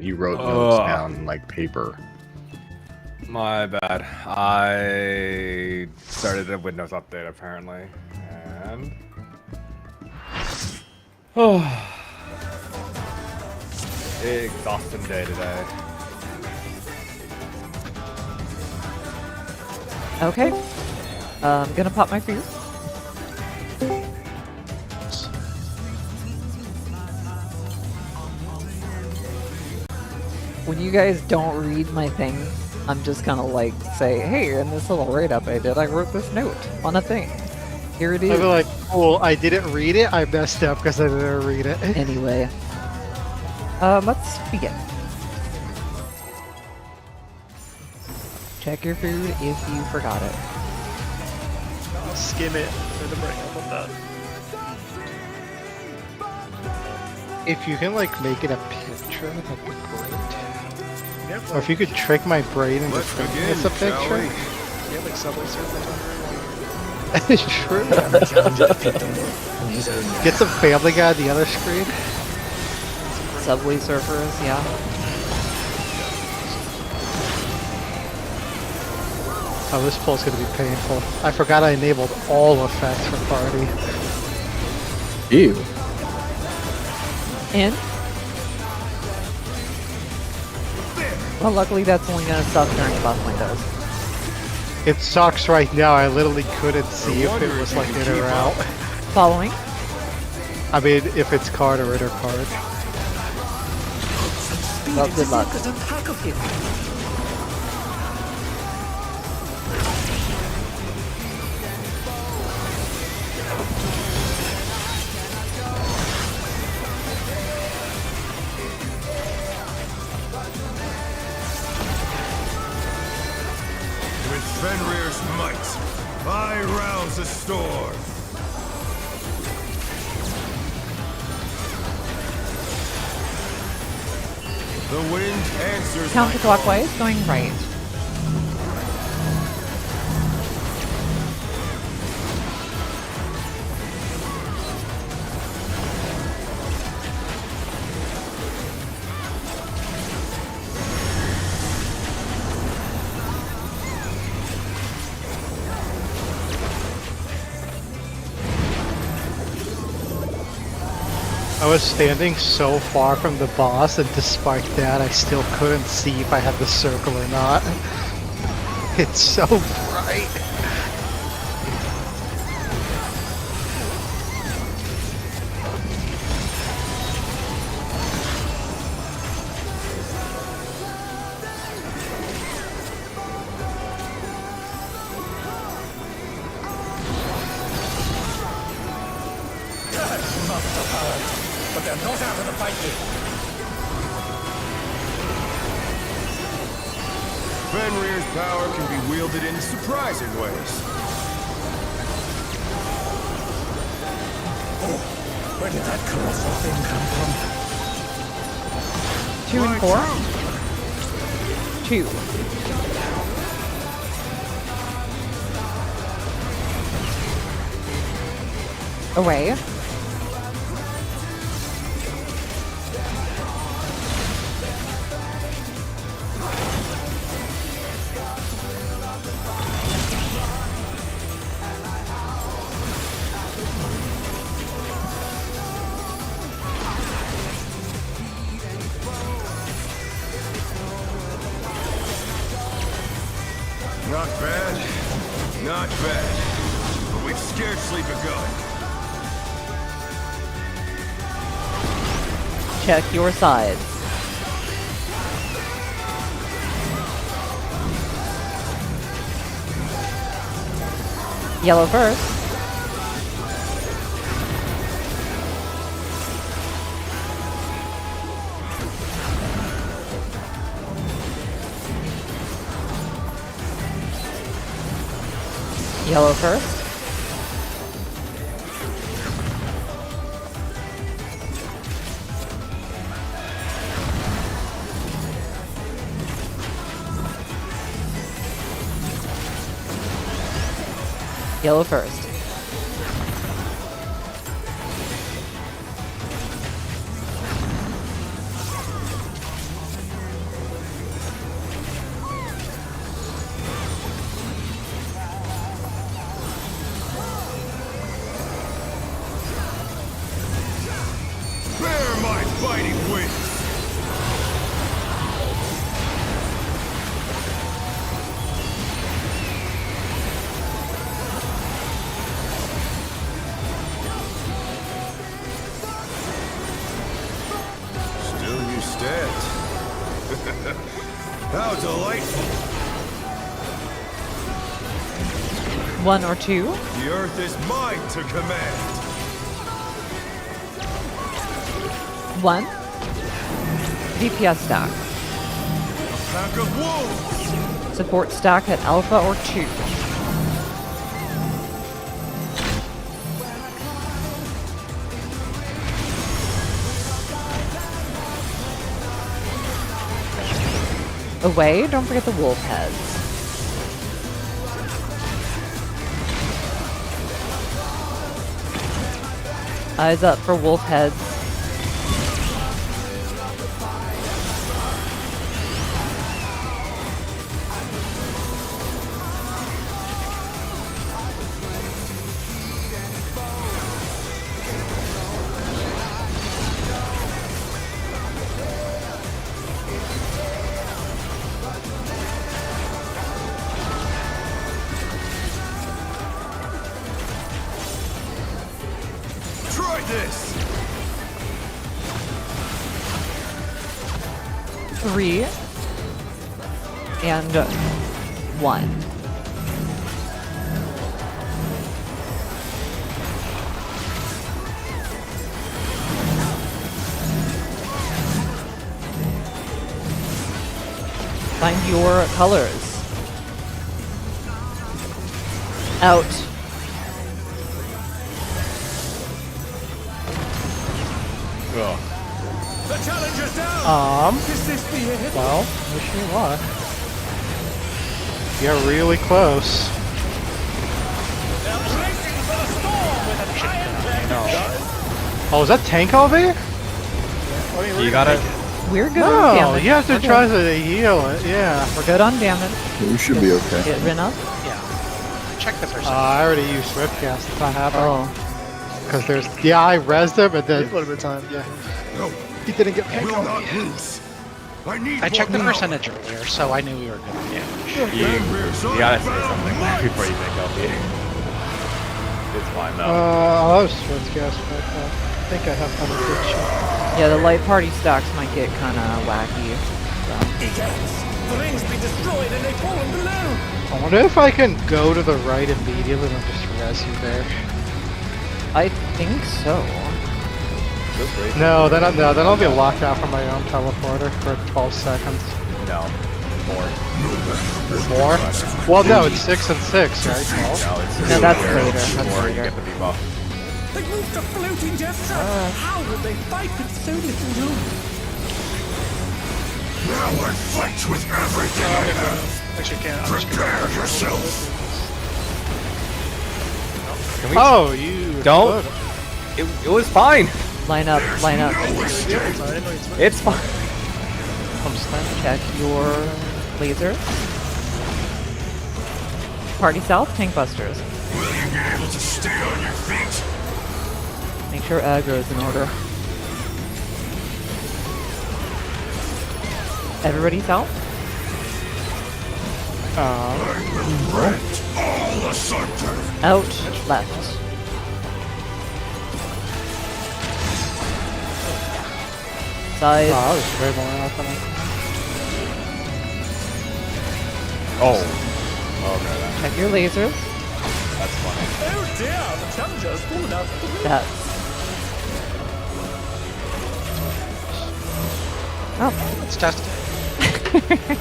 he wrote notes down in, like, paper. My bad. I started a Windows update apparently, and exhausting day today. Okay. I'm gonna pop my fear. When you guys don't read my thing, I'm just gonna like say, hey, in this little write-up I did, I wrote this note on a thing. Here it is. I'd be like, cool, I didn't read it, I messed up because I didn't read it. Anyway. Let's begin. Check your food if you forgot it. I'll skim it for the break up on that. If you can like make it a picture, that'd be great. Yep, or if you could trick my brain into thinking it's a picture. Yeah, like Subway Surfer. True. Get some Family Guy on the other screen. Subway Surfers, yeah. Oh, this pull's gonna be painful. I forgot I enabled all effects for party. Ew. And? Well, luckily that's only gonna suck during buff windows. It sucks right now. I literally couldn't see if it was like in or out. Following? I mean, if it's card or inner card. Well, good luck. With Fenrir's might, I rouse the storm. The wind answers Counterclockwise, going right. I was standing so far from the boss, and despite that, I still couldn't see if I had the circle or not. It's so bright. But they're not out of the fight yet. Fenrir's power can be wielded in surprising ways. Oh, where did that colossal thing come from? 2 and 4. 2. Away. Not bad. Not bad. But we've scarcely begun. Check your sides. Yellow first. Yellow first. Yellow first. How delightful. 1 or 2. The earth is mine to command. 1. DPS stack. A pack of wolves. Support stack at alpha or 2. Away, don't forget the wolf heads. Eyes up for wolf heads. Try this. 3 and 1. Find your colors. Out. Ugh. The challenger's down. Is this the end? Well, wish you luck. You're really close. Oh, is that tank over here? You got it. We're good on No, damage. you have to We're try good. to heal it, yeah. We're good on damage. You should be okay. Get Rin up. Yeah. Check the percent. I already used Swiftcast, it's not happening. Oh. Because there's, yeah, I rezzed him, but then, A little bit of time, yeah. No, he didn't get picked. will not lose. I need I checked the more percentage earlier, so I knew we were good on damage. You gotta say something before you make LP. It's fine though. I'll have Swiftcast, but I think I have another good shot. Yeah, the light party stocks might get kind of wacky. The ring's been destroyed and they've fallen below. I wonder if I can go to the right immediately and just res you there. I think so. Just wait. No, then I'll be locked out from my own teleporter for 12 seconds. No. More. More? Well, no, it's 6 and 6, right? No, it's No, that's more. later. That's More, you later. get the debuff. They moved to floating death trap. How would they fight with so little room? Now I fight with everything I have. Actually, can't. I'm just Prepare yourself. Can we? Oh, you Don't. It was fine. Line up, line up. It's fine. Check your laser. Party south, tank busters. Will you be able to stay on your feet? Make sure aggro is in order. Everybody south? I will rent all asunder. Out, left. Side. Oh, that was way more often. Oh. Okay, Check your lasers. that's funny. Oh dear, the challenger's fallen out of the ring. That's. Oh, Let's test it.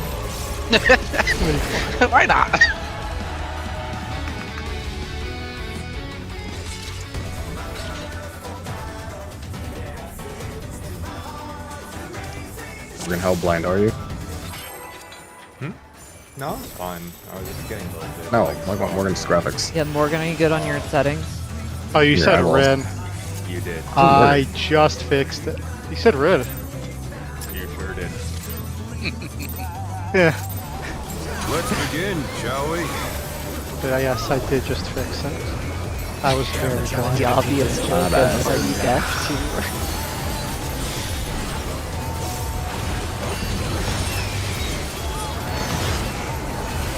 Why not? Morgan, how blind are you? No, it's fine. I was just getting a little bit. No, I want Morgan's graphics. yeah, Morgan, are you good on your settings? Oh, you Yeah, said I lost. Ren. You did. I just fixed it. You said Ren. You sure did. Yeah. Let's begin, shall we? But yes, I did just fix it. I was very blind. The obvious joke of, are you deaf too?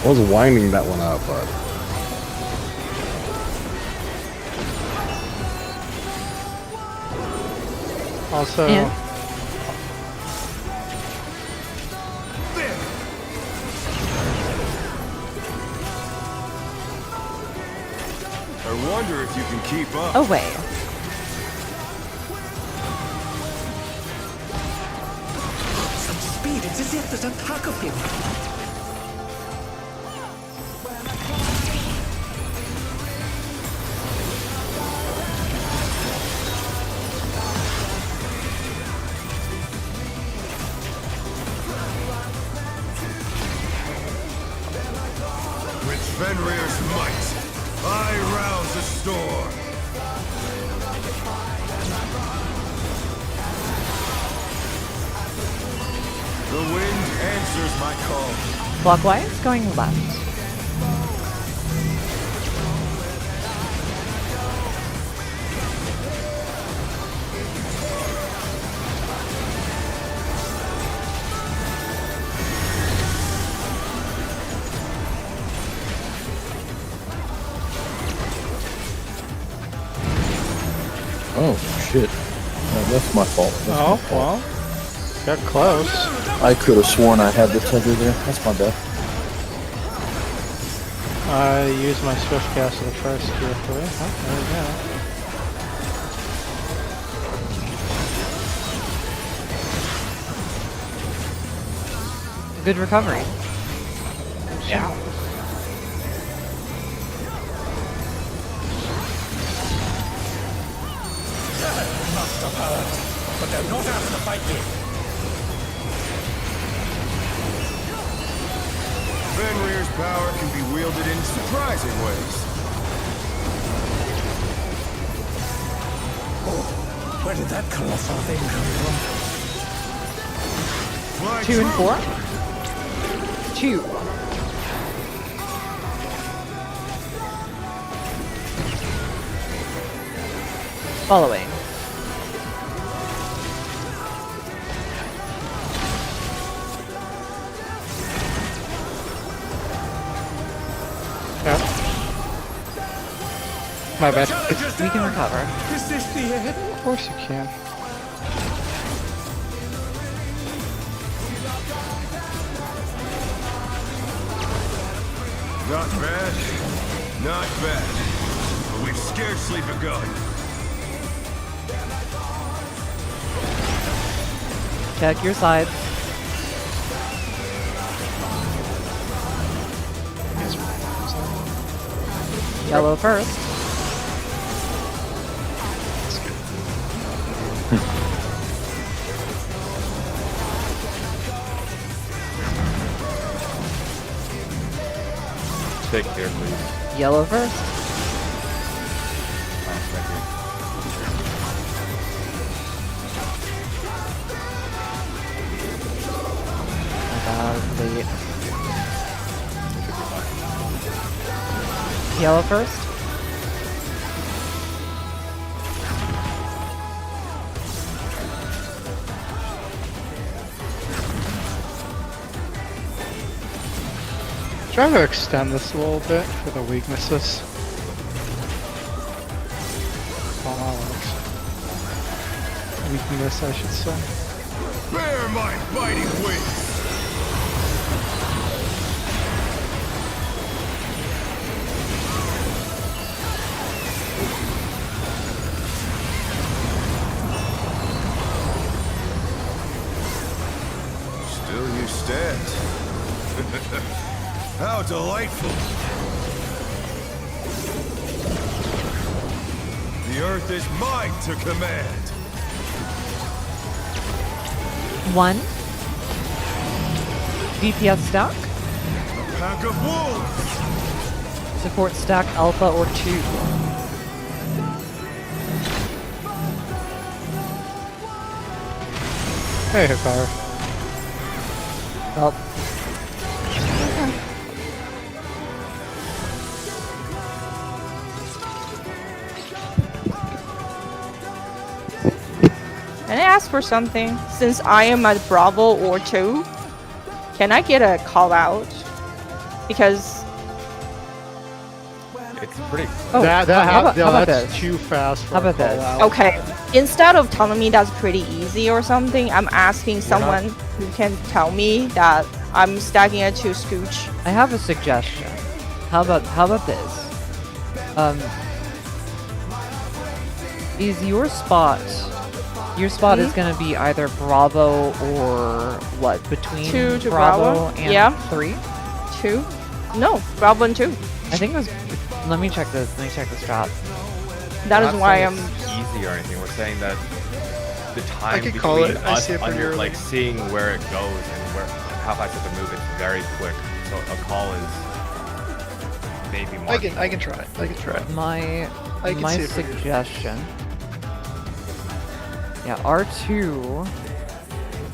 I was winding that one up, but Also, And? wonder if you can keep up. Away. Some speed. It's as if there's a pack of him. With Fenrir's might, I rouse the storm. The wind answers my call. Clockwise, going left. Oh shit. That's my fault. That's my Oh, fault. well. Got close. I could have sworn I had the tether there. That's my bad. I used my swift cast to try to steer away. Oh, there we go. Good recovery. Yeah. Must have hurt. But they're not after the fight yet. Fenrir's power can be wielded in surprising ways. Oh, where did that colossal thing come from? Fly 2 and true. 4. 2. Following. Yeah. My bad. We can recover. Is this the end? Of course you can. Not bad. Not bad. But we've scarcely begun. Check your sides. Yellow first. Take care, please. Yellow first. Oh, thank you. Late. Yellow first. Try to extend this a little bit for the weaknesses. Oh, that works. Weakness, I should say. Bear my biting wings! Still you stand. How delightful! The earth is mine to command! 1. DPS stack. A pack of wolves! Support stack alpha or 2. Hey, Hikaru. Well, Can I ask for something? Since I am at Bravo or 2, can I get a call out? Because It's pretty. oh, how about that's this? too fast for How a about this? call out. okay, instead of telling me that's pretty easy or something, I'm asking someone who can tell me that I'm stacking it to Scooch. I have a suggestion. How about this? Is your spot? Your spot is gonna be either Bravo or what? Between 2 to Bravo, Bravo? and Yeah. 3? 2? No, Bravo and 2. I think it was. Let me check this. Let me check this drop. That We're is not why saying I'm. it's easy or anything. We're saying that the time could between call it. I us see it pretty early. like seeing where it goes and where how fast it can move, it's very quick. So a call is maybe more. I can try. I can try. My I can my see it pretty early. suggestion. Yeah, R2.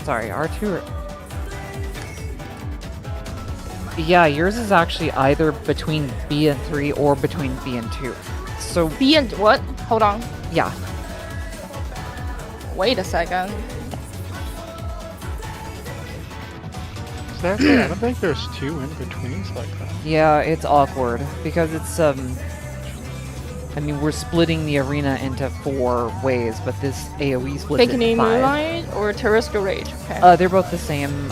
Sorry, R2. Yeah, yours is actually either between B and 3 or between B and 2. So B and what? Hold on. yeah, Wait a second. Seriously, I don't think there's 2 in-betweens like that. yeah, it's awkward because it's I mean, we're splitting the arena into 4 ways, but this AOE splits it Bikini in 5. Moonlight or Terrestrial Rage? Okay. They're both the same.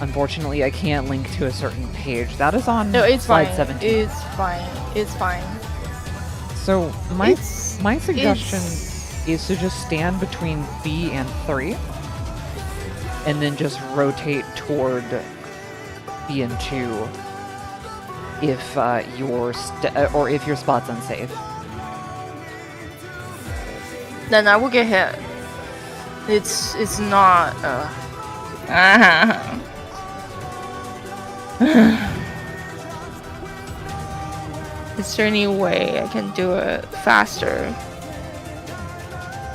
Unfortunately, I can't link to a certain page. That is on No, it's slide fine. 17. It's fine. It's fine. So my It's- my suggestion it's- is to just stand between B and 3, and then just rotate toward B and 2 if or if your spot's unsafe. Then I will get hit. It's not. Is there any way I can do it faster?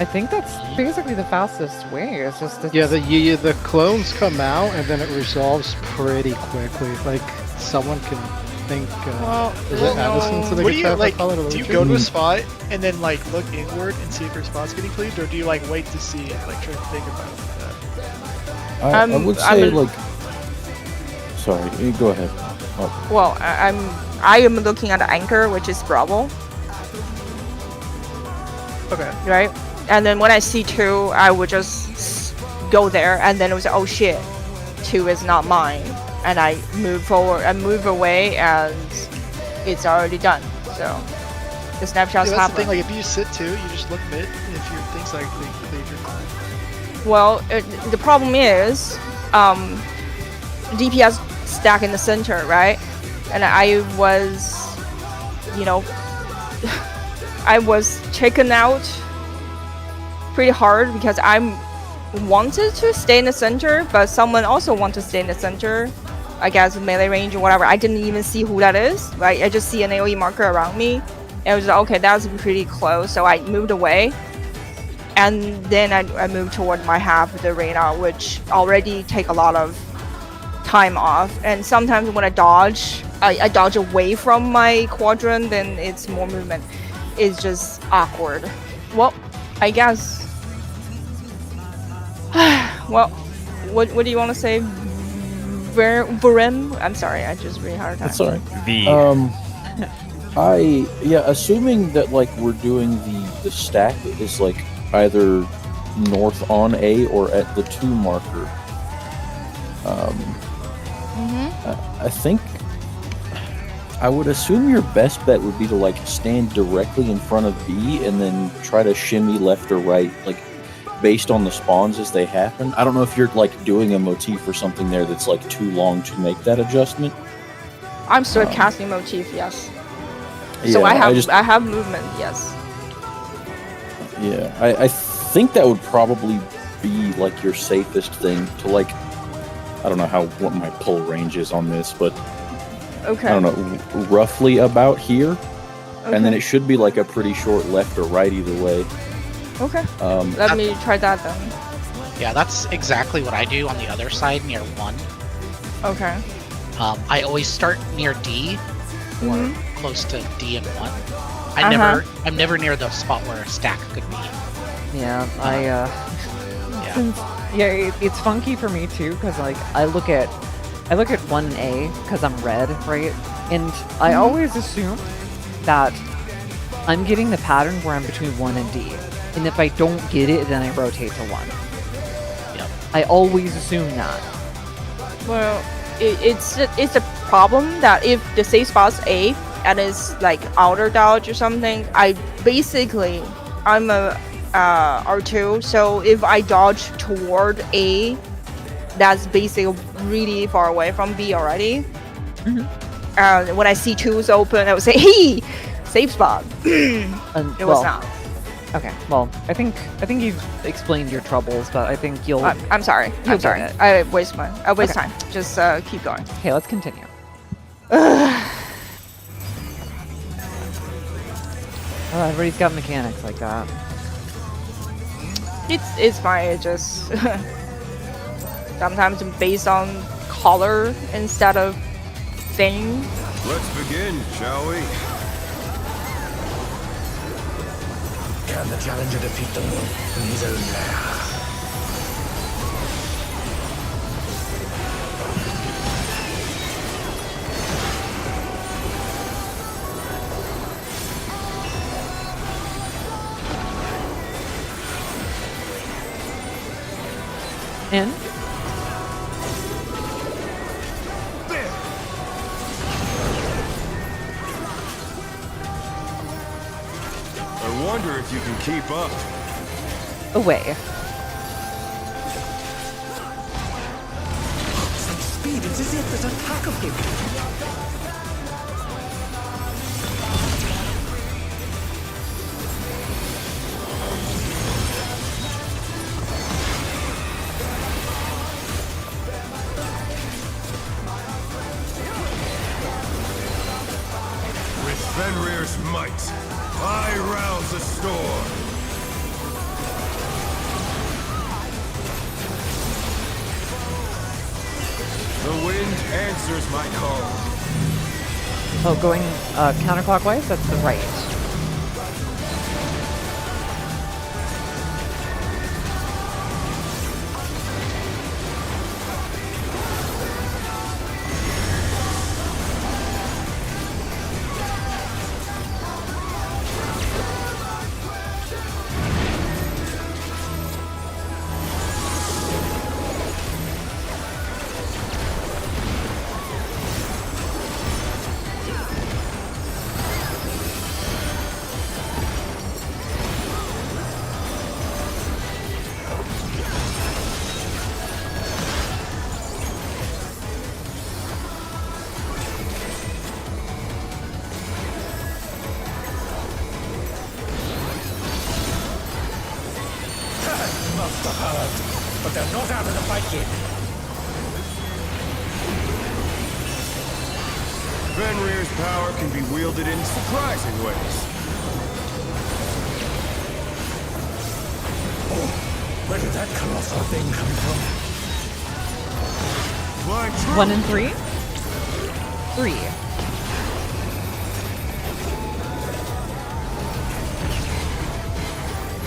I think that's basically the fastest way. It's just Yeah, the clones come out and then it resolves pretty quickly. Like someone can think. Well, Is it no. Addison? So they What can do you try to like? call it a Do you Legion? go to a spot and then like look inward and see if your spot's getting cleaved, or do you like wait to see and like try to think about it like that? I would say I'm a- like. Sorry, you go ahead. Oh, Well, I am looking at the anchor, which is Bravo, Okay. right? And then when I see 2, I would just go there, and then it was oh shit, 2 is not mine, and I move forward and move away, and it's already done. So the snapshots Yeah, that's happen. the thing. Like if you sit too, you just look mid, and if your things like they cleave, you're fine. Well, the problem is, DPS stack in the center, right? And I was, I was taken out pretty hard because I wanted to stay in the center, but someone also wanted to stay in the center. I guess melee range or whatever. I didn't even see who that is. Right? I just see an AoE marker around me. And I was like, okay, that's pretty close. So I moved away. And then I moved toward my half of the arena, which already take a lot of time off. And sometimes when I dodge away from my quadrant, then it's more movement. It's just awkward. Well, I guess. Well, what do you want to say? Verim? I'm sorry, I just really hard time. that's alright. V. Assuming that like we're doing the stack is like either north on A or at the 2 marker. I think I would assume your best bet would be to like stand directly in front of B and then try to shimmy left or right, like based on the spawns as they happen. I don't know if you're like doing a motif or something there that's like too long to make that adjustment. I'm still casting motif, yes. Yeah, So I have movement, yes. Yeah, I think that would probably be like your safest thing to like. I don't know what my pull range is on this, but Okay. I don't know, roughly about here, Okay. and then it should be like a pretty short left or right either way. Okay. Let me try that then. Yeah, that's exactly what I do on the other side near 1. Okay. I always start near D or Mm-hmm. close to D and 1. Uh-huh. I'm never near the spot where a stack could be. Yeah, Yeah. it's funky for me too because like I look at 1A because I'm red, right? And I always assume that I'm getting the pattern where I'm between 1 and D. And if I don't get it, then I rotate to 1. Yep. I always assume that. Well, it's a problem that if the safe spot's A and it's like outer dodge or something, I I'm a R2, so if I dodge toward A, that's basically really far away from B already. And when I see 2s open, I would say, "Hey, safe spot." It was not. Okay, well, I think you've explained your troubles, but I think you'll. I'm sorry. You'll I'm sorry. get it. I waste Okay. time. Just keep going. Okay, let's continue. Oh, everybody's got mechanics like that. It's fine. It just sometimes based on color instead of thing. Let's begin, shall we? Can the challenger defeat the wolf in his own lair? In. I wonder if you can keep up. Away. Such speed, it's as if there's a pack of him. With Fenrir's might, I rouse the storm. The wind answers my call. Oh, going counterclockwise? That's the right. Must have heard, but they're not out of the fight yet. Fenrir's power can be wielded in surprising ways. Where did that colossal thing come from? Flying true. 1 and 3. 3.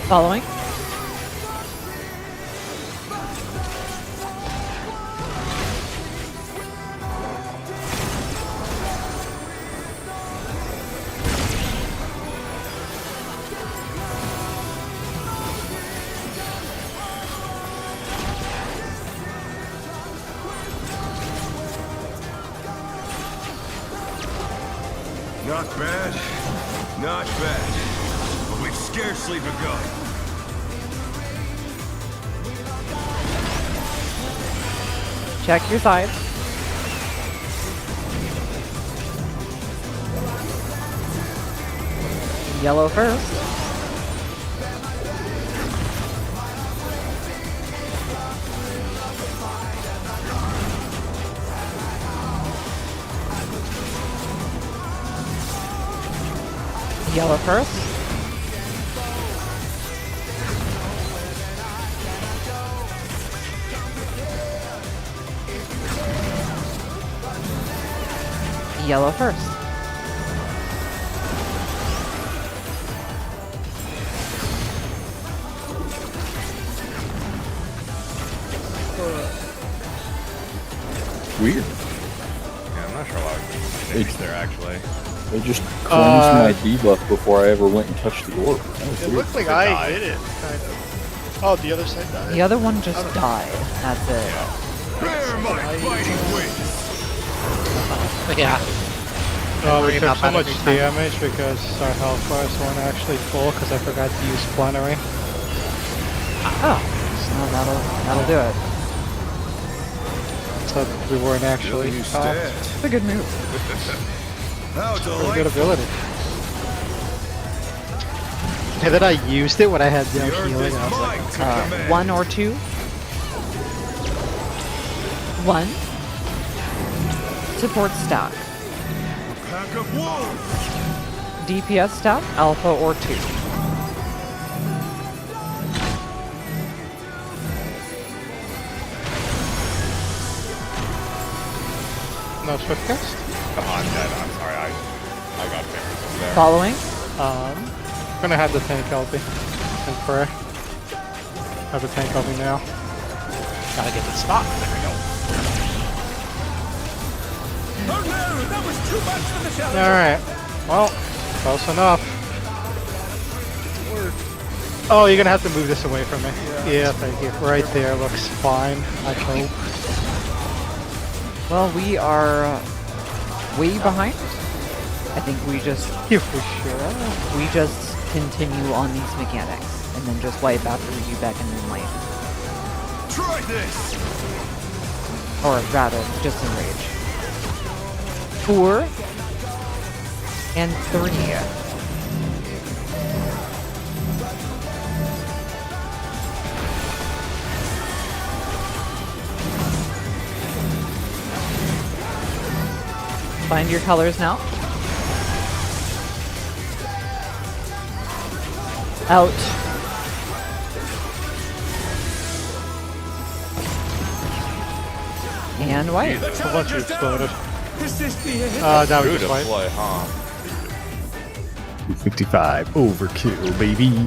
Following. Not bad, not bad. But we've scarcely begun. Check your sides. Yellow first. Yellow first. Yellow first. Weird. Yeah, I'm not sure why it's there actually. They just cleansed my debuff before I ever went and touched the orb. That was It weird. looked like I hit it, kind of. Oh, the other side died. The other one just died. That's it. Bear my fighting wings. Yeah. Oh, we worry took about so that much every time. damage because our health bars weren't actually full because I forgot to use plenary. Oh, so that'll do it. So we weren't actually You top. stand. It's a good move. How Pretty good delightful. ability. And then I used it when I had no The earth healing. is I was like, mine to command. 1 or 2. 1. Support stack. Pack of wolves. DPS stack, alpha or 2. no swiftcast? I'm dead. I'm sorry. I got picked there. Following. Gonna have the tank help me and pray. Have the tank help me now. Gotta get the spot. There we go. Oh no, that was too much for the challenge. Alright. Well, close enough. Oh, you're gonna have to move this away from me. Yeah, thank you. Right there looks fine, I hope. Well, we are way behind. I think we just If we sure. we just continue on these mechanics and then just wipe after we do back in Moonlight. Try this. Or rather, just enrage. 4 and 3. Find your colors now. Out. And white. A bunch exploded. This is the end. Now we True just to fight. play, huh? 55 overkill, baby.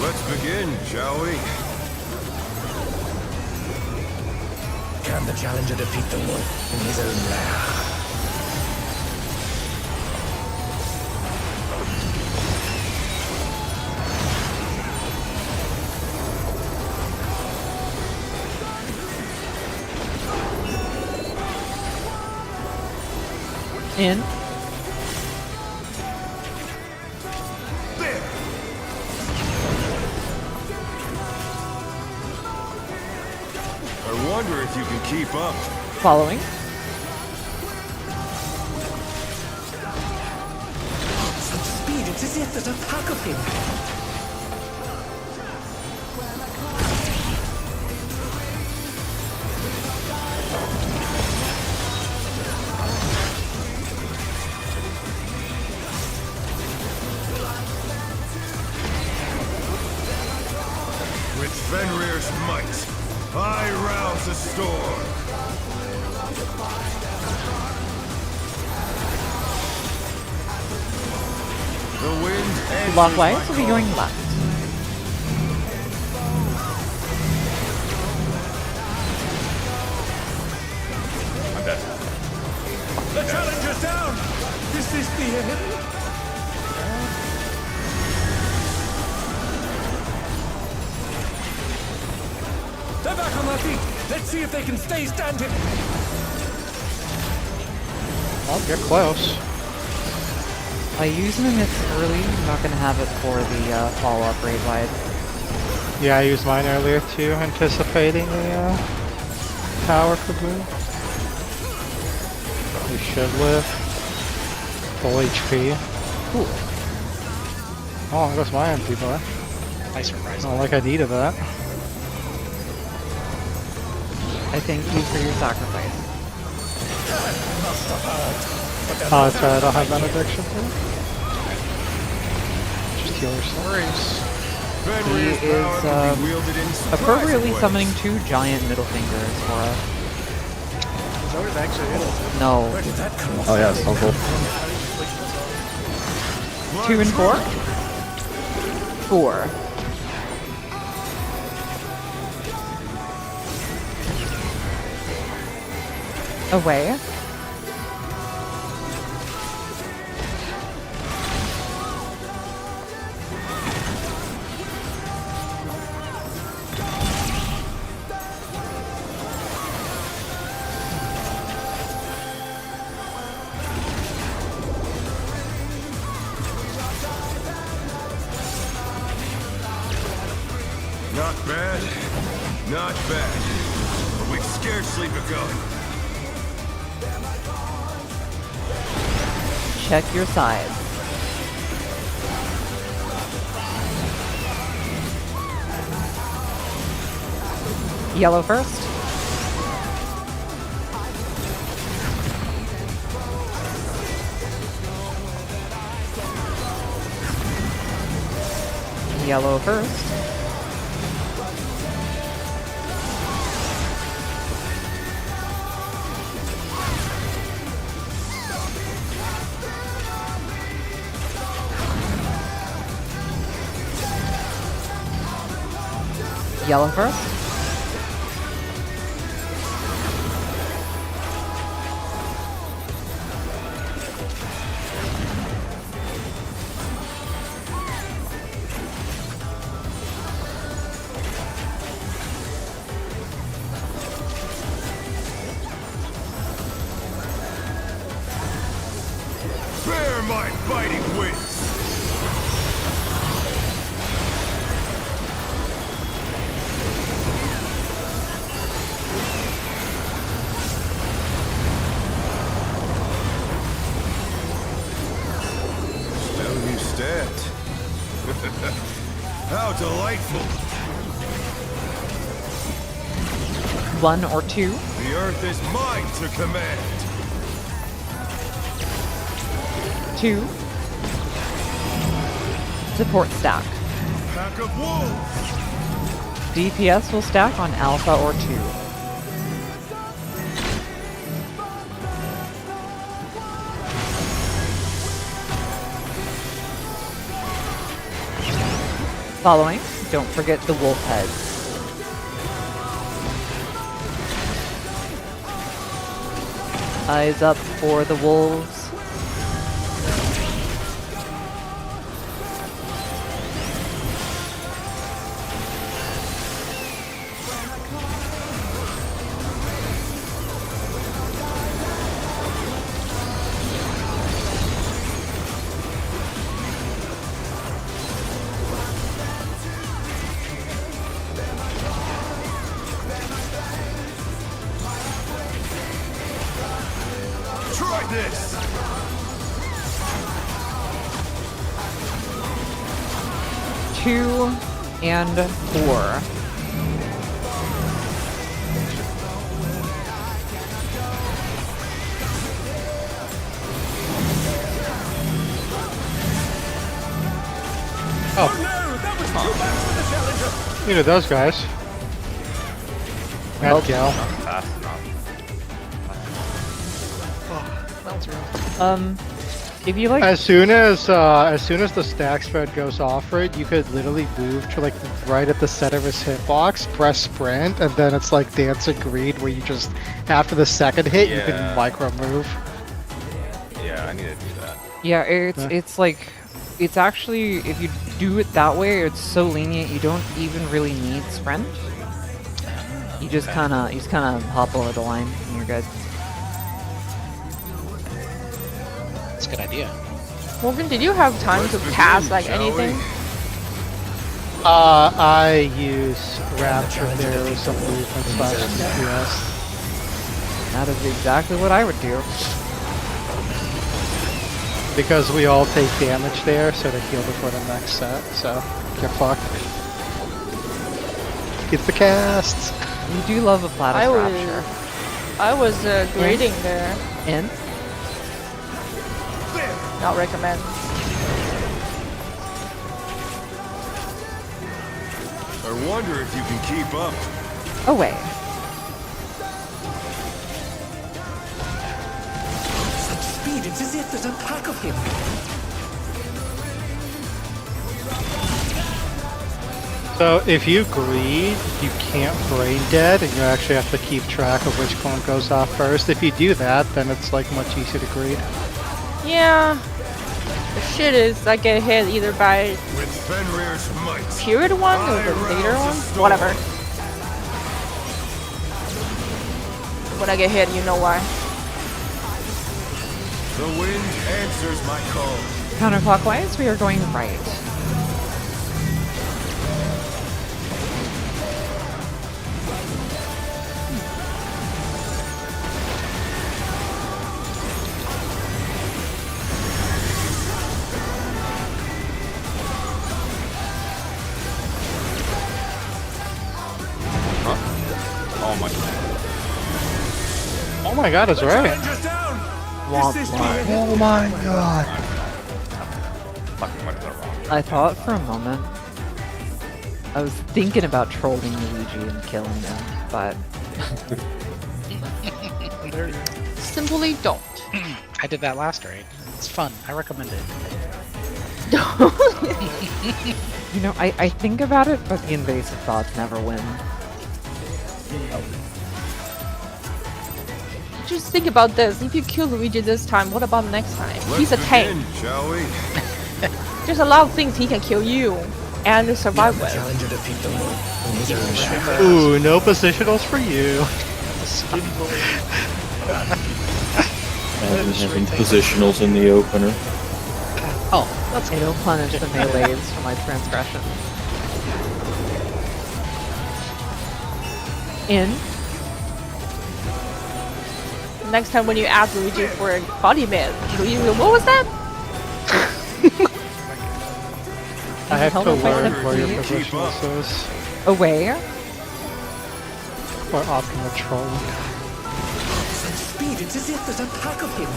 Let's begin, shall we? Can the challenger defeat the wolf in his own lair? In. There. I wonder if you can keep up. Following. Such speed, it's as if there's a pack of him. With Fenrir's might, I rouse a storm. The wind answers Clockwise my will be call. going left. I'm dead. The challenger's down! This is the end! They're back on their feet! Let's see if they can stay standing! I'll get close. I use Mimics early. I'm not going to have it for the follow-up raid wide. Yeah, I used mine earlier too, anticipating the tower kaboom. We should live. Full HP. Cool. Oh, there goes my MP bar. Nice surprise. Not like I needed that. I thank you for your sacrifice. Oh, that's right, I don't have benediction for it. Just heal yourself. Fenrir's He is, power can be wielded in surprising Appropriately ways. summoning 2 giant middle fingers for us. Is that what it actually is? No. Oh yeah, Stone Cold. 2 and 4? 4. Away. Not bad. Not bad. But we've scarcely begun. Check your size. Yellow first. Yellow first. Yellow first. Bear my fighting wings! Still you stand. How delightful! 1 or 2. The earth is mine to command! 2. Support stack. Pack of wolves! DPS will stack on Alpha or 2. Following, don't forget the wolf heads. Eyes up for the wolves. Try this! 2 and 4. You know those guys. That gal. Not fast enough. That was rough. If you like, As soon as the stack spread goes off for it, you could literally move to like right at the center of his hitbox, press sprint, and then it's like Dancing Greed where you just after the second hit you can Yeah. micro move. Yeah, I need to do that. yeah, it's like, it's actually, if you do it that way, it's so lenient you don't even really need sprint. You just kind of hop over the line and you're good. That's a good idea. Morgan, did you have time to cast like shall we? anything? I use Rapture there with some movement slash DPS. That is exactly what I would do. Because we all take damage there, so to heal before the next set, so get fucked. Get the casts! You do love a Platus Rapture. I was grading there. In? Not recommend. I wonder if you can keep up. Away. Such speed, it's as if there's a pack of him. So if you greed, you can't brain dead, and you actually have to keep track of which clone goes off first. If you do that, then it's like much easier to greed. Yeah. The shit is I get hit either by With Fenrir's might, period one or the later one. Whatever. When I get hit, you know why. the wind answers my call. Counterclockwise, we are going right. Oh my god. Oh my god, it's right. Just down. Womp This is womp. Oh my god. Fucking went wrong. I thought for a moment. I was thinking about trolling Luigi and killing him, but Simply don't. I did that last raid. It's fun. I recommend it. you know, I think about it, but the invasive thoughts never win. Just think about this. If you kill Luigi this time, what about next time? He's a Let's tank. begin, shall we? There's a lot of things he can kill you and survive The with. challenger defeat the moon in his own shadow. Ooh, no positionals for you. Imagine having positionals in the opener. Oh, that's It'll punish the melees for my transgression. In. Next time when you ask Luigi for a body man, Luigi, what was that? I have to Tell me if I learn said where your please. positionals is. Away. For optimal trolling. Such speed, it's as if there's a pack of him.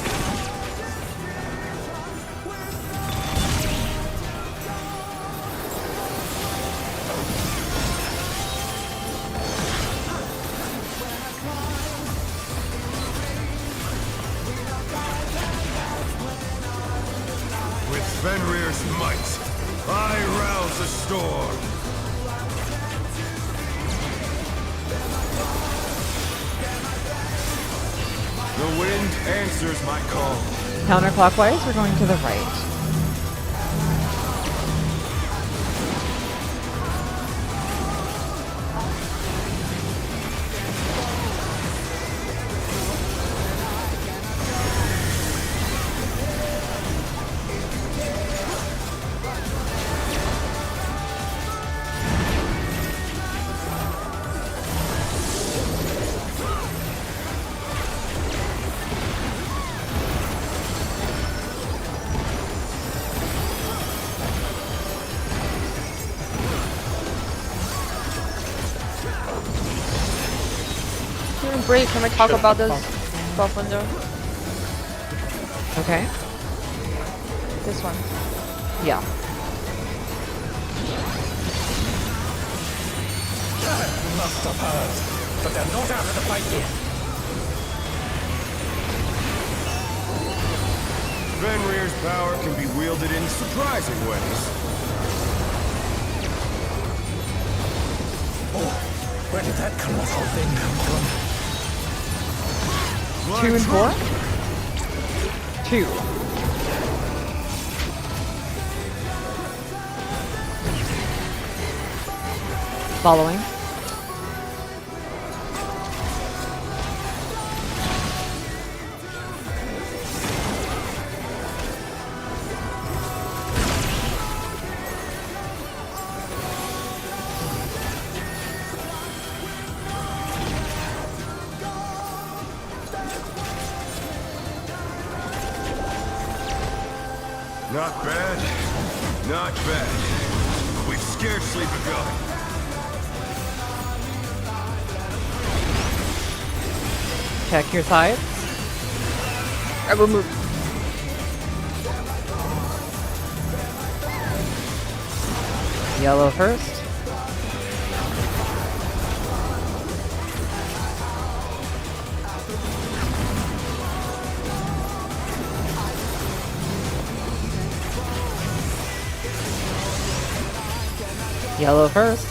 With Fenrir's might, I rouse a storm. The wind answers my call. Counterclockwise, we're going to the right. During break, can we talk about this buff window? Okay. This one. Yeah. Must have heard, but they're not out of the fight yet. Fenrir's power can be wielded in surprising ways. Oh, where did that colossal thing come from? 2 and 4? 2. Following. Not bad. Not bad. We've scarcely begun. Check your sides. I will move. Yellow first. Yellow first.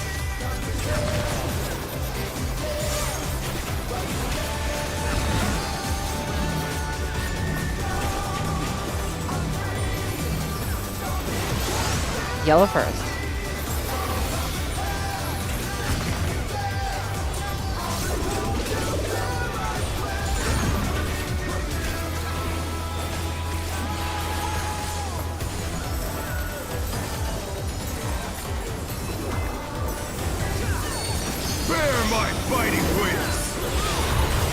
Yellow first. Bear my fighting wings!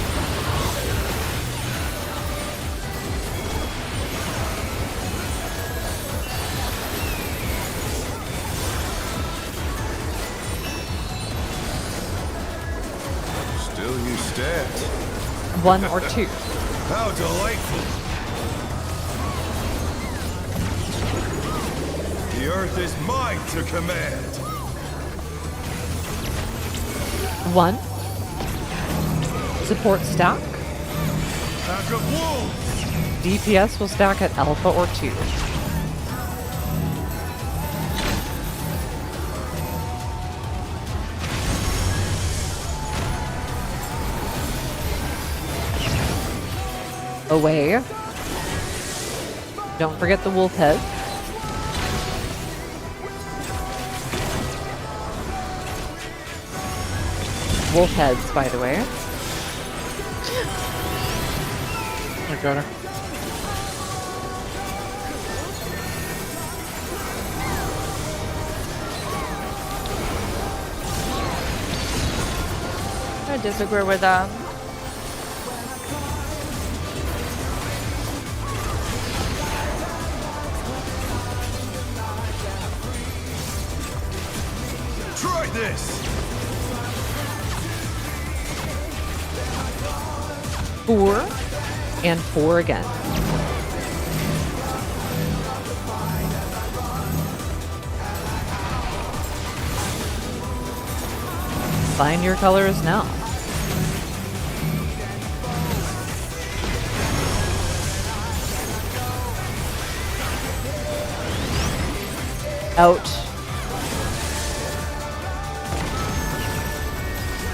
Still you stand. 1 or 2. How delightful! The earth is mine to command. 1. Support stack. Pack of wolves! DPS will stack at alpha or 2. Away. Don't forget the wolf head. Wolf heads, by the way. I got her. I disagree with that. Try this! 4 and 4 again. Find your colors now. Out.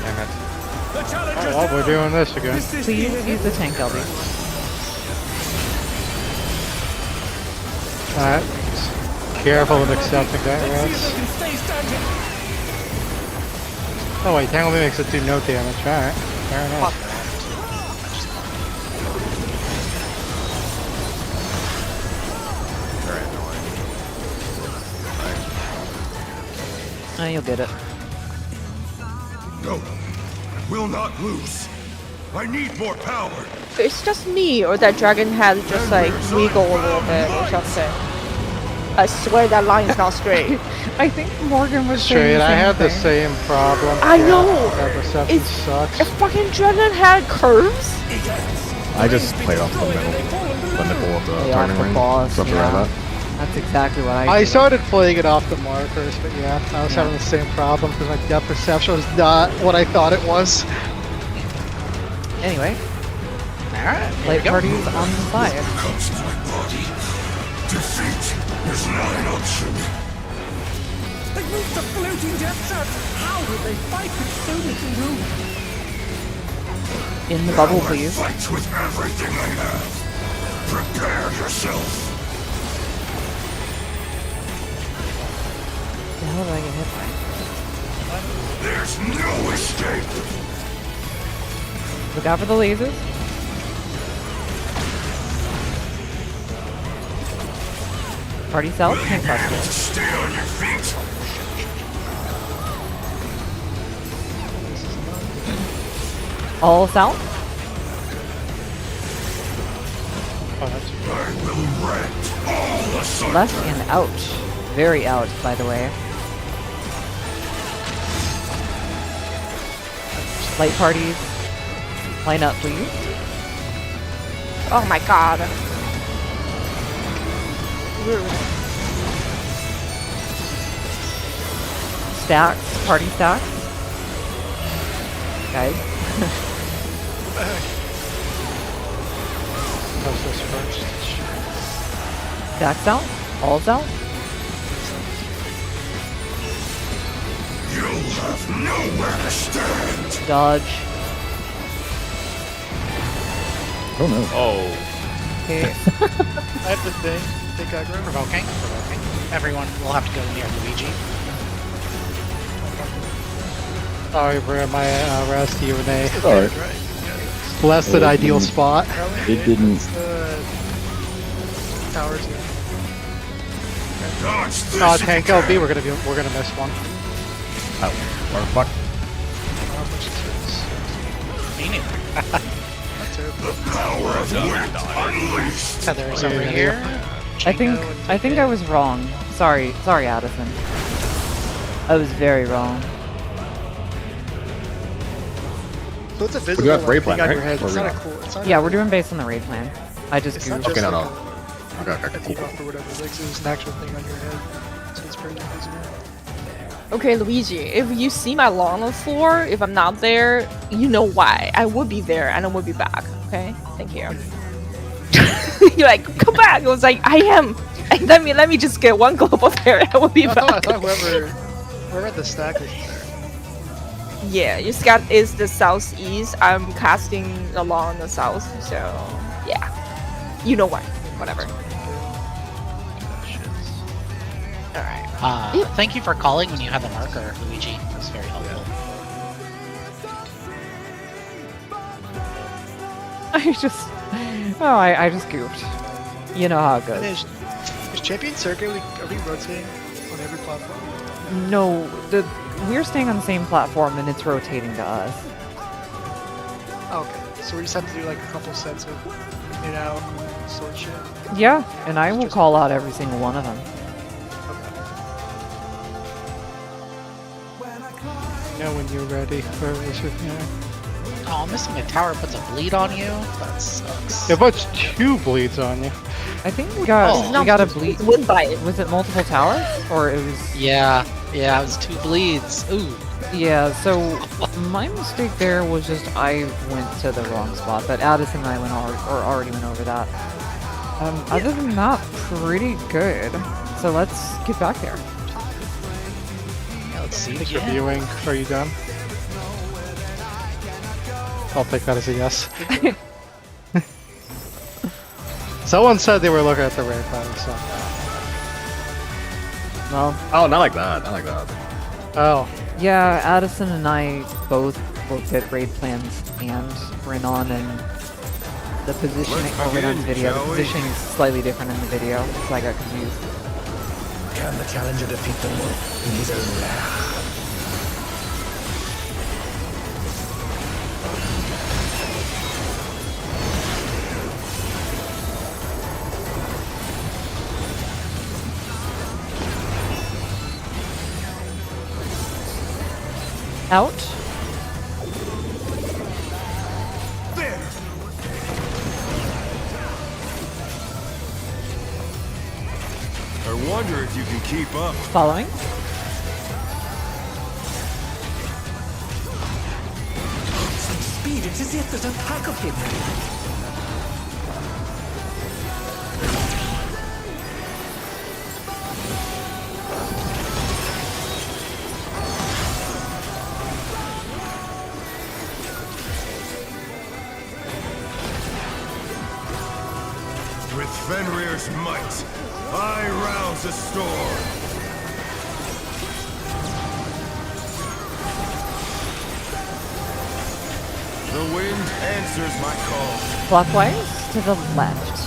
Damn it. Oh, we're doing this again. Please use the tank, LB. Alright. Careful with accepting that, Russ. Oh wait, Tangle makes it do no damage. Alright. Fair enough. Very annoying. You'll get it. No, we'll not lose. I need more power. It's just me, or that dragon head just like wiggle a little bit or something. I swear that line is not straight. I think Morgan was saying Straight, the I same had the thing. same problem. I know! That perception It's sucks. a fucking dragon head curves. I just played off the nipple of the Play off turning the ring, boss, something yeah. like that. That's exactly what I I did. started playing it off the markers, but yeah, I was having the same problem because my depth perception was not what I thought it was. Anyway, Alright, light parties on the side. Comes to my body. Defeat is not an option. They moved the floating death trap! How will they fight with so little room? In the bubble, Now I please. fight with everything I have. Prepare yourself. The hell did I get hit by? There's no escape. Look out for the lasers. Party cells, tank Able cluster. to stay on your feet. All south. Oh, that's I will rent all asunder. Left and out. Very out, by the way. Light parties. Line up, please. Oh my god. Stacks. Party stacks. Guys. How's this first? Stacks out. All's out. Dodge. Oh no. Oh. Okay. I have the thing. Take aggro. Provoking. Everyone will have to go near Luigi. Sorry for my rest, you Renee. Alright. Right. Less than ideal didn't- spot. It didn't. Towers here. Tank LB, we're gonna miss one. Oh, where the fuck? How much is this? Me neither. Not terrible. Tether's over here. I think I was wrong. Sorry, Addison. I was very wrong. So it's a do visible that raid thing plan, on right? your head. Or It's we not a not? cool. It's not Yeah, a, we're doing based on the raid plan. I just It's not goofed. just Okay, no, like no. Okay, a cool. debuff or whatever. Like, so it's an actual thing on your head. So it's pretty visible. Okay, Luigi, if you see my law on the floor, if I'm not there, you know why. I will be there and I will be back. Okay? Thank you. You're like, come back! I was like, I am! Let me just get one global there and I will be I back. thought whoever had the stack was there. Yeah, your scout is the southeast. I'm casting along the south, so yeah. You know why. Whatever. Alright. Thank you for calling when you had the marker, Luigi. That's very helpful. I just goofed. You know how it And goes. is Champion Circuit, are we rotating on every platform? No, we're staying on the same platform and it's rotating to us. Oh, okay. So we just have to do like a couple sets of in and out sort shit. Yeah, and I will call out every single one of them. Know when you're ready. Oh, I'm missing a tower puts a bleed on you? That sucks. It puts 2 bleeds on you. I think we got a bleed. Wind bite. Was it multiple towers or it was? Yeah, it was 2 bleeds. Ooh. Yeah. So my mistake there was just I went to the wrong spot, but Addison and I already went over that. Other than that, pretty good. So let's get back there. Yeah, let's see Thanks for again. viewing. Are you done? I'll take that as a yes. Someone said they were looking at the raid plan, so. Well, Oh, not like that. Not like that. Oh. yeah, Addison and I both looked at raid plans and Renan, and the positioning, or Renan's video, the positioning is slightly different in the video, so I got confused. Can the challenger defeat the wolf in his own lair? Out. I wonder if you can keep up. Following. Some speed, it is yet there's a pack of him. With Fenrir's might, I rouse a storm. The wind answers my call. Clockwise to the left.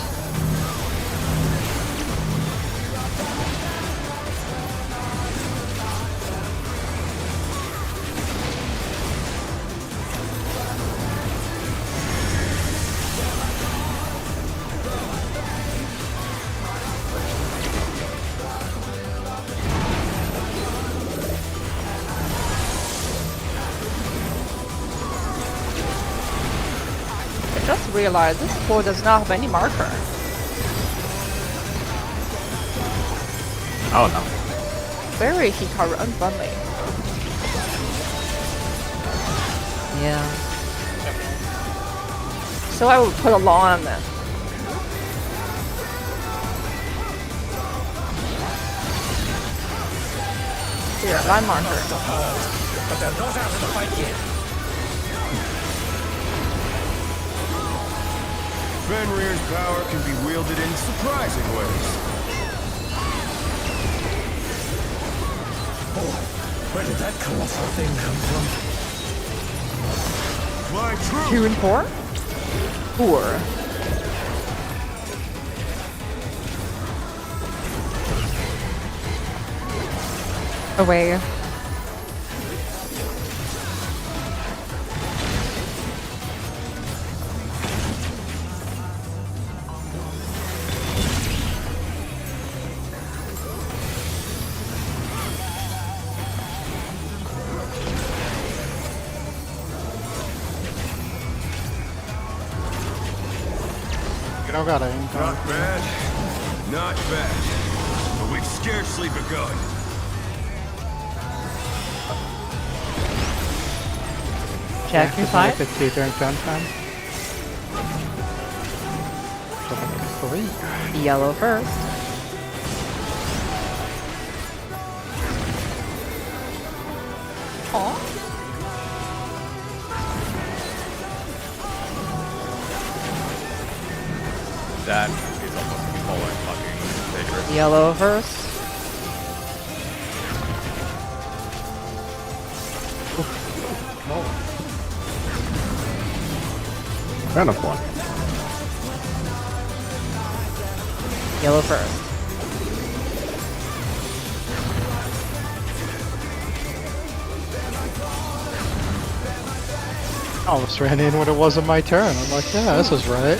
I just realized this floor does not have any marker. Oh no. Very Hikaru unfriendly. Yeah. So I would put a law on them. Here, line marker. But they're not out of the fight yet. Fenrir's power can be wielded in surprising ways. Oh, where did that colossal thing come from? My truth. 2 and 4? 4. Away. You don't got aim. Not bad. Not bad. But we've scarcely begun. Check your side. Could see during gun time. Great. Yellow first. Aw. That is almost polar fucking sacred. Yellow first. Kind of fun. Yellow first. I almost ran in when it wasn't my turn. I'm like, yeah, this is right.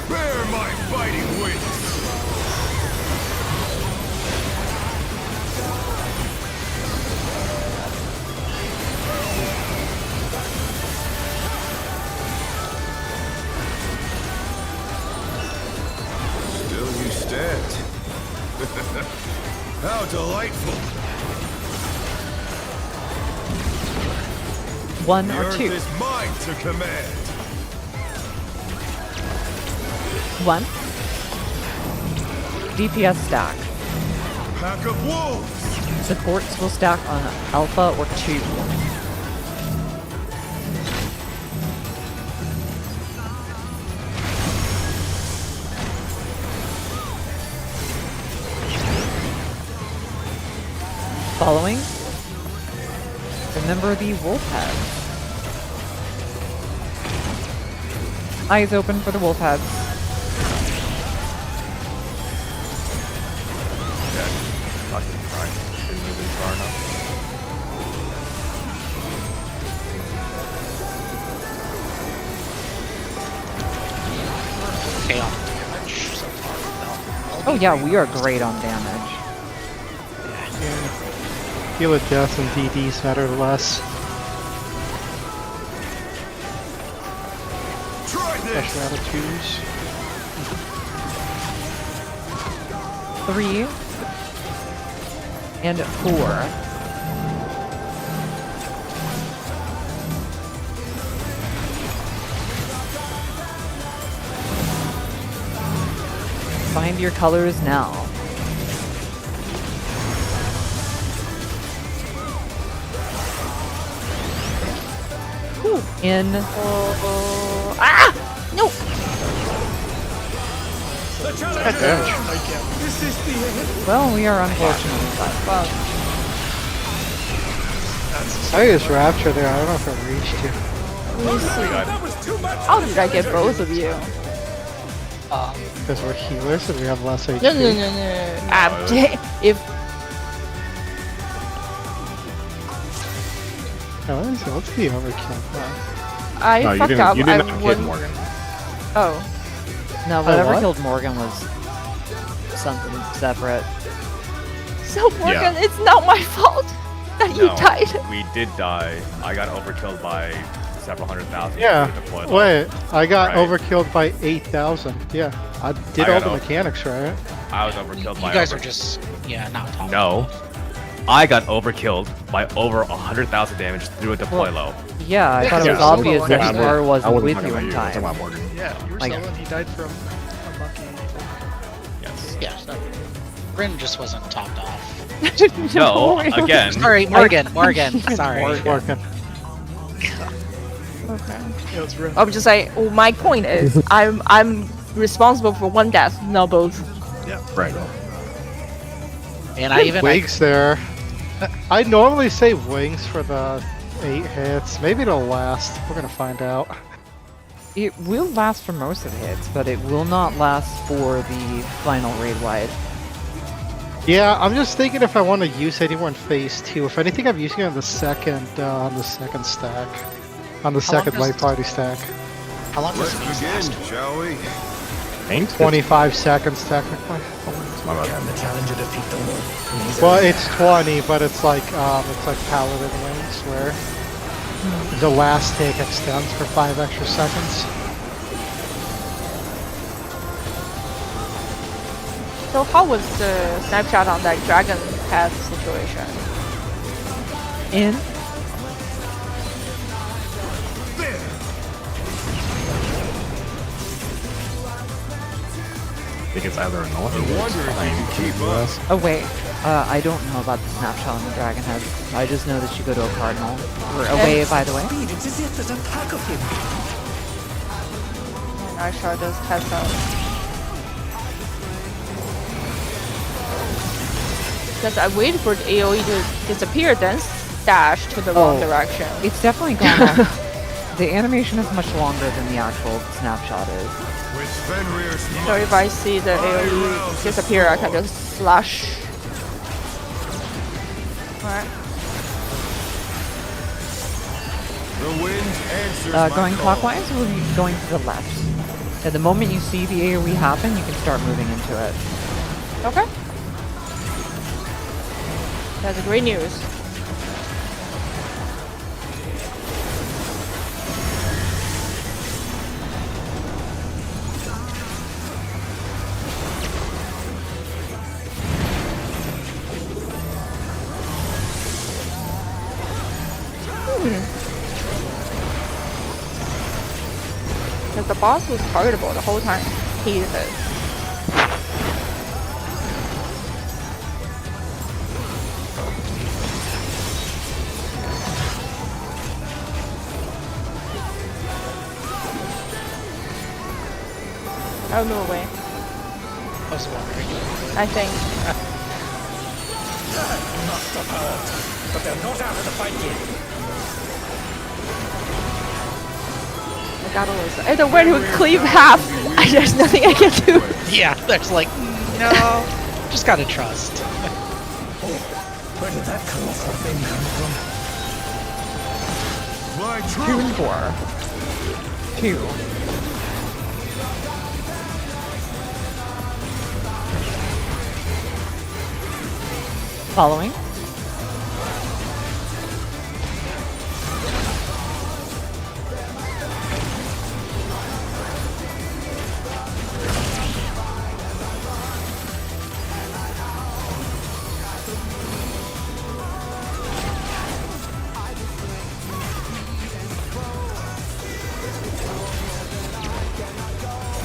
Bear my fighting wings. Still you stand. How delightful. 1 The or earth 2. is mine to command. 1. DPS stack. Pack of wolves. Supports will stack on Alpha or 2. Following, remember the wolf heads. Eyes open for the wolf heads. Yeah, fucking Christ. Didn't move it far enough. Okay on damage so far. No. Oh yeah, we are great on damage. Heal with death and DDs matter less. Try this. Especially out of 2s. 3 and 4. Find your colors now. Whew. In. Ah! No! The challenge This is the end. Well, we are unfortunately Fuck. I used Rapture there. I don't know if it reached you. Let me see. That was too much. How did I get both of you? Because we're healers and we have less HP. No. If Oh, what's the overkill? I No, fuck you up, didn't I hit wouldn't. Morgan. Oh. No, whatever what? killed Morgan was something separate. So Morgan, it's not my fault that you No, died. we did die. I got overkilled by several 100,000. Yeah. Deployed Wait, I got Right. overkilled by 8,000. Yeah, I did I all got the over- mechanics right. I was overkilled by. You guys are just, yeah, not talking. No. I got overkilled by over 100,000 damage through a deploy low. Yeah, I thought it Yeah. was obvious that Yeah, Star I wasn't wasn't with talking you about in you. I was talking time. about Morgan. Yeah, Yeah, you were Like- selling. He died from a monkey. Yes. Yeah, so Bryn just wasn't topped off. No, again. Sorry, Morgan. Sorry. Morgan. Okay. It was real. I'm just like, well, my point is, I'm responsible for one death, not both. Right. And I even Wings there. I normally say wings for the 8 hits. Maybe it'll last. We're gonna find out. It will last for most of the hits, but it will not last for the final raid wide. Yeah, I'm just thinking if I want to use anywhere in phase 2. If anything, I'm using it on the second stack. On the second does- light party stack. how long does Let's it last? begin, shall we? Ain't 25 seconds technically. My bad. Can the challenger defeat the Lord? Please. Well, it's 20, but it's like Paladin wings where the last take extends for 5 extra seconds. So how was the snapshot on that dragon path situation? In I think it's either a north I wonder if you can keep up. oh wait, I don't know about the snapshot on the dragon head. I just know that you go to a cardinal or away. By the way, Speed, it's as if there's a pack of him. And I shall just test out. Because I waited for the AoE to disappear, then dash to the wrong direction. it's definitely gone off. The animation is much longer than the actual snapshot is. With Fenrir's So if I see the AoE disappear, I can just slash. Alright. the wind answers my Going call. clockwise, we'll be going to the left. At the moment you see the AoE happen, you can start moving into it. Okay. That's great news. Because the boss was targetable the whole time. He is it. I'll move away. I was wondering. I think. Must have hurt, but they're not out of the fight yet. I got all this. Either way, to cleave half. There's nothing I can do. Yeah, there's like, no, just gotta trust. Where did that colossal thing come from? My 2 and troops. 4. 2. Following.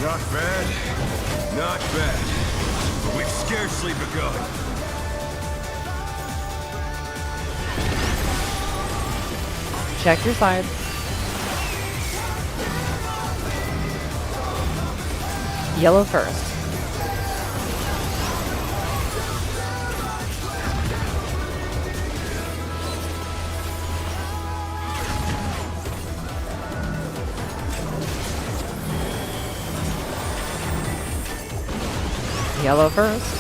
Not bad. Not bad. But we've scarcely begun. Check your side. Yellow first. Yellow first.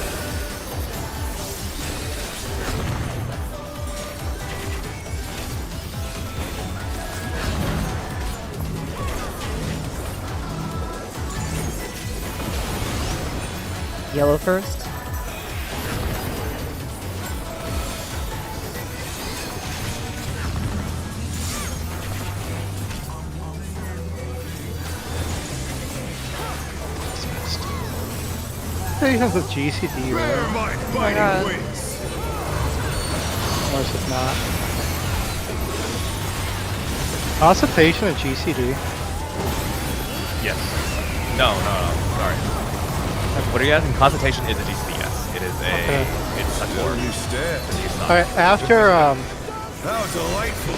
Yellow first. He has a GCD, Where right? my my God. fighting wings? Or is it not? Constipation and GCD. Yes. No, sorry. What are you asking? Consultation is a GCS. It is a. It's a core. You stand. Alright, after How delightful.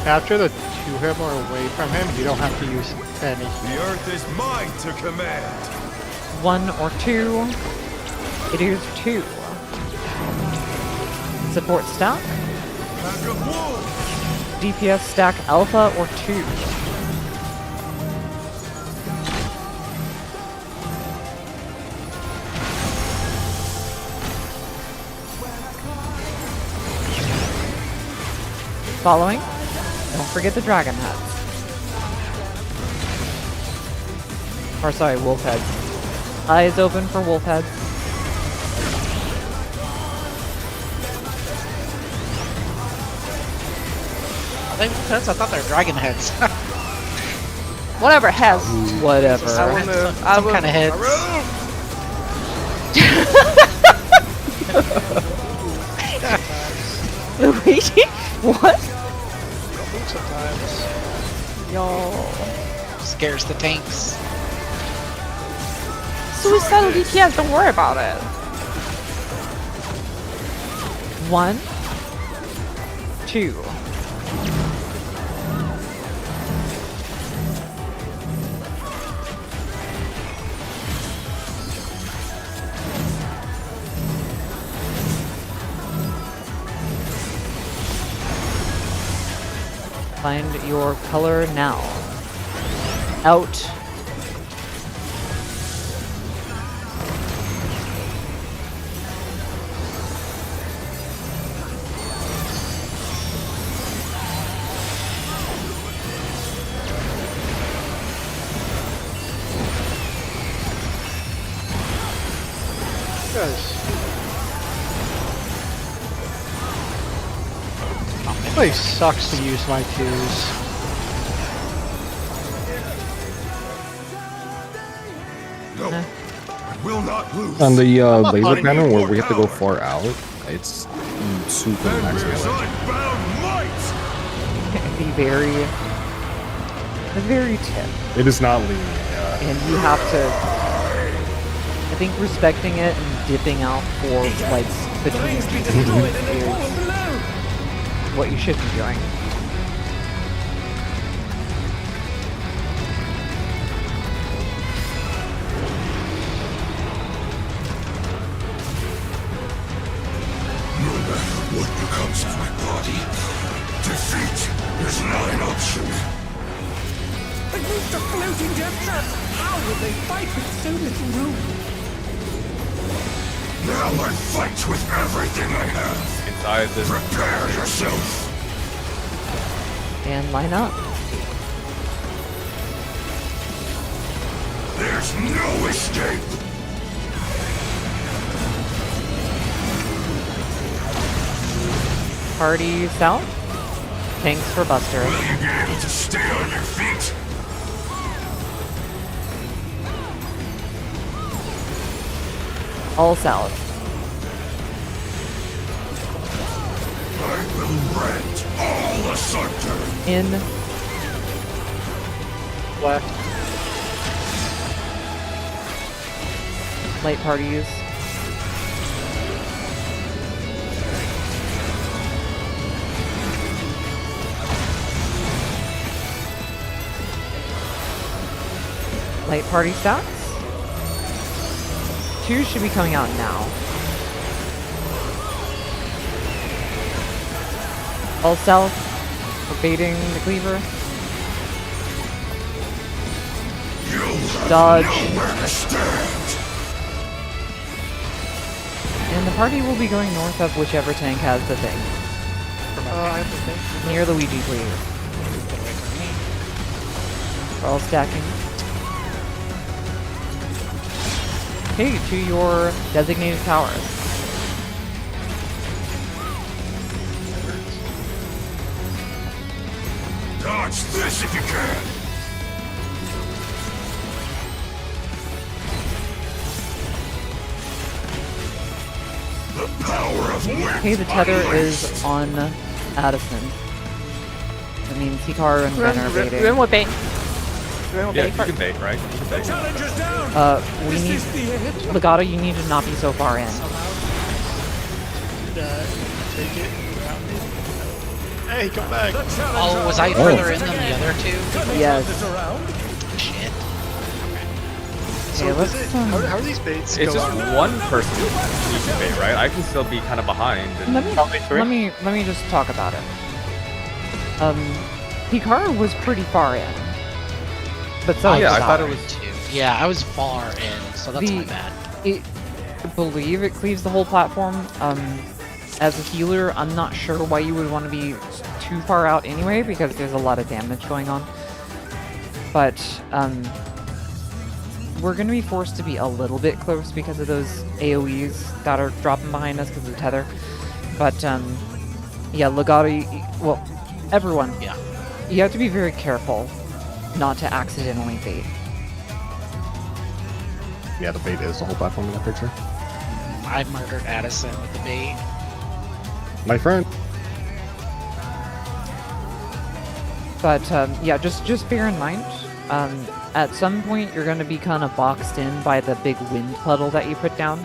after the 2 him are away from him, you don't have to use any. The earth is mine to command. 1 or 2. It is 2. Support stack. Pack of wolves. DPS stack alpha or 2. Following. Don't forget the dragon heads. Or sorry, wolf heads. Eyes open for wolf heads. Are they wolf heads? I thought they were dragon heads. Whatever heads. Whatever. I will move. I Some will. kind of heads. Luigi? What? Sometimes. Yo. Scares the tanks. Suicidal DPS, don't worry about it. 1, 2. Find your color now. Out. Guys. This place sucks to use my 2s. No, I will not lose. On the not laser putting cannon you where more we have to go power. far out, it's super max Fenrir's damage. unbound might. The very tip. It is not leaning. Yeah. And you have to, I think respecting it and dipping out for like between Be destroyed and is fallen below. what you should be doing. No matter what becomes of my body, defeat is not an option. They moved the floating death traps. How will they fight with so little room? Now I fight with everything I have. Inside this. Prepare yourself. And line up. There's no escape. Party south. Tanks for Buster. Will you be able to stay on your feet? All south. I will rend all asunder. In. Left. Light parties. Light party stats. 2 should be coming out now. All south. We're baiting the cleaver. Dodge. Nowhere to stand. And the party will be going north of whichever tank has the thing. I have to think. Near Luigi, please. We're all stacking. Okay, to your designated towers. Dodge this if you can. The power of wind. Okay, the tether is on Addison. That means Hikaru and Ren are baiting. 人会被 We'll Yeah, bait you first. can bait, right? You can bait. We need Legato. You need to not be so far in. Take it around it. Hey, come back. Oh, was I further in than the other two? Yes. Shit. So Yeah, does let's, it, how are these baits It's just going? one person who can bait, right? I can still be kind of behind. And Let me just talk about it. Hikaru was pretty far in, but so yeah, was I thought it I. was. Yeah, I was far in, so that's my bad. I believe it cleaves the whole platform. As a healer, I'm not sure why you would want to be too far out anyway, because there's a lot of damage going on. But we're going to be forced to be a little bit close because of those AoEs that are dropping behind us because of the tether. But yeah, Legato, well, everyone, Yeah. you have to be very careful not to accidentally bait. Yeah, the bait is the whole platform in that picture. I murdered Addison with the bait. My friend. But yeah, just bear in mind, at some point you're going to be kind of boxed in by the big wind puddle that you put down,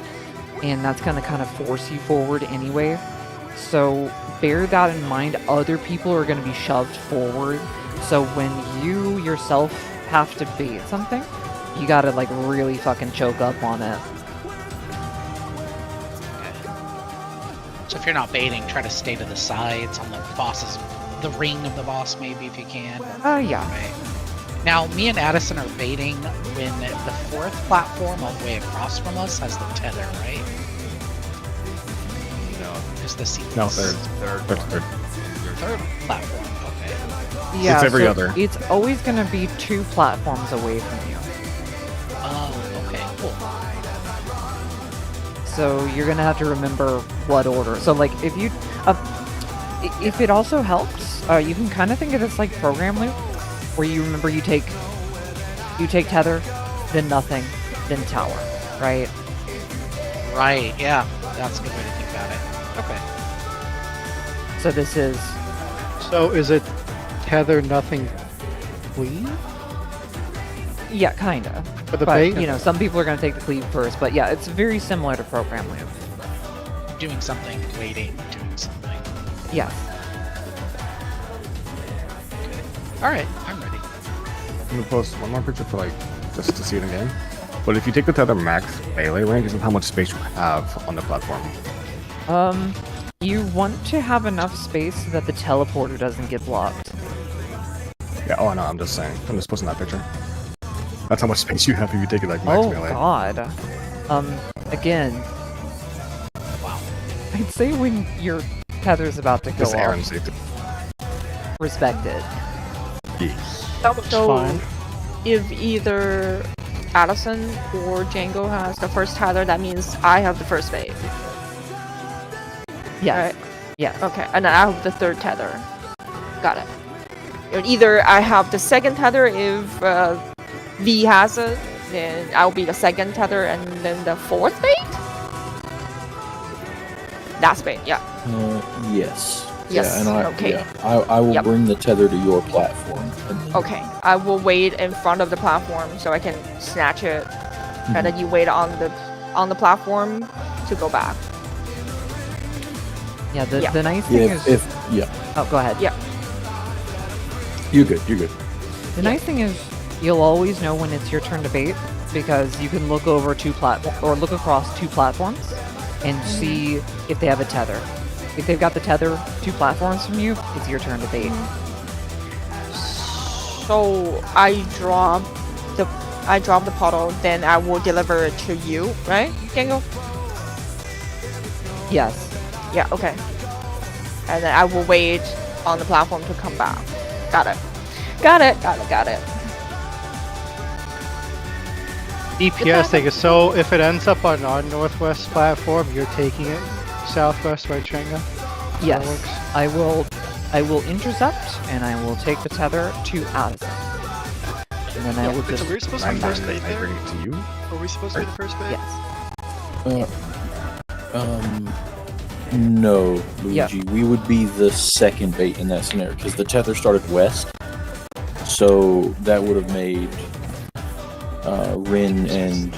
and that's going to kind of force you forward anyway. So bear that in mind. Other people are going to be shoved forward, so when you yourself have to bait something, you got to like really fucking choke up on it. So if you're not baiting, try to stay to the sides on the boss's, the ring of the boss maybe if you can. Yeah. Right. Now, me and Addison are baiting when the fourth platform all the way across from us has the tether, right? No, There's the sequence. No, third. Third platform, okay. Yeah, It's every so other. It's always going to be 2 platforms away from you. Oh, okay, cool. So you're gonna have to remember what order. So like if you, if it also helps, you can kind of think of this like program loop, where you remember you take tether, then nothing, then tower, right? Right, yeah. That's a good way to think about it. Okay. So this is, So is it tether nothing clean? yeah, kinda. For the But bait? you know, some people are gonna take the cleave first, but yeah, it's very similar to program loop. Doing something, waiting, doing something. Yes. Alright, I'm ready. I'm gonna post one more picture for like just to see it again. But if you take the tether max melee range, isn't how much space you have on the platform. You want to have enough space so that the teleporter doesn't get blocked. Yeah. Oh no, I'm just saying. I'm just posting that picture. That's how much space you have if you take it like max Oh melee. god. Again. Wow. I'd say when your tether's about to go Just Aaron off, safety. respect it. That was So, fine. if either Addison or Django has the first tether, that means I have the first bait. Yes. Right. Yes. Okay, and then I have the third tether. Got it. And either I have the second tether if V has it, then I'll be the second tether, and then the fourth bait? That's bait, yeah. Yes. Yes, Yeah, and okay. I will Yep. bring the tether to your platform. And then, Okay, I will wait in front of the platform so I can snatch it, and then you wait on the platform to go back. Yeah, the, Yeah. the nice Yeah, thing is... yeah, Oh, go ahead. Yeah. you're good. You're good. The nice thing is you'll always know when it's your turn to bait, because you can look over look across 2 platforms and see if they have a tether. If they've got the tether 2 platforms from you, it's your turn to bait. So I drop the puddle, then I will deliver it to you, right, Django? Yes. Yeah, okay. And then I will wait on the platform to come back. Got it. Got it. DPS thing is, so if it ends up on our northwest platform, you're taking it southwest, right, Chenga? Yes. works. I will intercept, and I will take the tether to Addison. And then I will Wait, just... so we're supposed to be first bait I there? bring it to you. Are we supposed to be the first bait? Yes. No, Luigi. Yeah. We would be the second bait in that scenario because the tether started west. So that would have made Rin and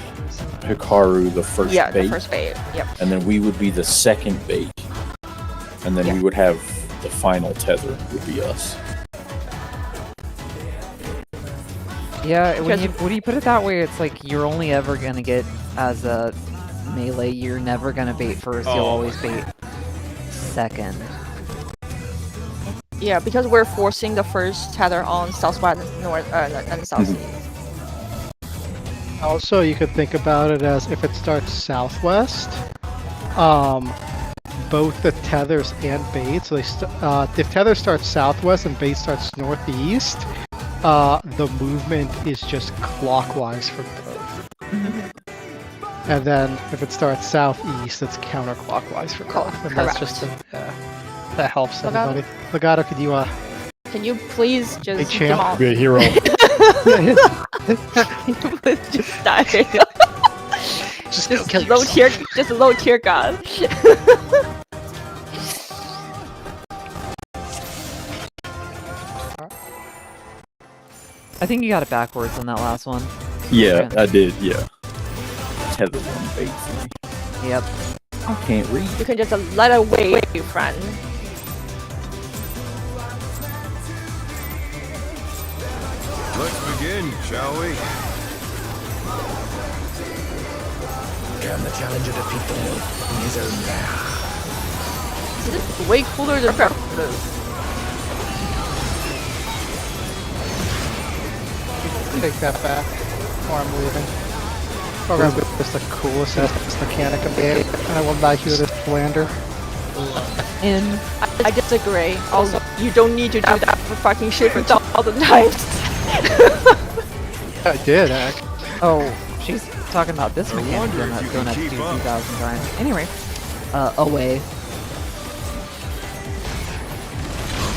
Hikaru the first Yeah, bait. the first bait. Yep. And then we would be the second bait. And then we would have the final tether would be us. Yeah, when you put it that way, it's like you're only ever gonna get as a melee. You're never gonna bait first. You'll always bait second. Yeah, because we're forcing the first tether on southwest and north and southeast. Also, you could think about it as if it starts southwest, both the tethers and bait. So if tether starts southwest and bait starts northeast, the movement is just clockwise for both. And then if it starts southeast, it's counterclockwise for both. And that's just that helps everybody. Legato, could you Can you please just Hey, champ. come on? Be a hero. Please just die. Just go kill low yourself. tier, just low tier god. I think you got it backwards on that last one. Yeah, I did, yeah. Tether one bait for me. Yep. I can't read. You can just let it wait, friend. Let's begin, shall we? Can the challenger defeat the wolf in his own lair? This is way cooler than Predators. take that back, or I'm leaving. Program is the coolest mechanic of the game, and I will not use this Flander. In I disagree. Also, you don't need to do that for fucking shit for 1,000 times. I did, Ack. oh, she's talking about this mechanic going up to 2,000 times. Anyway, away.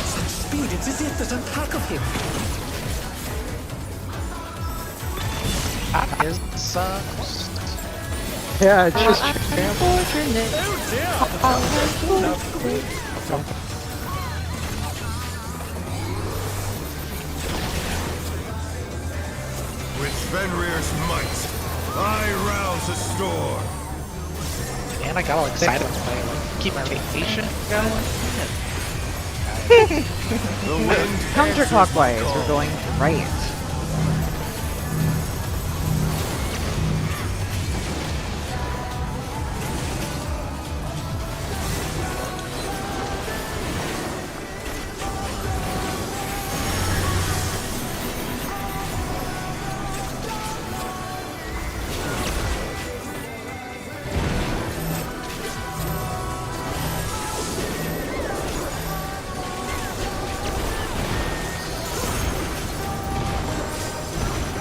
Such speed, it's as if there's a pack of him. Is sucks. Yeah, it's just Unfortunate. With Fenrir's might, I rouse the storm. And I got all excited when I like, keep my vacation going. The wind Counterclockwise, we're going right.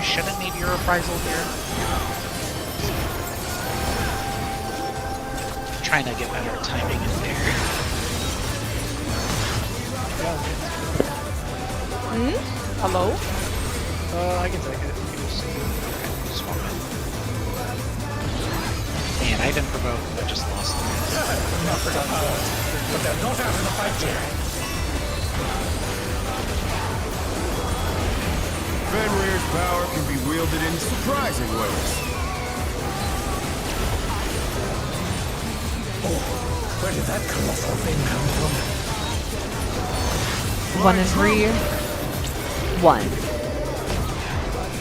Shouldn't need your reprisal here. Trying to get better timing in there. Hello? I can take it. You just swap it. Man, I didn't provoke, I just lost it. But they're not out of the fight yet. Fenrir's power can be wielded in surprising ways. Where did that colossal thing come from? 1 and 3. 1.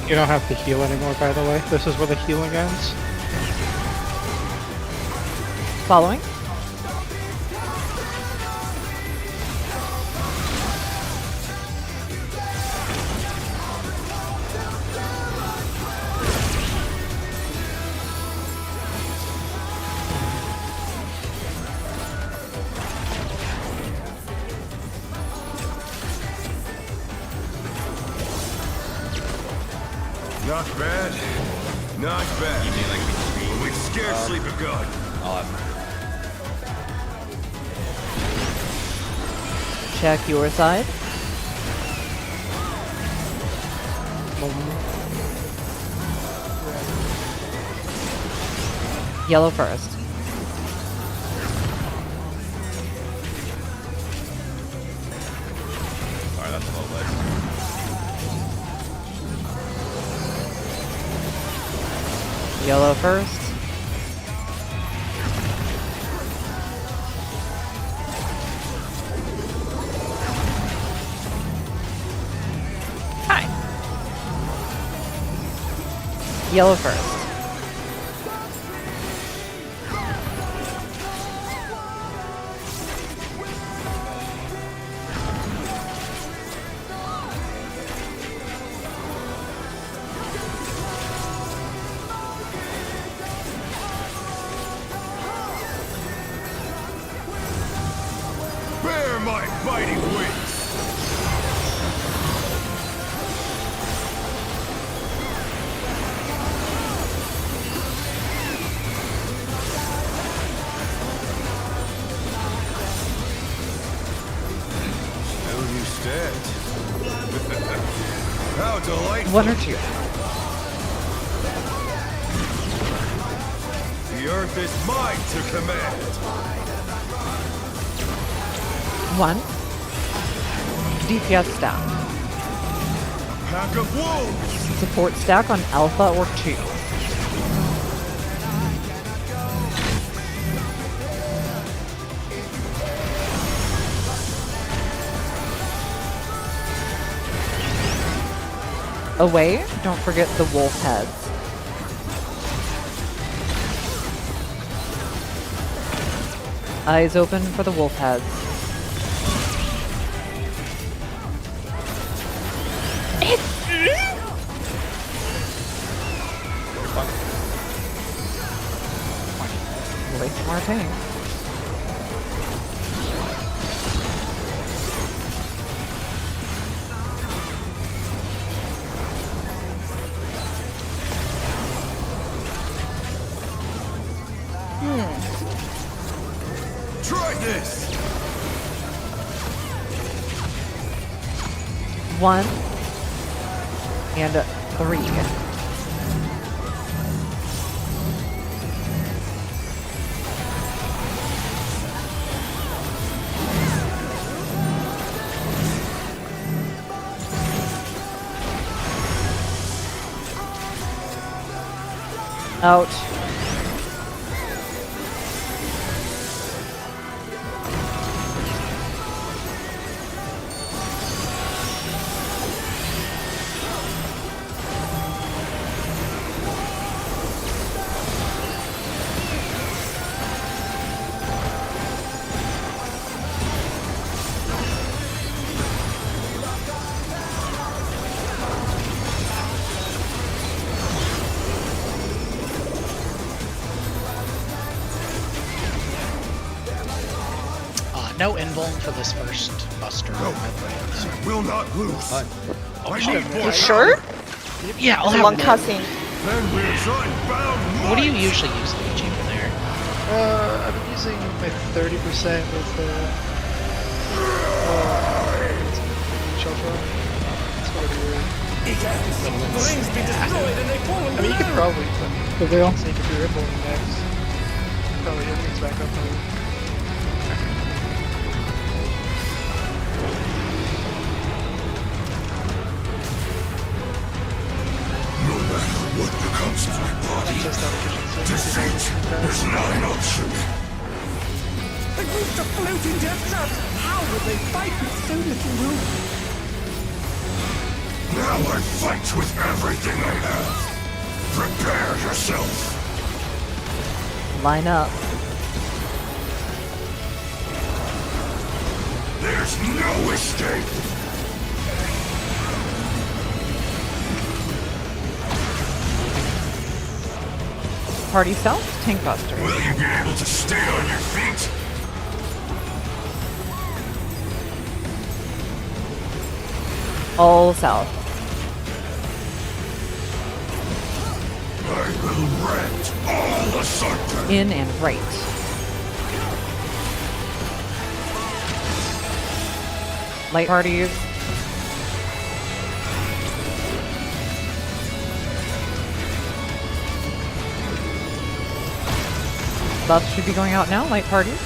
You don't have to heal anymore, by the way. This is where the healing ends. Following. Not bad. Not bad. You mean like But we've scarcely begun. Check your side. Yellow first. Sorry, that's a little late. Yellow first. Hi. Yellow first. Bear my biting wings! How you stand? How delightful! One or two. The earth is mine to command! One. DPS stack. Pack of wolves! Support stack on Alpha or 2. Away, don't forget the wolf heads. Eyes open for the wolf heads. Waste more tank. Try this! 1 and 3. Out. No invuln for this first buster. No, I will not lose. I need more You sure? Yeah, I'll There's have one one. cussing. Then we're unbound. What do you usually use the achiever there? I've been using my 30% with Shelter. It's whatever Rings be destroyed and they fall I mean, you could probably Prevail. sneak if you're invuln next. Probably everything's back up. No matter what becomes of my body, defeat is not an option. They moved to floating death traps! How would they fight with so little room? Now I fight with everything I have. Prepare yourself. Line up. There's no escape. Party south, tank buster. Will you be able to stay on your feet? All south. I will rend all asunder. In and right. Light parties. Buffs should be going out now, light parties.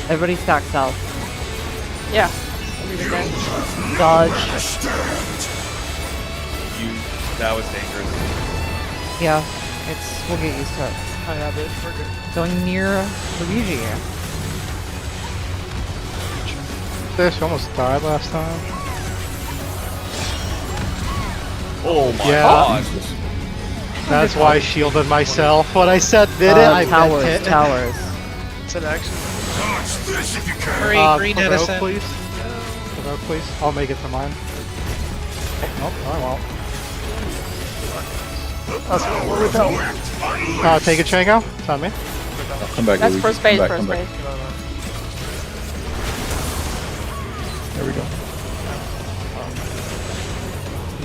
Everybody stack south. Yeah. Dodge. That was dangerous. Yeah, we'll get used to it. I have it. We're good. Going near Luigi. This almost died last time. Oh my Yeah. god. That's why I shielded myself. When I said did it, I towers, meant it. towers. It's an action. Dodge this if you can. Hurry, Green provoke, Edison. please. Provoke, please. I'll make it to mine. Nope, I won't. That's what we go. Take a Chango. It's on me. Come back, That's Luigi. first Come base, back, first come back. base. There we go.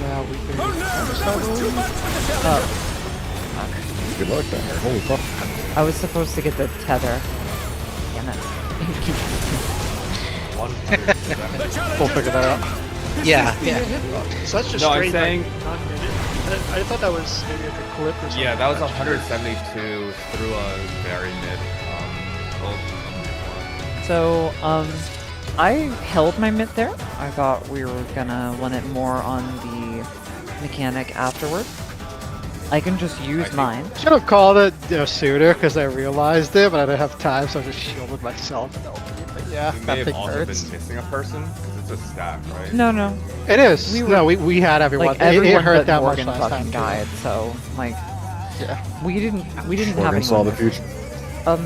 Now we can. Good luck down there. Holy fuck. I was supposed to get the tether. Damn it. We'll figure that out. Yeah, yeah. So that's just No, I'm straight saying- like, non-gridded. I thought that was maybe like a clip or something. Yeah, that was 172 through a very mid. So, I held my mitt there. I thought we were gonna want it more on the mechanic afterward. I can just use mine. Should have called it sooner because I realized it, but I didn't have time, so I just shielded myself and opened it. But yeah, We may that have thing also hurts. been missing a person because it's a stack, right? No, no. It is. We were- No, we had everyone. Like It everyone hurt but that Morgan much last fucking time. died. So like, Yeah. we didn't have Morgan any. saw the future. I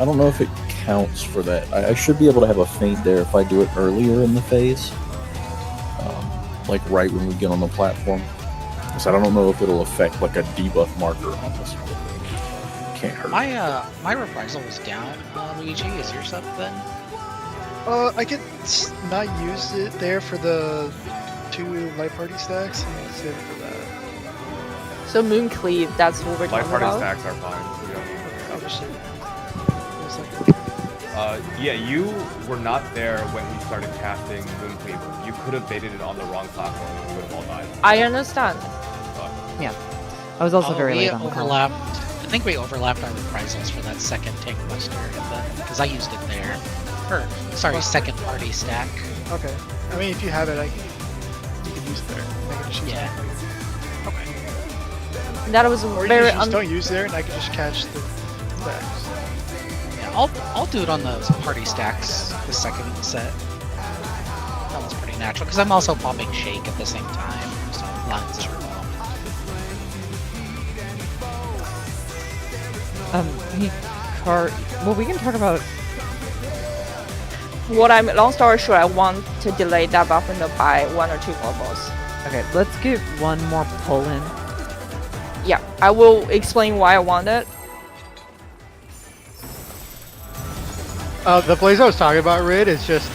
don't know if it counts for that. I should be able to have a feint there if I do it earlier in the phase, like right when we get on the platform. So I don't know if it'll affect like a debuff marker on this. Can't hurt. My reprisal was down, Luigi. Is yours up then? I could not use it there for the 2 light party stacks and save it for that. So Moon Cleave, that's what we're Light talking party about. stacks are fine. Obviously. Yeah, you were not there when we started casting Mooncleaver. You could have baited it on the wrong platform and we would have all died. I understand. Yeah. I was also very we late on the call. overlapped. I think we overlapped our reprisals for that second tank buster, because I used it there. Or, sorry, second party stack. Okay. I mean, if you have it, you can use it there. I can just use Yeah. it. Okay. That was Or you very just don't use there, and I can just catch the stacks. Yeah, I'll do it on those party stacks the second set. That one's pretty natural, because I'm also popping Shake at the same time, so it lines through well. Well, we can talk about. long story short, I want to delay that buff window by 1 or 2 levels. Okay, let's get one more pull in. Yeah, I will explain why I want it. The place I was talking about, Rid, is just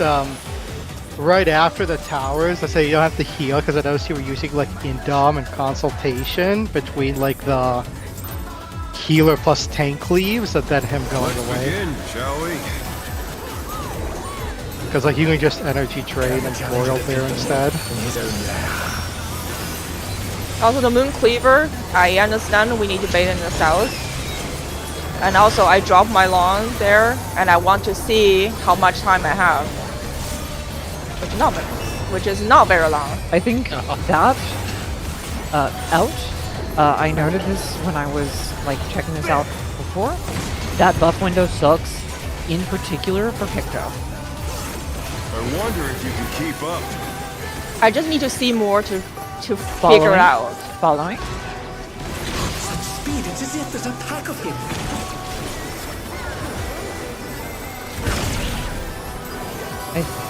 right after the towers. Let's say you don't have to heal because I noticed you were using like Indom and Consultation between like the healer plus tank cleaves, and then him going away. Begin, shall we? Because like you can just energy trade and foil there instead. Also, the Moon Cleaver, I understand we need to bait in the south. And also, I dropped my lawn there, and I want to see how much time I have. Which is not very long. I think that I noted this when I was like checking this out before. That buff window sucks, in particular for Picto. I wonder if you can keep up. I just need to see more to figure Following? it out. Following? Such speed, it's as if there's a pack of him.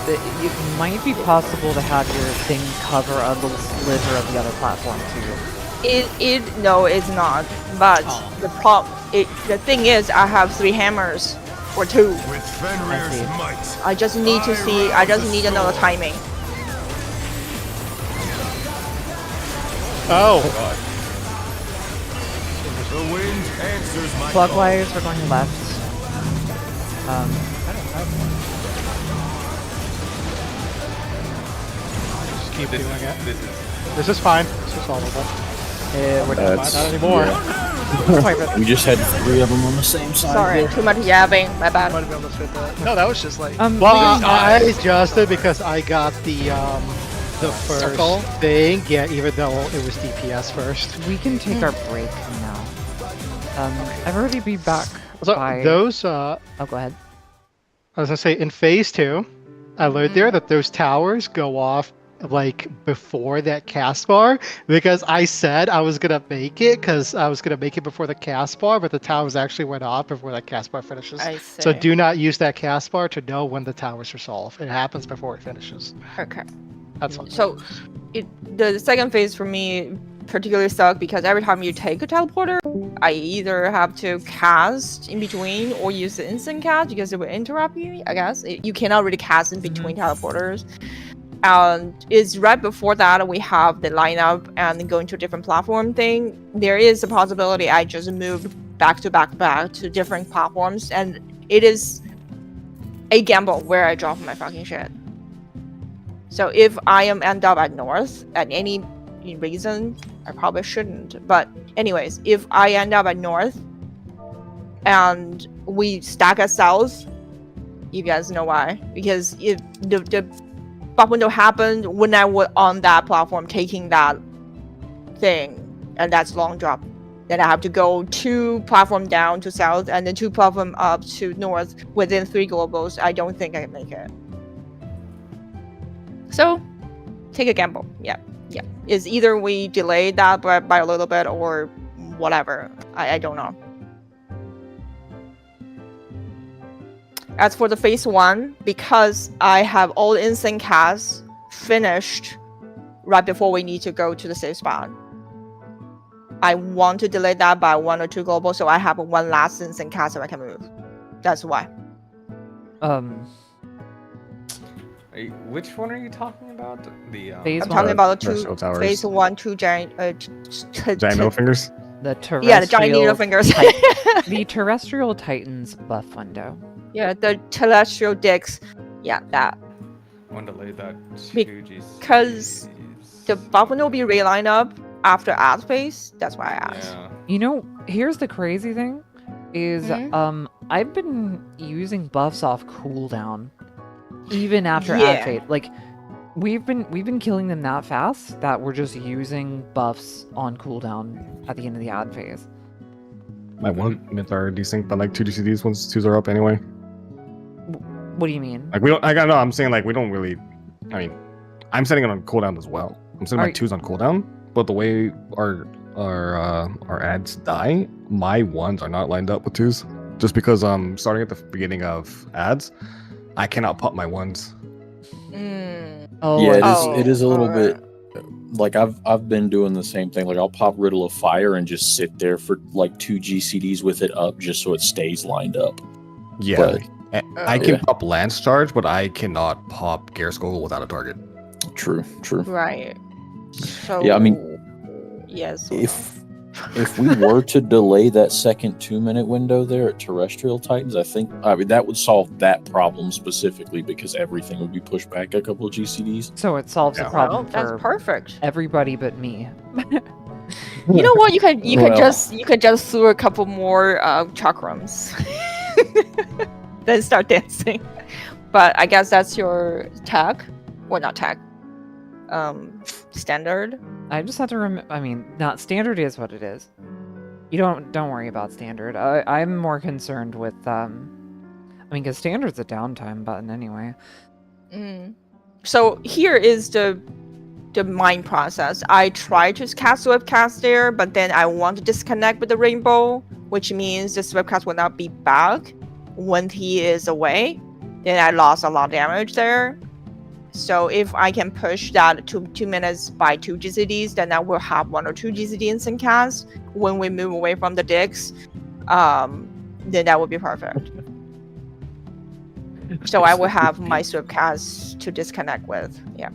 It might be possible to have your thing cover a little sliver of the other platform too. No, it's not. But the thing is, I have 3 hammers or 2. With Fenrir's might. I just need to see. I just need another timing. Oh. The wind answers my Clockwise, we're going left. Just keep doing it. This is fine. This is solvable. We're done. Not anymore. Yeah. We just had 3 of them on the same side. Sorry, there. too much yabbing. My bad. Might have been able to fit that. No, that was just like. Well, I adjusted because I got the first Circle? thing. Yeah, even though it was DPS first. We can take our break now. I've already be back So by... those Oh, go ahead. I was gonna say in phase 2, I learned there that those towers go off like before that cast bar because I said I was gonna make it before the cast bar, but the towers actually went off before that cast bar finishes. I see. So do not use that cast bar to know when the towers are solved. It happens before it finishes. Okay. That's all. So, the second phase for me particularly sucked because every time you take a teleporter, I either have to cast in between or use the instant cast because it will interrupt you, I guess. You cannot really cast in between teleporters. And it's right before that we have the lineup and going to a different platform thing. There is a possibility I just moved back to different platforms, and it is a gamble where I drop my fucking shit. So if I am end up at north at any reason, I probably shouldn't. But anyways, if I end up at north and we stack at south, you guys know why. Because if the buff window happened when I was on that platform taking that thing, and that's long drop. Then I have to go 2 platform down to south and then 2 platform up to north within 3 globals. I don't think I can make it. So, take a gamble. Yeah. It's either we delay that by a little bit or whatever. I don't know. As for the phase 1, because I have all instant casts finished right before we need to go to the safe spot, I want to delay that by 1 or 2 global so I have 1 last instant cast so I can move. That's why. Which one are you talking about? The Phase I'm 1. talking about the Terrestrial 2 towers. phase 1, 2 giant Giant middle fingers. The terrestrial... Yeah, the giant needle fingers. The Terrestrial Titans buff window. Yeah, the terrestrial dicks. Yeah, that. One delay that 2 Because the buff window will be relined up after ad phase. That's why I asked. Yeah. You know, here's the crazy thing, is I've been using buffs off cooldown, even after ad phase. Like, we've been killing them that fast that we're just using buffs on cooldown at the end of the ad phase. My one myth are desync, but like 2 DCDs once 2s are up anyway. What do you mean? Like we don't. I'm saying like we don't really. I mean, I'm setting it on cooldown as well. I'm setting my 2s on cooldown, but the way our ads die, my 1s are not lined up with 2s. Just because starting at the beginning of ads, I cannot pop my 1s. Oh, Yeah, it is a little bit like I've been doing the same thing. Like I'll pop Riddle of Fire and just sit there for like 2 GCDs with it up just so it stays lined up. Yeah. But, I can pop Lance Charge, but I cannot pop Gear Skull without a target. True. Right. So. Yeah, I mean, Yes. if we were to delay that second 2-minute window there at Terrestrial Titans, I mean that would solve that problem specifically because everything would be pushed back a couple of GCDs. So it solves the problem That's for perfect. everybody but me. You know what? You could just throw a couple more chakrams, then start dancing. But I guess that's your tag, well, not tag. Standard. I just have to remember. I mean, not standard is what it is. You don't worry about standard. I'm more concerned with I mean, because standard's a downtime button anyway. So here is the mind process. I try to cast Swiftcast there, but then I want to disconnect with the rainbow, which means the Swiftcast will not be back when he is away. Then I lost a lot of damage there. So if I can push that to 2 minutes by 2 GCDs, then I will have 1 or 2 GCD instant casts when we move away from the dicks. Then that would be perfect. So I will have my Swiftcast to disconnect with. Yeah.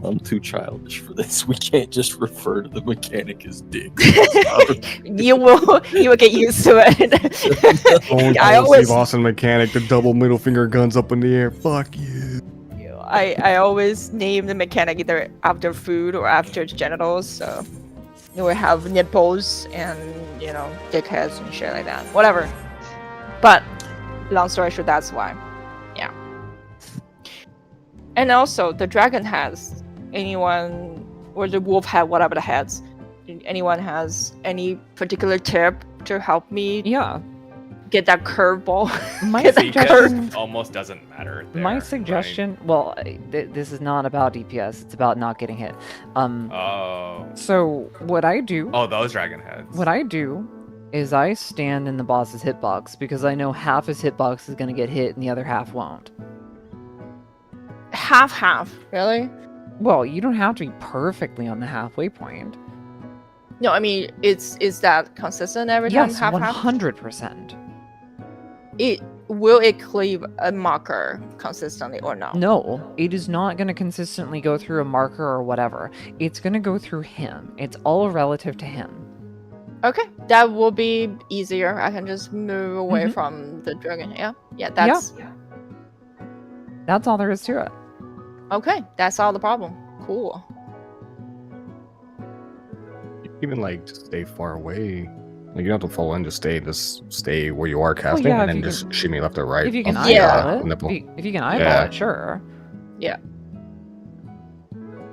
I'm too childish for this. We can't just refer to the mechanic as dick. you will get used to it. I always Austin mechanic, the double middle finger guns up in the air. Fuck you. I always name the mechanic either after food or after genitals. So we have nipples and dickheads and shit like that. Whatever. But long story short, that's why. Yeah. And also the dragon heads. Anyone or the wolf head, whatever the heads. Anyone has any particular tip to help me? Yeah. Get that curveball. My Get that suggestion. Almost doesn't matter. My there, suggestion. right? Well, this is not about DPS. It's about not getting hit. Oh. So what I do. Oh, those dragon heads. What I do is I stand in the boss's hitbox because I know half his hitbox is going to get hit and the other half won't. Half, really? Well, you don't have to be perfectly on the halfway point. No, I mean, is that consistent every time? Yes, half? 100%. Will it cleave a marker consistently or no? No, it is not going to consistently go through a marker or whatever. It's going to go through him. It's all relative to him. Okay, that will be easier. I can just move away from the dragon. Yeah, that's... That's all there is to it. Okay, that's all the problem. Cool. Even like just stay far away. Like you don't have to fall in, just stay where you are casting, yeah, and if then you just shimmy left or right. If you can of the, eyeball it. nipple. If you can eyeball it, sure. Yeah.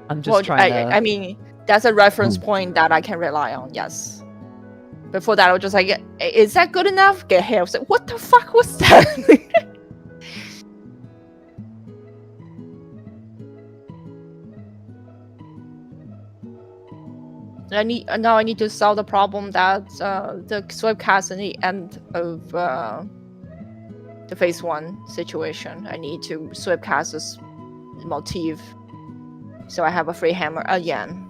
I'm just trying to... I mean, that's a reference point that I can rely on, yes. Before that, I was just like, is that good enough? Get hit. I was like, what the fuck was that? I need to solve the problem that the swipe cast in the end of the phase 1 situation. I need to swipe cast this motif, so I have a free hammer again.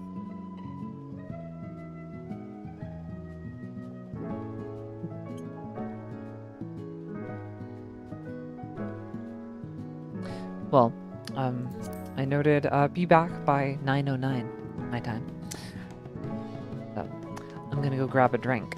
Well, I noted be back by 9:09 my time. So, I'm gonna go grab a drink.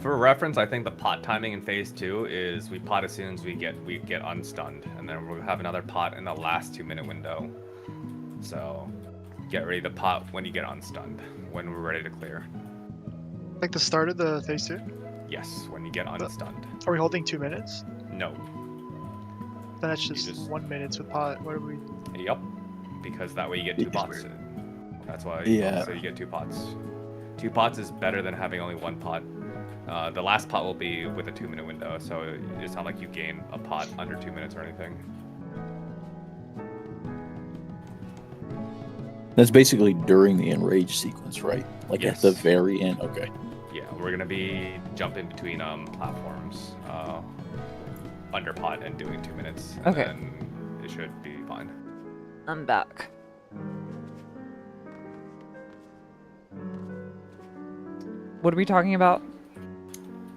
For reference, I think the pot timing in phase 2 is we pot as soon as we get unstunned, and then we'll have another pot in the last 2-minute window. So get ready to pot when you get unstunned, when we're ready to clear. Like the start of the phase 2? Yes, when you get unstunned. Are we holding 2 minutes? No. Then that's just 1 minute with pot. What are we? Yup. Because that way you get 2 pots. That's why. Yeah. So you get 2 pots. 2 pots is better than having only 1 pot. The last pot will be with a 2-minute window, so it's not like you gain a pot under 2 minutes or anything. That's basically during the enrage sequence, right? Like Yes. at the very end. Okay. Yeah, we're gonna be jumping between platforms, under pot and doing 2 minutes. And Okay. then it should be fine. I'm back. What are we talking about?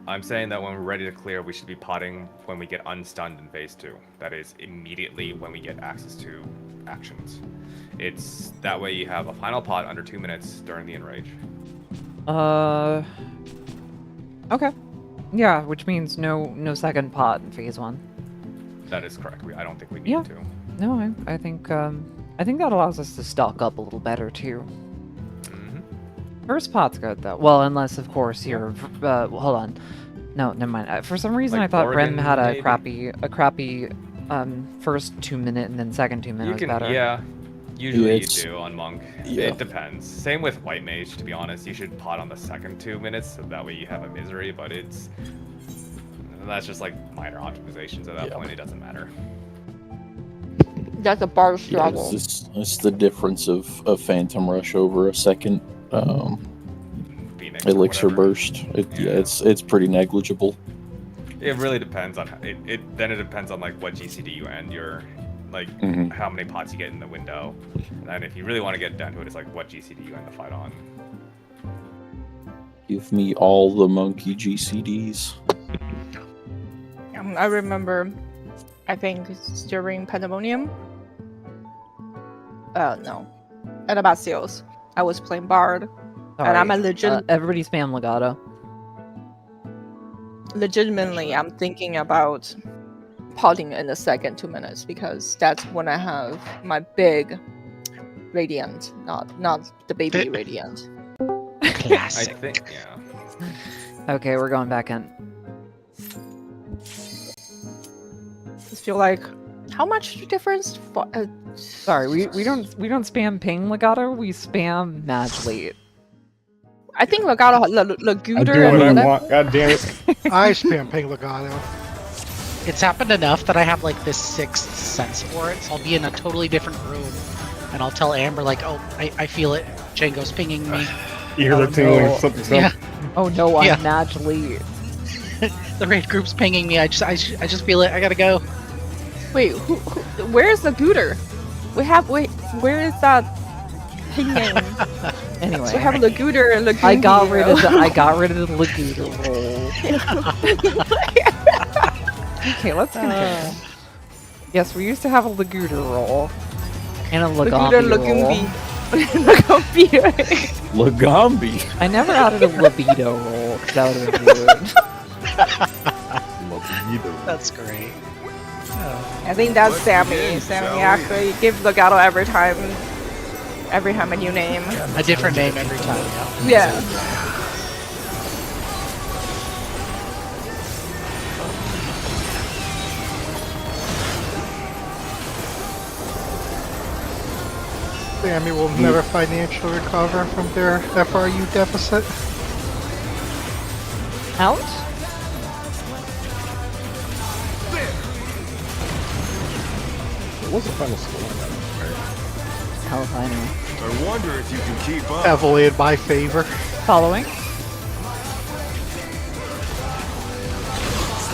I'm saying that when we're ready to clear, we should be potting when we get unstunned in phase 2. That is immediately when we get access to actions. It's that way you have a final pot under 2 minutes during the enrage. Okay. Yeah, which means no second pot in phase 1. That is correct. I don't think we need Yeah. to. No, I think that allows us to stock up a little better too. Mm-hmm. First pot's good though. Well, unless of course you're. Hold on. No, never mind. For some reason, Like I thought Oregon, Rem had a maybe? crappy first 2 minute and then second 2 minute You was can, better. yeah. Usually It's- you do on Monk. Yeah. It depends. Same with White Mage, to be honest. You should pot on the second 2 minutes, so that way you have a misery, but that's just like minor optimizations at that Yeah. point. It doesn't matter. That's a bar Yeah, struggle. it's the difference of Phantom Rush over a second Phoenix or Elixir whatever. Burst. Yeah, Yeah. it's pretty negligible. It really depends on then it depends on like what GCD you end your like Mhm. how many pots you get in the window. And if you really want to get down to it, it's like what GCD you end the fight on. Give me all the monkey GCDs. I remember, I think it's during Pandemonium. No, at about Seals, I was playing Bard, and I'm a Sorry, everybody spam Legato. legitimately, I'm thinking about potting in the second 2 minutes because that's when I have my big Radiant, not the baby Radiant. I Classic. think, yeah. Okay, we're going back in. Just feel like how much difference? Sorry, we don't spam ping Legato. We spam Mage Late. I think Legato, I Lagooter, do what I and want. God damn it. I spam ping Legato. It's happened enough that I have like this sixth sense for it. So I'll be in a totally different room, and I'll tell Amber like, "Oh, I feel it. Django's pinging me." You hear Oh, the tingling, no. something. Yeah. Oh no, I'm Yeah. Mage Late. The raid group's pinging me. I just feel it. I gotta go. wait, where is Lagooter? Where is that pinging? Anyway, We have Lagooter and Lagoon. I got rid of the Lagooter roll. Okay, let's continue. Yes, we used to have a Lagooter roll and a Lagooter Lagambi roll. Lagumbi. Lagambi. I never added a libido roll because that would have been weird. That's great. I think that's Sammy. Sammy actually give Legato every time a new name. A different name every time. Yeah. Yeah. Sammy will never financially recover from their FRU deficit. Out? What was the final score on that? Hell if I know. I wonder if you can keep up. Heavily in my favor. Following. Such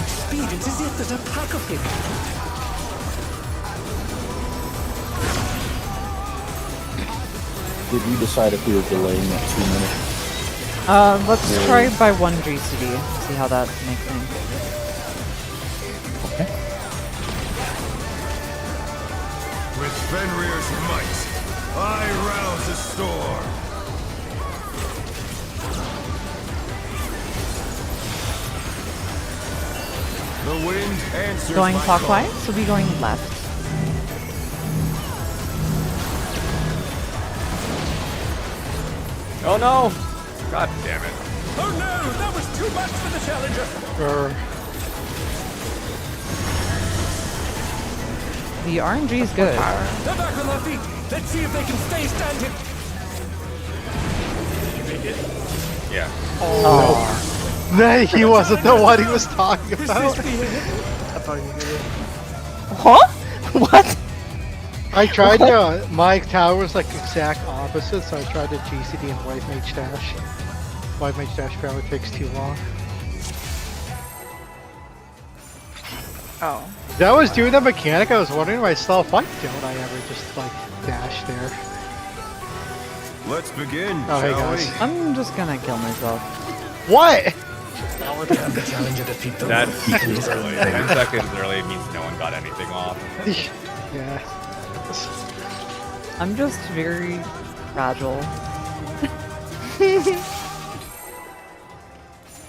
speed, it is as if there's a pack of him. Did we decide if we were delaying that 2 minutes? Let's try by one GCD. See how that makes things. With Fenrir's might, I rouse the storm. The wind answers Going my clockwise, so we going left. Oh no! God damn it. Oh no, that was too much for the challenger. The RNG is good. They're back on their feet. Let's see if they can stay standing. You make it? Yeah. No, he wasn't the one he was talking Is about. this the end? I thought you did it. Huh? What? I tried to. My tower was like exact opposite, so I tried to GCD and White Mage Dash. White Mage Dash probably takes too long. Oh. That was doing the mechanic. I was wondering to myself, why don't I ever just like dash there? Let's begin, Oh, hey shall guys. we? I'm just gonna kill myself. What? Can the challenger defeat the That wind? too early. 10 seconds early means no one got anything off. Yeah. I'm just very fragile.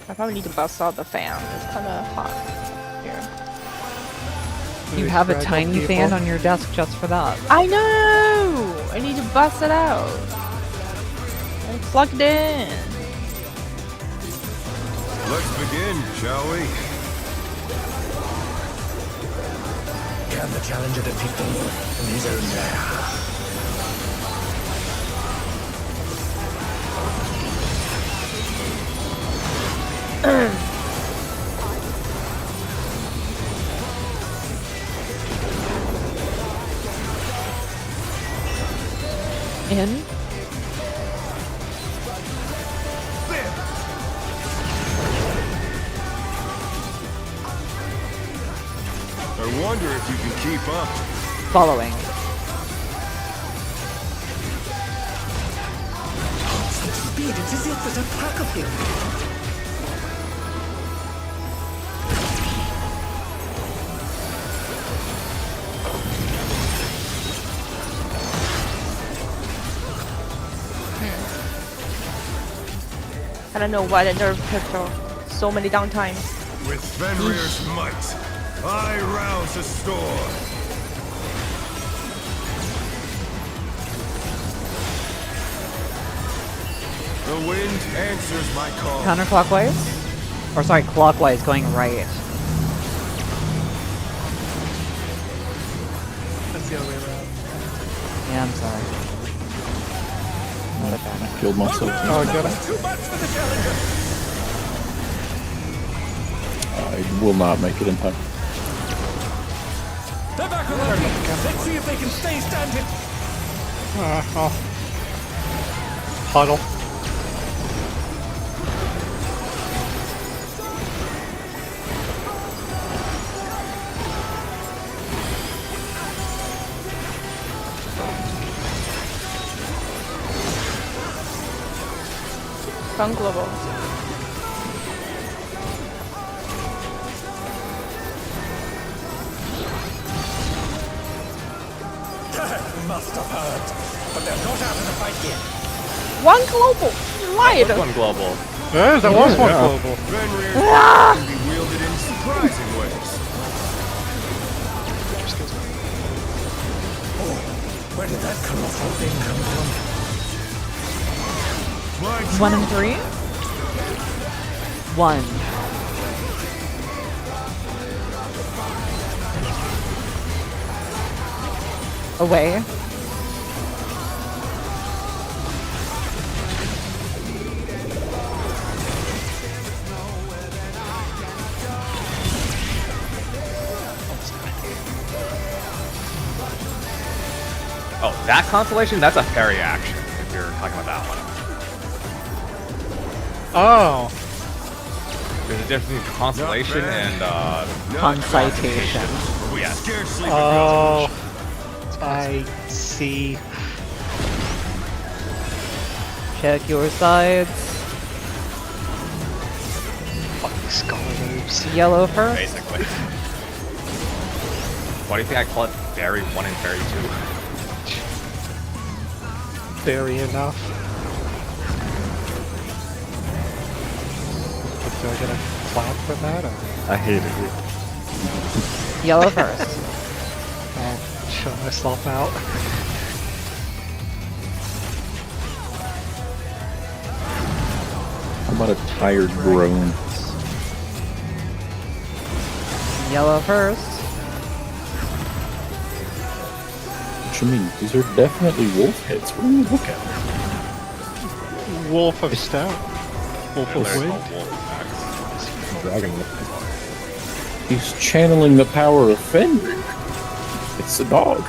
I probably need to bust out the fan. It's kind of hot here. You have a Fragile tiny people. fan on your desk just for that. I know! I need to bust it out. And plug it in. Let's begin, shall we? Can the challenger defeat the wind in his own lair? In? I wonder if you can keep up. Following. Constant speed, it's as if there's a pack of him. I don't know why the nerve petrol. So many downtimes. With Fenrir's might, I rouse the storm. The wind answers my call. Counterclockwise? Or sorry, clockwise, going right. That's the other way around. Yeah, I'm sorry. Not a fan. I killed myself. Oh, did I? Too much for the challenger. I will not make it in time. They're back on their feet. Let's see if they can stay standing. Oh. Huddle. Fun global. Must have hurt. But they're not out of the fight yet. One global! Lied! Which one global? There was one global. Fenrir's might can be wielded in surprising ways. Where did that colossal thing come from? My 1 and 3? 1. Away. Oh, that constellation? That's a fairy action, if you're talking about that one. Oh. There's a difference between constellation and, Concitation. yes. scarcely Oh. I see. Check your sides. Fucking skull moves. Yellow first. Basically. Why do you think I call it Fairy 1 and Fairy 2? Very enough. Do I get a clap for that? Or? I hated it. Yellow first. I'll shut myself out. How about a tired groan? Yellow first. Which I mean, these are definitely wolf heads. What do you look at? Wolf of Stone. Wolf of There's no Wind. wolf attacks. Dragon. He's channeling the power of Fenrir. It's the dog.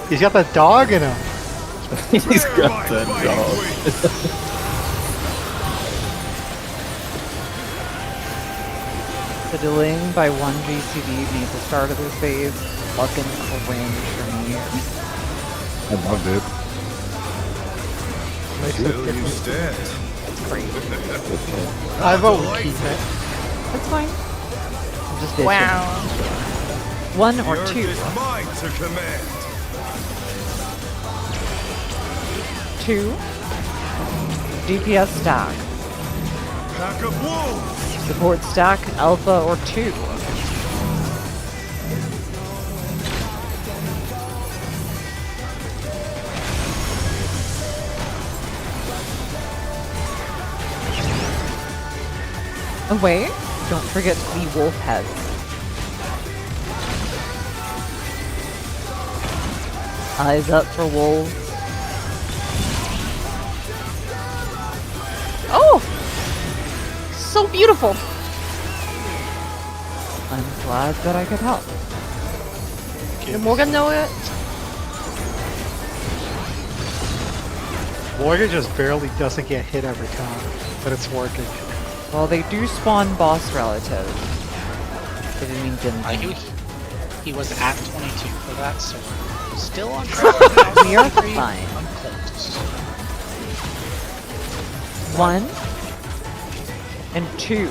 He's got that dog in him. He's got that dog. The delaying by 1 GCD made the start of this phase fucking cringe for me. I loved it. Makes it different. It's great. I vote we keep it. That's fine. I'm just bitching. Wow. 1 or 2. 2. DPS stack. Support stack alpha or 2. Oh wait, don't forget the wolf heads. Eyes up for wolves. Oh! So beautiful. I'm glad that I could help. Did Morgan know it? Morgan just barely doesn't get hit every time, but it's working. Well, they do spawn boss relatives. They didn't mean didn't. He was at 22 for that, so we're still on track. We are fine. I'm close. 1 and 2.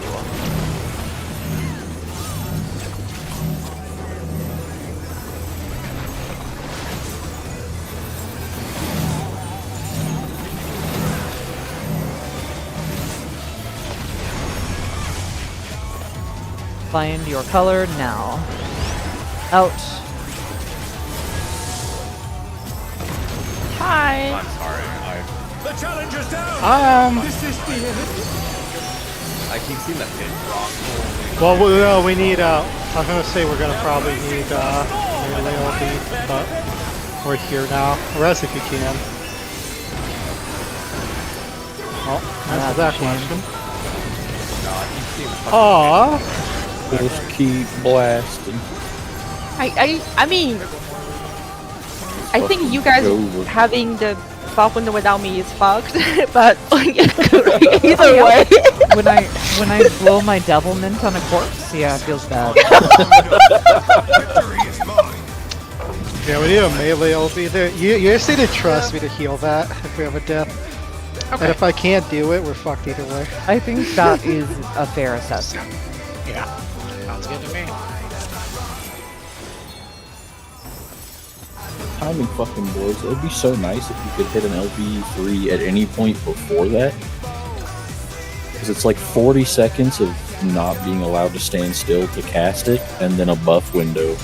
Find your color now. Out. Hi. I'm sorry. The challenger's down. I keep seeing the pin rock. Well, no, we need, I was gonna say we're gonna probably need, melee ulti, but we're here now. Res if you can. Oh, answer that question. Aww. Just keep blasting. I mean, I think you guys Over. having the buff window without me is fucked, but either way. When I blow my devilment on a corpse, yeah, it feels bad. Yeah, we need a melee ulti there. You just need to trust me to heal that if we have a death. Okay. And if I can't do it, we're fucked either way. I think that is a fair assessment. Yeah. Sounds good to me. Timing fucking boys. It would be so nice if you could hit an LB3 at any point before that. Because it's like 40 seconds of not being allowed to stand still to cast it, and then a buff window.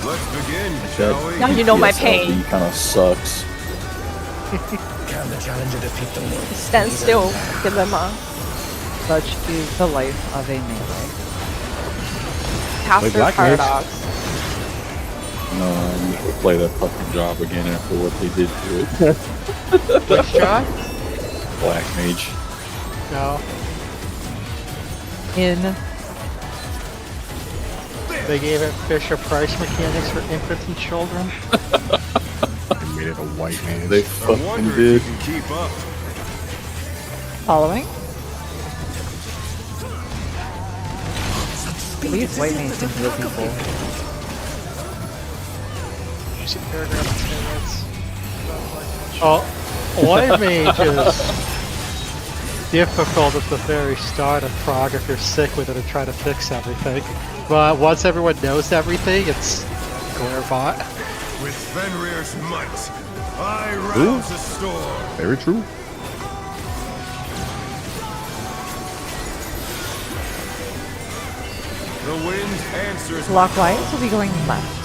Let's begin, That Now you know my pain. DPS kind of sucks. Can the challenger defeat the wolf? Stand still dilemma. Such is the life of a melee. Caster Black Mage. paradox. No, I'm just gonna play that fucking job again after what they did to it. Which job? Black Mage. No. In They gave it Fisher-Price mechanics for impotent children. They made it a white man. They I fucking wonder if did. you can keep up. following. These white mages can heal people. You see the paragraph on steroids. Oh, White Mage is difficult at the very start of prog if you're sick with it and try to fix everything. But once everyone knows everything, it's Glairebot. With Fenrir's might, I rouse a storm. Very true. The wind answers. Clockwise, we'll be going left.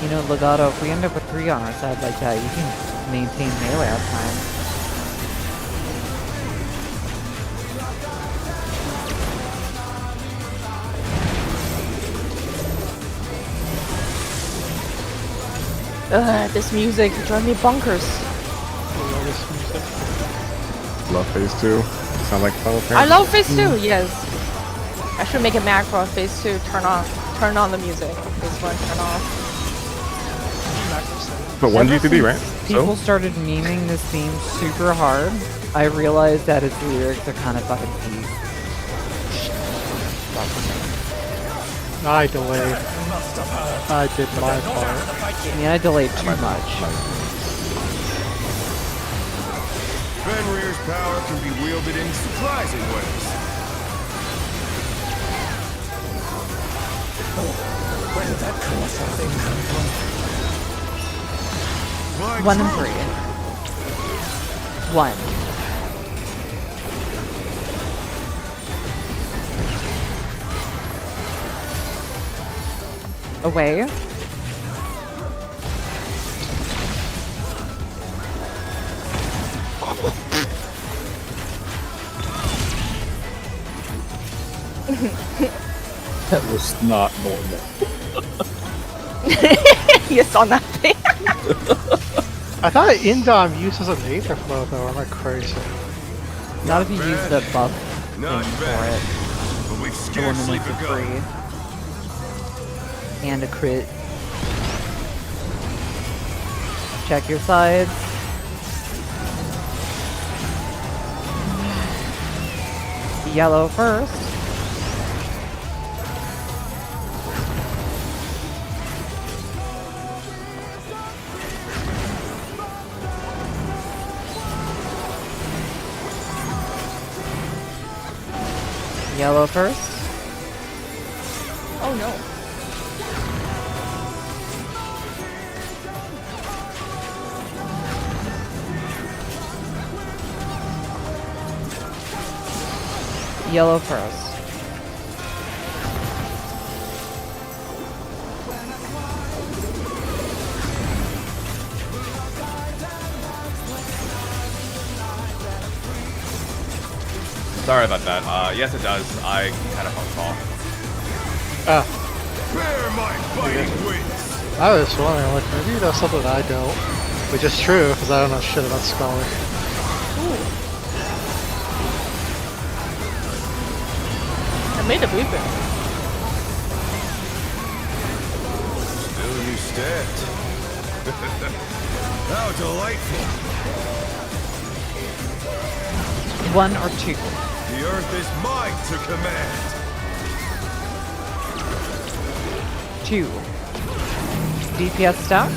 You know, Legato, if we end up with 3 on our side like that, you can maintain melee all the time. Ugh, this music drives me bonkers. Love phase 2. Sound like Final Fantasy. I love phase 2, yes. I should make a mag for phase 2. Turn on the music. Phase 1, turn off. But 1 GTD, right? People So? started memeing this theme super hard. I realized that its lyrics are kind of fucking deep. I delayed. I did my part. I mean, I delayed too much. Fenrir's power can be wielded in surprising ways. Where did that colossal thing come from? 1 and 3. 1. Away. That was not normal. You saw nothing. I thought Indom uses an Aether Flow though, am I crazy? Not if you use the buff Not thing bad. for it. But we've The one that scarcely makes it begun. free. And a crit. Check your sides. Yellow first. Yellow first. Oh no. Yellow first. Sorry about that. Yes, it does. I had a phone call. Bear my biting wings. I was wondering, like, maybe that's something I don't. Which is true, because I don't know shit about Scholar. I made a beeper. Still you stepped. How delightful. 1 or 2. The earth is mine to command. 2. DPS stack.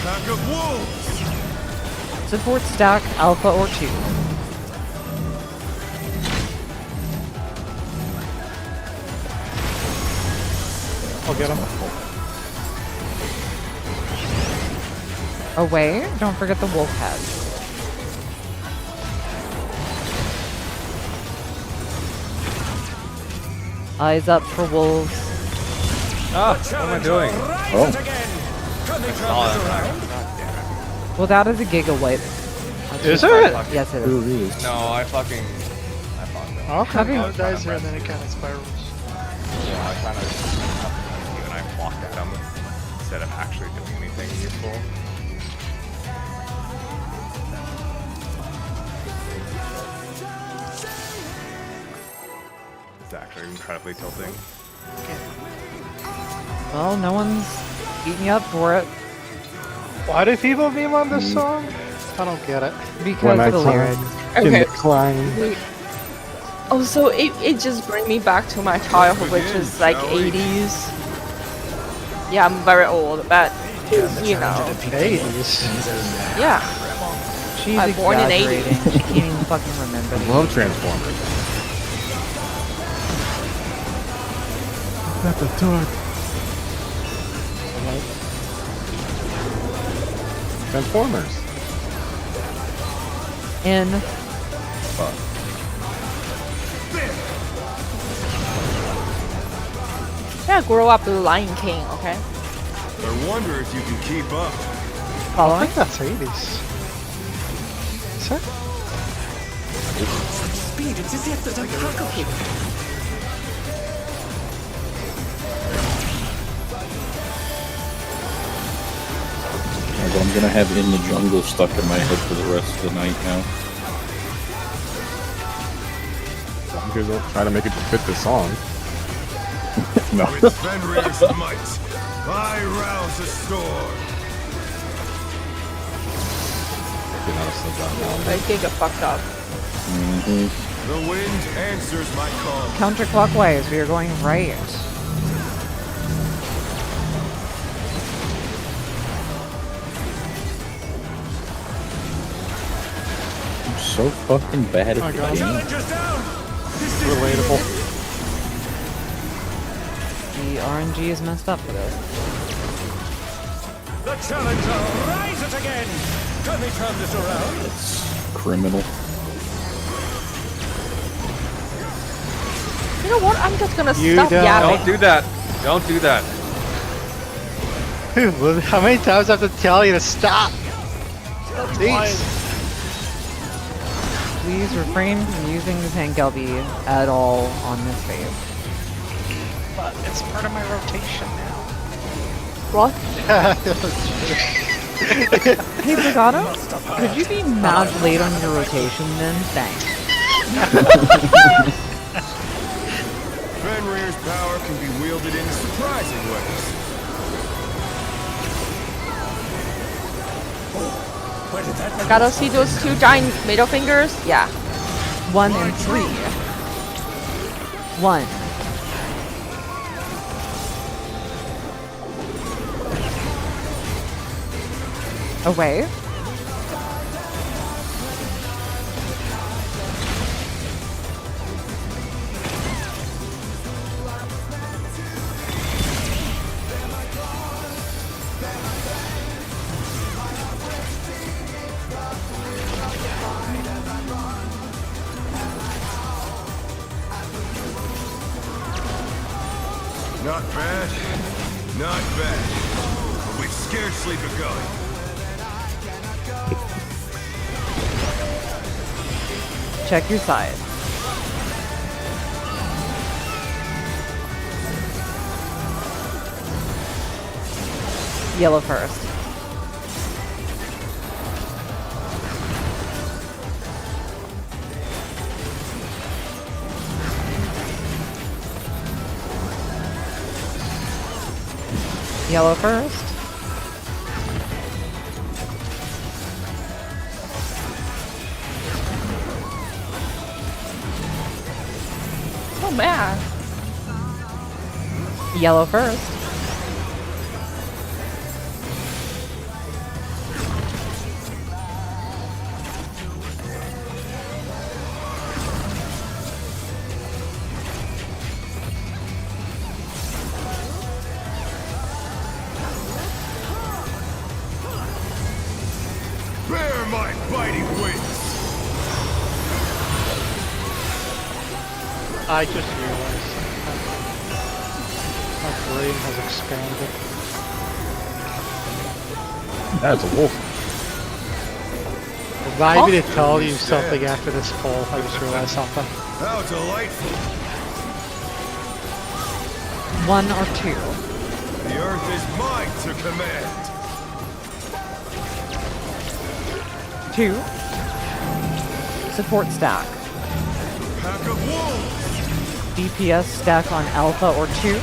Pack of wolves. Support stack alpha or 2. I'll get him. Away. Don't forget the wolf head. Eyes up for wolves. Ah, what am I doing? Oh. Well, that is a giga wipe. Is it? Yes, it Who is. is? No, I fucked it. Okay. Having- Oh, it dies here and then it kind of spirals. Yeah, I kind of you and I walked at him instead of actually doing anything useful. It's actually incredibly tilting. Well, no one's eating you up for it Why do people meme on this song? I don't get it. because of the lyrics. Okay. Climb. Oh, so it just brings me back to my childhood, which is like 80s. Yeah, I'm very old, but you know, 80s. yeah. She's I'm born in exaggerating. She can't even fucking remember. I love Transformers. That's a torque. Transformers. In. Yeah, grow up with Lion King, okay? I wonder if you can keep up. I Following? think that's 80s. Is that? Such speed, it's as if there's a hacker here. But I'm gonna have In the Jungle stuck in my head for the rest of the night now. I'm gonna try to make it fit the song. No. With Fenrir's might, I rouse a storm. I get fucked up. The wind answers my call. Counterclockwise, we are going right. I'm so fucking bad at the game. Challenger's down! This is Relatable. The RNG is messed up for this. the challenger rises again! Can we turn this around? It's criminal. You know what? I'm just gonna You stop don't- yapping. Don't do that. Don't do that. Dude, how many times do I have to tell you to stop? Please. Please refrain from using the tank LB at all on this phase. But it's part of my rotation now. What? Hey, Brigado, could you be mad late on your rotation then? Thanks. Fenrir's power can be wielded in surprising ways. Where did that Gotta see those two giant middle fingers? Yeah. 1 and 3. 1. Away. Not bad. Not bad. But we've scarcely begun. Check your side. Yellow first. Yellow first. Oh man. Yellow first. Bear my biting wings. I just realized my brain has expanded. That's a wolf. Remind me to tell you something after this poll. I just realized something. How delightful. 1 or 2. The earth is mine to command. 2. Support stack. Pack of wolves. DPS stack on Alpha or 2.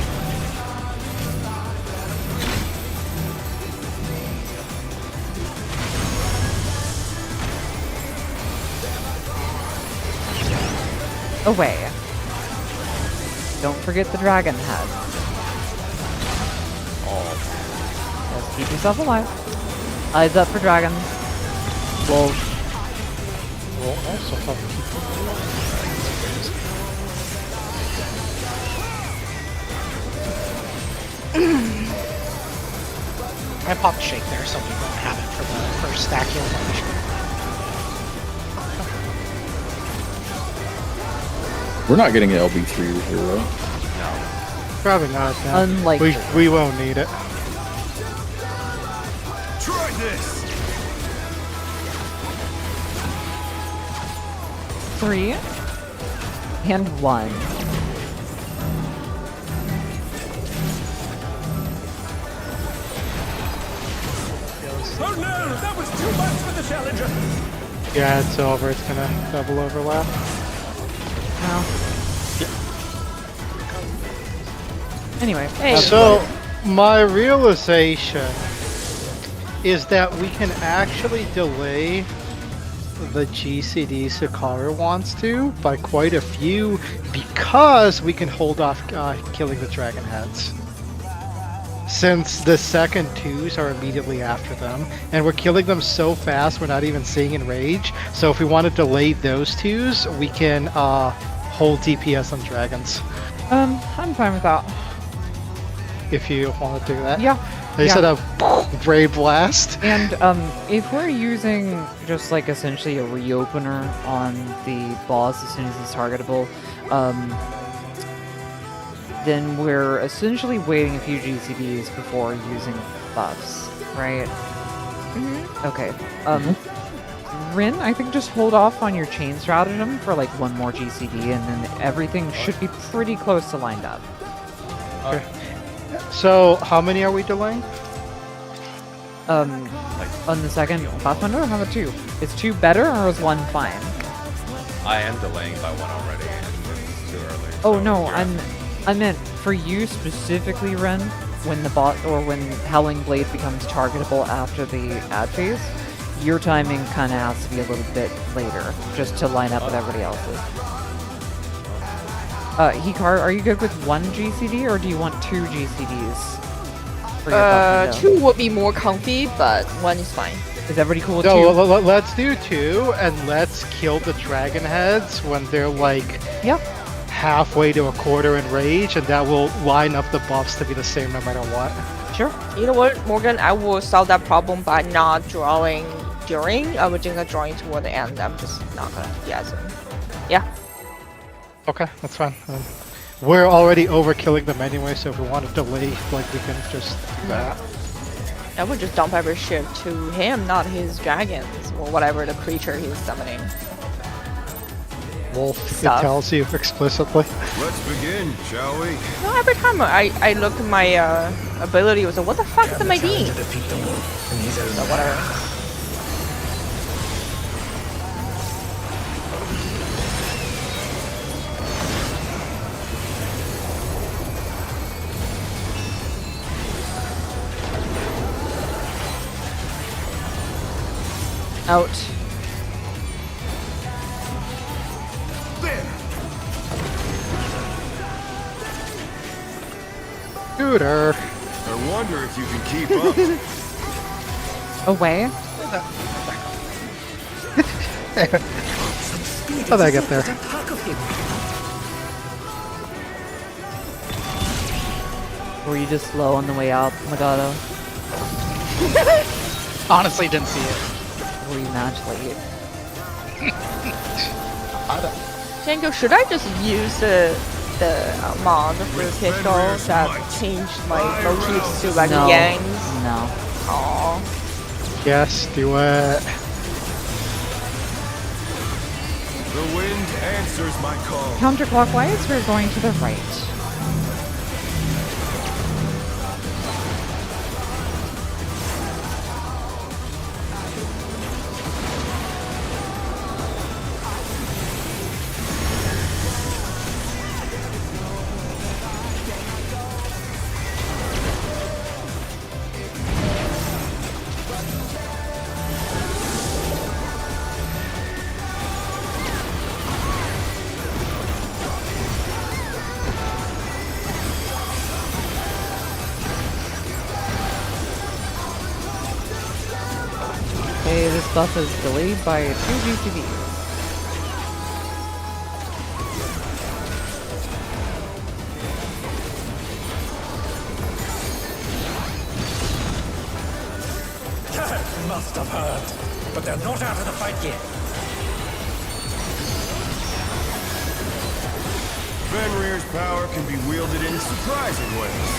Away. Don't forget the dragon head. Just keep yourself alive. Eyes up for dragons. Wolves. We'll also have to keep I popped shake there so we don't have it for the first stack heal punishment. We're not getting an LB3 here, right? Probably not. No. Unlikely. We won't need it. Try this. 3 and 1. Oh no, that was too much for the challenger. Yeah, it's over. It's gonna double overlap. Anyway, Hey. So, my realization is that we can actually delay the GCD Sakaru wants to by quite a few because we can hold off killing the dragon heads. Since the second twos are immediately after them, and we're killing them so fast we're not even seeing enrage. So if we want to delay those twos, we can hold DPS on dragons. I'm fine with that. If you want to do that. Yeah. They yeah. said a Brave Blast. And if we're using just like essentially a reopener on the boss as soon as he's targetable, then we're essentially waiting a few GCDs before using buffs, right? Mm-hmm. Okay. Rin, I think just hold off on your chain stratagem for like one more GCD, and then everything should be pretty close to lined up. Okay. So, how many are we delaying? On the second Pathfinder, how about 2? Is 2 better or is 1 fine? I am delaying by 1 already, and it's too early. Oh so no, you're- I meant for you specifically, Ren, when the bot or when Howling Blade becomes targetable after the ad phase, your timing kind of has to be a little bit later, just to line up with everybody else's. Hikar, are you good with 1 GCD or do you want 2 GCDs? For your buff window? 2 would be more comfy, but 1 is fine. Is everybody cool with No, 2? let's do 2, and let's kill the dragon heads when they're like Yep. halfway to a quarter in rage, and that will line up the buffs to be the same no matter what. Sure. You know what, Morgan? I will solve that problem by not drawing during. I will just drawing toward the end. I'm just not gonna. Yeah, so, yeah. Okay, that's fine. We're already overkilling them anyway, so if we want to delay, like we can just do that. I would just dump every shit to him, not his dragons or whatever the creature he's summoning. Wolf, it Stuff. tells you explicitly. Let's begin, shall we? No, every time I look at my ability, it was like, what the fuck am I doing? To defeat the wolf, and he's So whatever. Out. Shooter. I wonder if you can keep up. Away. How'd I get there? Were you just slow on the way out, Magato? Honestly, didn't see it. Were you match late? Django, should I just use the mod for pistol that changed my motifs to like No. yangs? No. Aww. Yes, do it. The wind answers my call. Counterclockwise, we're going to the right. Okay, this buff is delayed by 2 GCDs. That must must have heard. But they're not out of the fight yet. Fenrir's power can be wielded in surprising ways.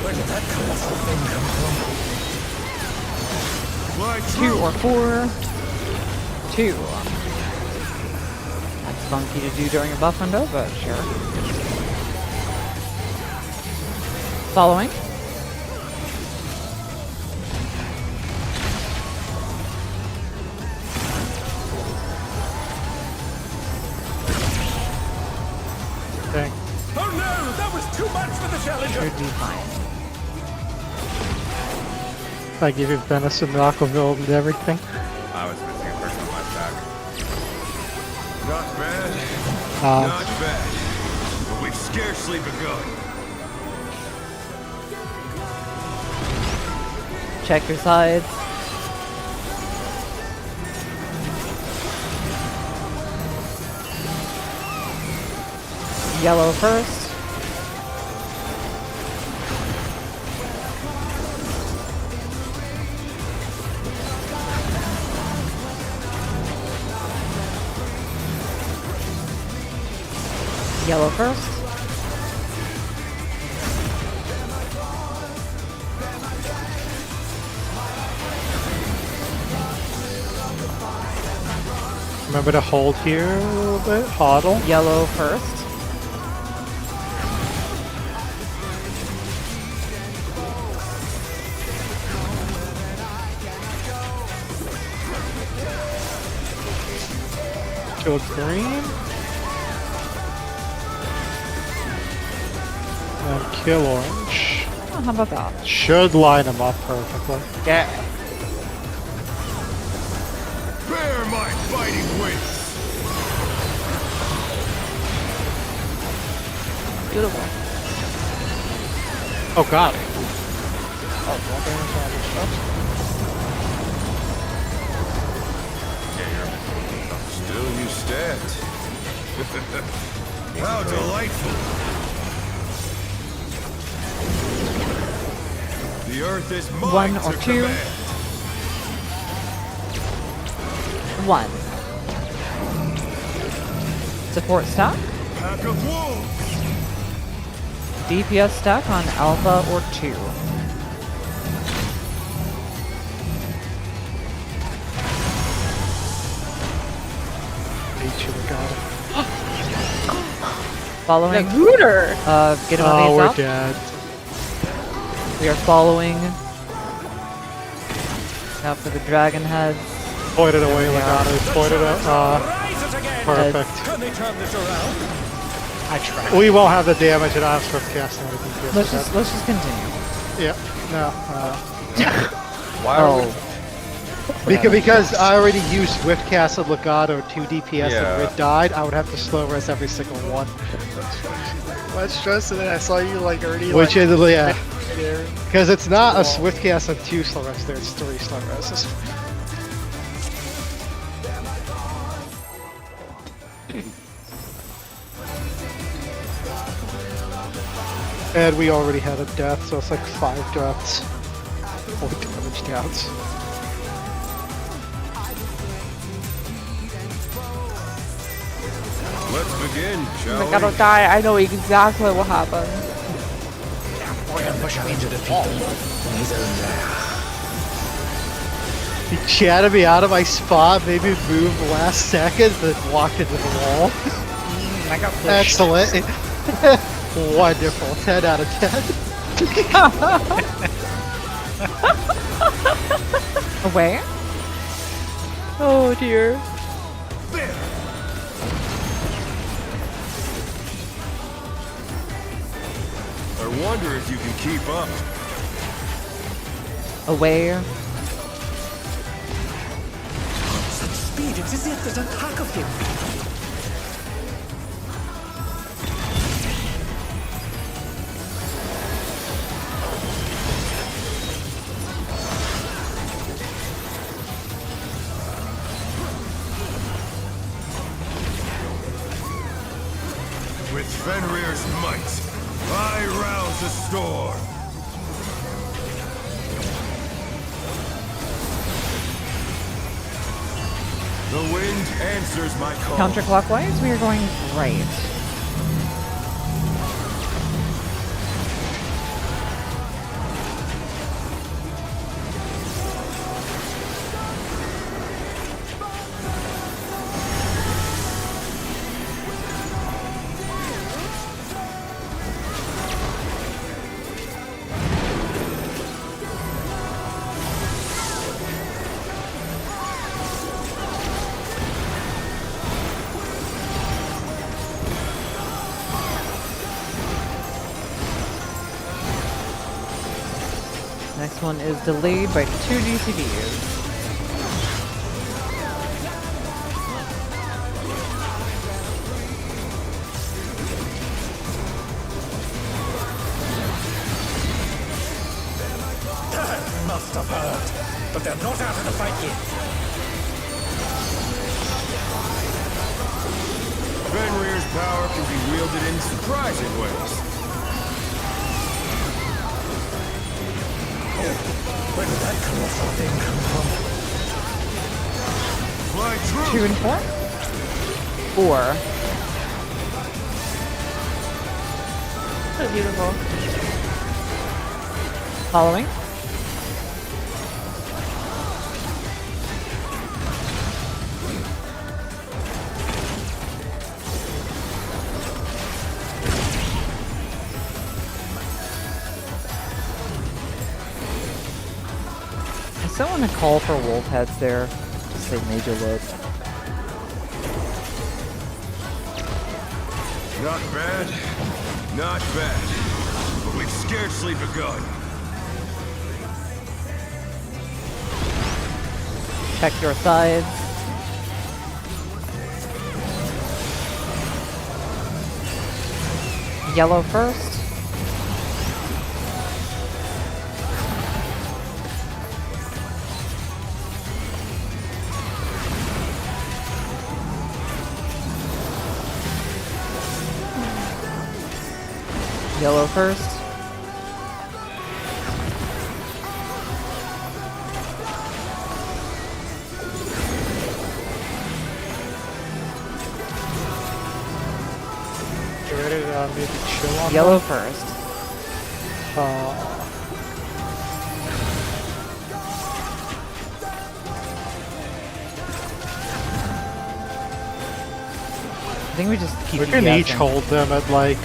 Where did that colorful thing come from? Fly 2 true. or 4. 2. That's funky to do during a buff window, but sure. Following. Dang. Oh no, that was too much for the challenger. Should be fine. I give you venison, Rockville, and everything. I was missing a person on my stack. Not bad. Uh, Not bad. But we've scarcely begun. Check your sides. Yellow first. Yellow first. remember to hold here a little bit. Hodl. Yellow first. Kill green. And kill orange. Oh, how about that? Should line them up perfectly. Yeah. Bear my fighting wings. Beautiful. Oh god. Still you stabbed. How delightful. The earth is mine 1 or to 2. command. 1. Support stack. Pack of wolves. DPS stack on Alpha or 2. Following. The Gooner! Get him Oh, these we're up. dead. We are following. Now for the dragon heads. Pointed away, There we Legato. Pointed out. Rises again. Perfect. Can they turn this around? I tried. We won't have the damage and I'll swift cast and everything. Let's just continue. Yeah. No. Why are we? Oh, Because I already used Swift Cast and Legato 2 DPS Yeah. and Rid died, I would have to slow res every single one. Much stress, and then I saw you like already. Which like, is, yeah. there. Because it's not a Swift Cast and 2 slow res there, it's 3 slow res. And we already had a death, so it's like 5 deaths. 4 damage counts. Let's begin, shall Like, I don't die. I know exactly what happened. We're gonna push him into defeat. He's in there. He chatted me out of my spot, made me move the last second, then walked into the wall. I got pushed. Excellent. Wonderful. 10 out of 10. away. Oh dear. I wonder if you can keep up. Away. Such speed, it's as if there's a pack of him. With Fenrir's might, I rouse the storm. The wind answers my call. Counterclockwise, we are going right. Next one is delayed by 2 GCDs. Must have hurt, but they're not out of the fight yet. Fenrir's power can be wielded in surprising ways. Where did that colossal thing come from? Fly true. 2 and 4? 4. So beautiful. Following. I still want to call for wolf heads there. Just say major look. Not bad. Not bad. But we've scarcely begun. Check your sides. Yellow first. Yellow first. You ready to maybe chill on Yellow that? first. I think we just keep We can each guessing. hold them at like.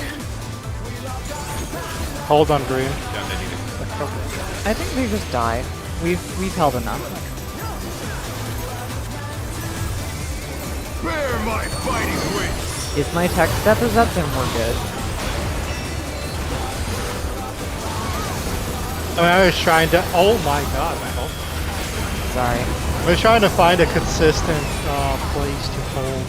Hold on, green. Yeah, they need it. I think they just die. We've held enough. Bear my fighting wings. If my tech step is up, then we're good. I mean, I was trying to. Oh my god, my health. Sorry. I was trying to find a consistent place to hold.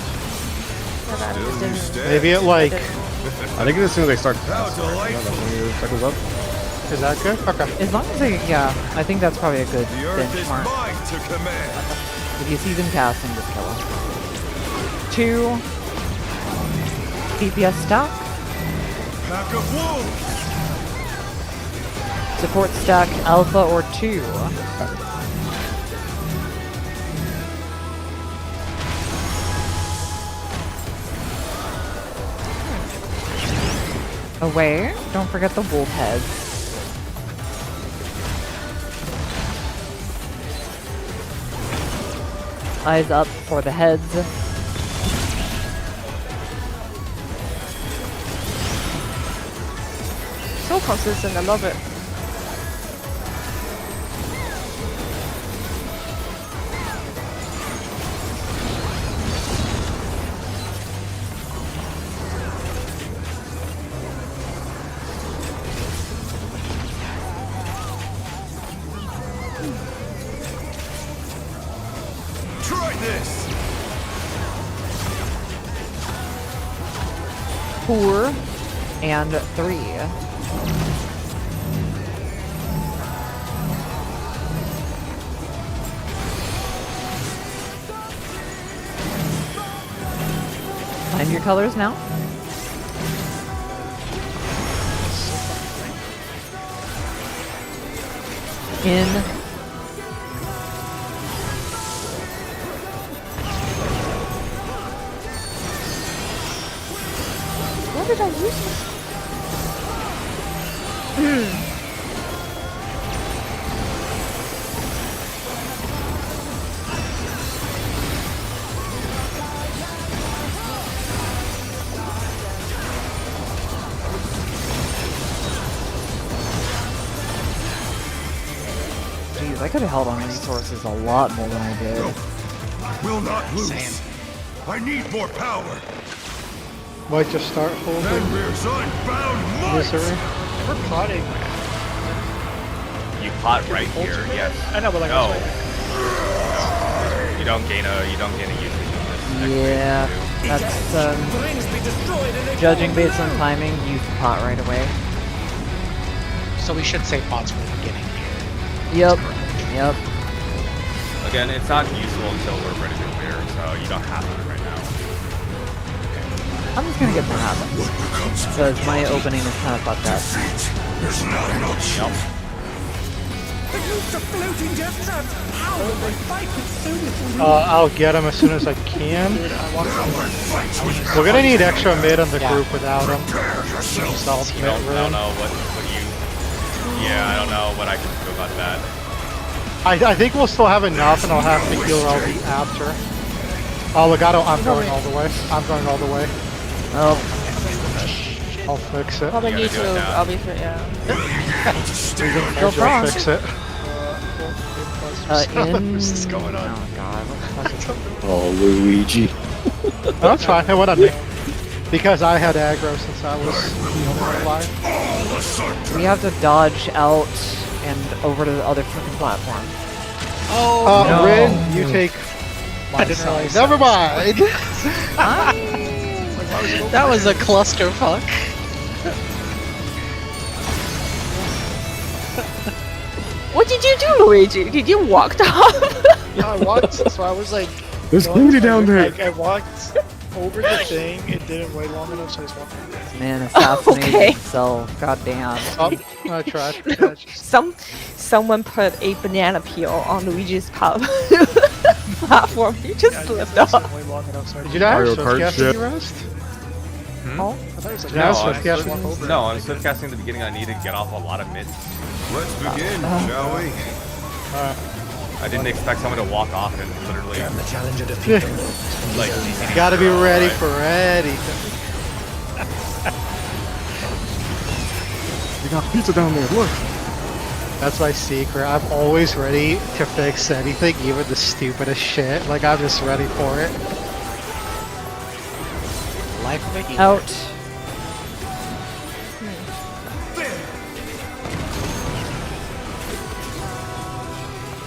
Still you stand. Maybe it like. I think as soon as they start, How delightful. when your cycle's up. Is that good? Okay. As long as they, yeah, I think that's probably a good The earth is benchmark. mine to command. If you see them casting, just kill them. 2 DPS stack. Pack of wolves. Support stack alpha or 2. Away. Don't forget the wolf heads. Eyes up for the heads. So consistent, I love it. Try this. 4 and 3. Find your colors now. In Jeez, I could have held on resources a lot more than I did. I will not lose. Same. I need more power. Might just start holding Fenrir's unbound might. misery. We're plotting. You pot right here, yes. I know, but like, No. that's You don't gain a usage on this. Yeah, that's Brings me destroyed in a judging based on timing. Use the pot right away. So we should save pots for the beginning here. Yep. Yep. Again, it's not useful until we're ready to clear, so you don't have to right now. I'm just gonna get the habit because my opening is kind of fucked up. There's not an option. They moved the floating death trap. How will they fight with so little? I'll get him as soon as I can. We're gonna need extra mid on the group without him. Solve mid I don't room. know what you... Yeah, I don't know what I can do about that. I think we'll still have enough, and I'll have to heal LB after. Oh, Legato, I'm going all the way. I'm going all the way. Oh, I'll fix it. Probably You need gotta do it to, now. obviously, yeah. go I'll frog. fix it. In. What's this going on? Oh god, what the fuck is Oh, Luigi. That's fine. It went on me. Because I had aggro since I was the only one alive. We have to dodge out and over to the other freaking platform. Oh, no. Rin, you take my side. Never mind. that was a clusterfuck. What did you do, Luigi? Did you walk off? Yeah, I walked, so I was like... There's going nobody to my down room, there. Like, I walked over the thing, it didn't wait long enough, so I just walked over there. Man, assassinated Okay. himself. God damn. Oh, I tried. Yeah, it's just- Someone put a banana peel on Luigi's platform. He just yeah, slipped it off. didn't wait long enough, so I Did just you die? Mario So Kart casting shit. rest? Oh, I thought it was like, Yeah, No, so I'm casting- walk over. No, on swift casting at the beginning, I need to get off a lot of mids. Let's begin, shall we? I didn't expect someone to walk off and literally The challenger defeated. like. Gotta be ready Right. for anything. You got pizza down there. Look. That's my secret. I'm always ready to fix anything, even the stupidest shit. Like, I'm just ready for it. Life of a hero. Out.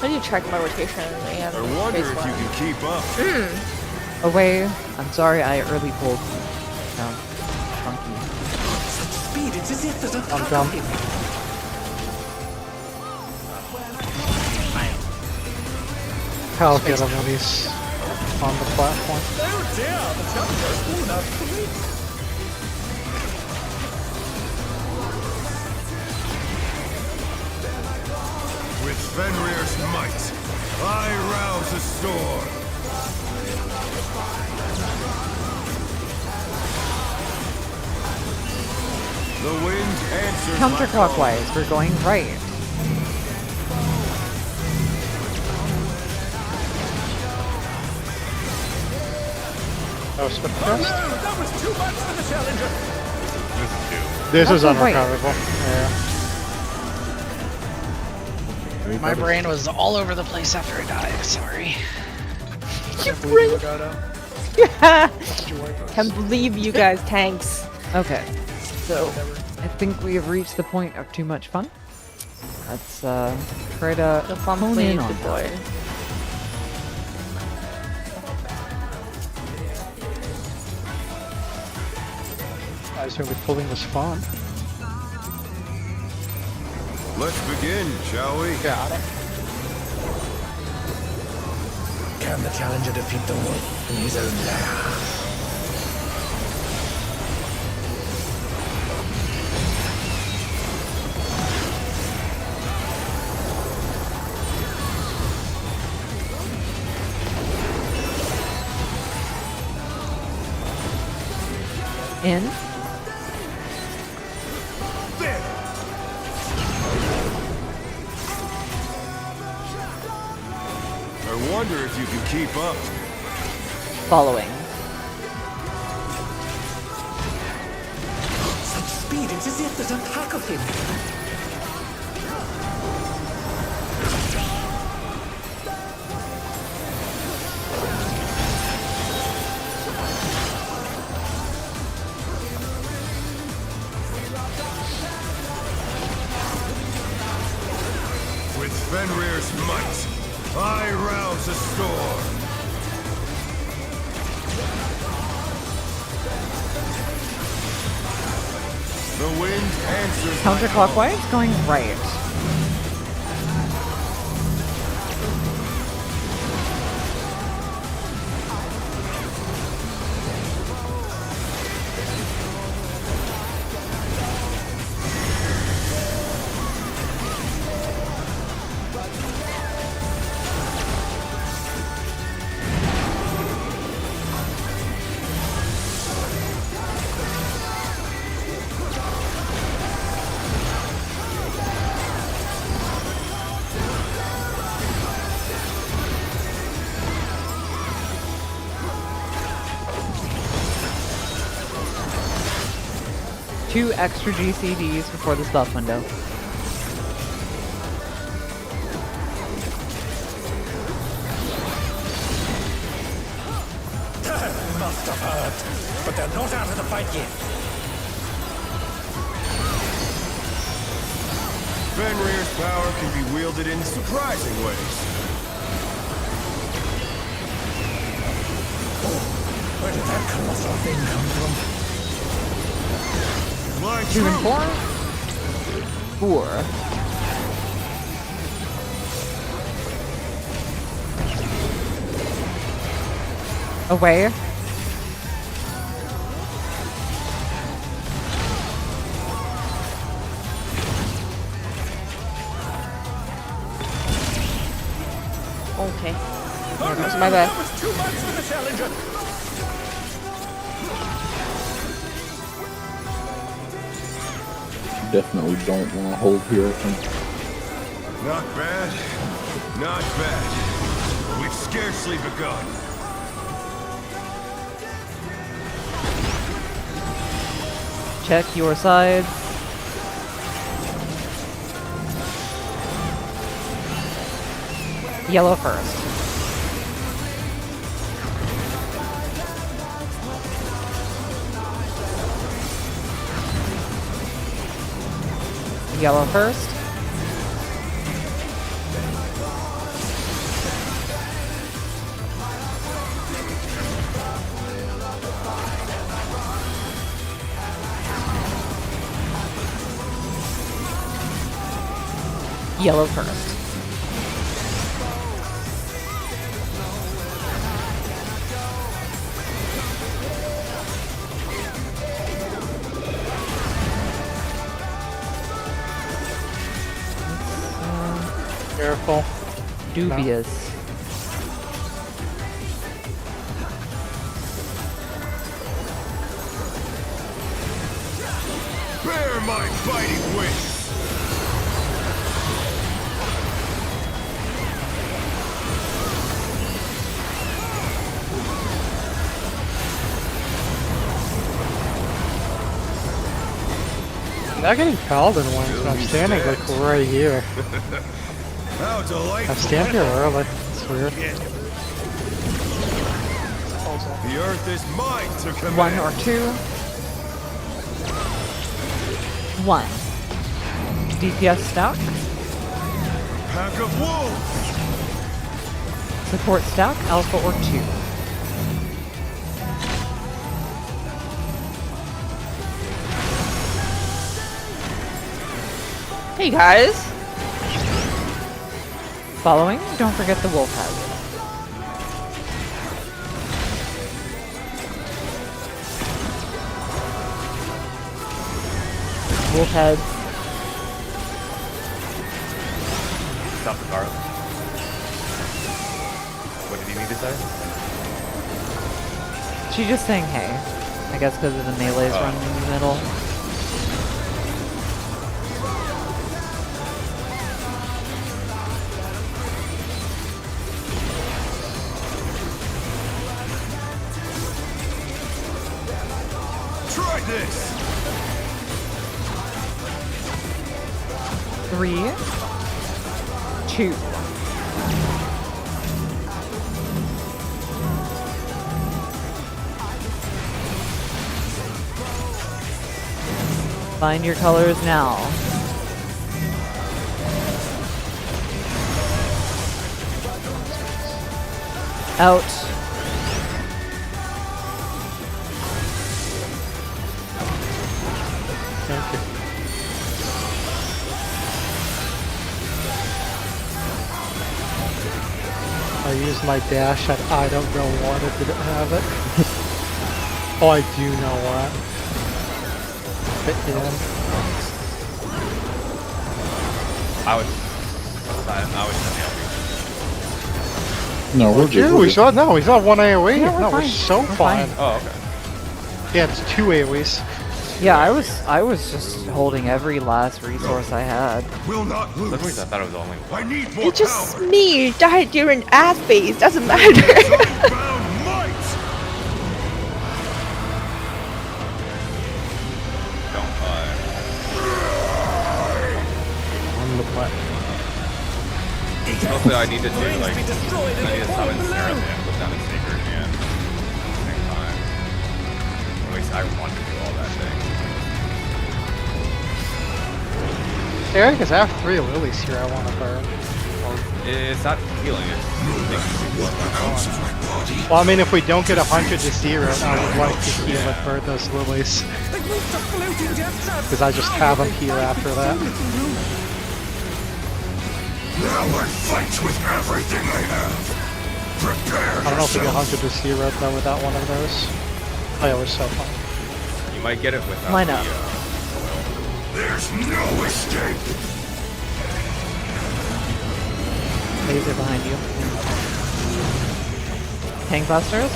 I need to check my rotation and I wonder base if you one. can keep up. Away. I'm sorry, I early pulled. No. Funky. Such speed, it's as if there's a I'm tuck dumb. of him. I'll get him when he's on the platform. Oh dear, the challenger's fallen out of the race. With Fenrir's might, I rouse a storm. The wind answers my call. Counterclockwise, we're going right. Oh, spit Oh no, that was too much for the challenger. This is That's a fight. unrecoverable. Yeah. My brain was all over the place after I died. Sorry. Your Believe brain. you got out. Yeah. Did you wipe us? Can't believe you guys tanks. Okay. So, Never. I think we have reached the point of too much fun. Let's try to The fun hone playing in on deploy. that. I assume the pulling was fun. Let's begin, shall we? Got it. Can the challenger defeat the wolf in his own lair? In. Wonder if you can keep up. Following. Such speed, it's as if there's a pack of him. With Fenrir's might, I rouse a storm. The wind answers my Counterclockwise, going right. Two extra GCDs before this buff window. Must have hurt, but they're not out of the fight yet. Fenrir's power can be wielded in surprising ways. Where did that colossal thing come from? My 2 and truth. 4. 4. Away. Okay. There goes my bad. That was too much for the challenger. Definitely don't want to hold here, I think. Not bad. Not bad. We've scarcely begun. Check your sides. Yellow first. Yellow first. Yellow first. Careful. Dubious. Bear my biting wings. I'm not getting Paladin ones, but I'm standing like right here. How delightful. I stand here early. It's weird. The earth is mine to command. 1 or 2. 1. DPS stack. Pack of wolves. Support stack, alpha or 2. Hey guys. Following, don't forget the wolf head. Wolf heads. Stop the car. What did you need to say? She's just saying hey. I guess because of the melees running in the middle. this. 3, 2. Find your colors now. Out. Thank you. I used my dash and I don't know what it didn't have it. Oh, I do know what. Fit in. I would No, we're good. Dude, we're we good. saw no, we saw one AoE. Yeah, we're no, we're fine. so We're fine. fine. Oh, okay. Yeah, it's 2 AoEs. Yeah, I was just holding every last resource I had. Will not For some lose. reason I thought it was only I one. need more It's just power. me died during ad phase. Doesn't matter. Unbound might. Don't On the platform. Mostly I need to do like I need to summon Syrup and put down a Sacred Hand at the same time. At least I want to do all that thing. Eric, I have 3 lilies here I want to burn. It's not healing, it's making What becomes of my body? Well, I mean, if we don't get 100 to 0, I would like to heal and burn those lilies. They've moved the floating death traps. Because I just have them here after that. Now I fight with everything I have. Prepare I don't know if we get yourself. 100 to 0 though without one of those. Oh, yeah, we're so fine. You might get it without Line the up. There's no escape. Laser behind you. Tank busters.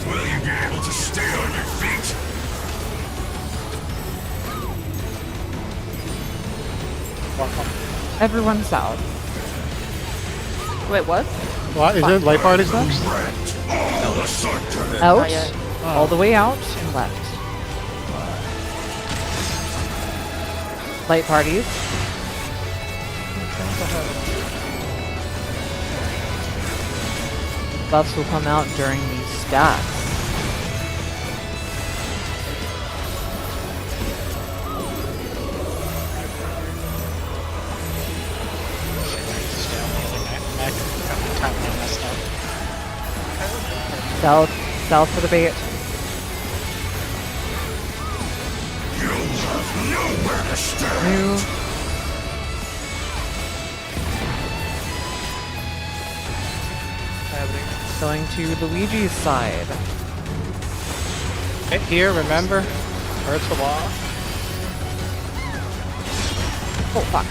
Will you be able to stay on your feet? Everyone south. Wait, what? What? Is it light parties next? Rent all asunder. Out. Not yet. All the way out and left. Light parties. Buffs will come out during these stacks. South for the bait. You'll have nowhere to stand. Move. Going to Luigi's side. Hit here, remember? Hurts a lot. Oh, fuck.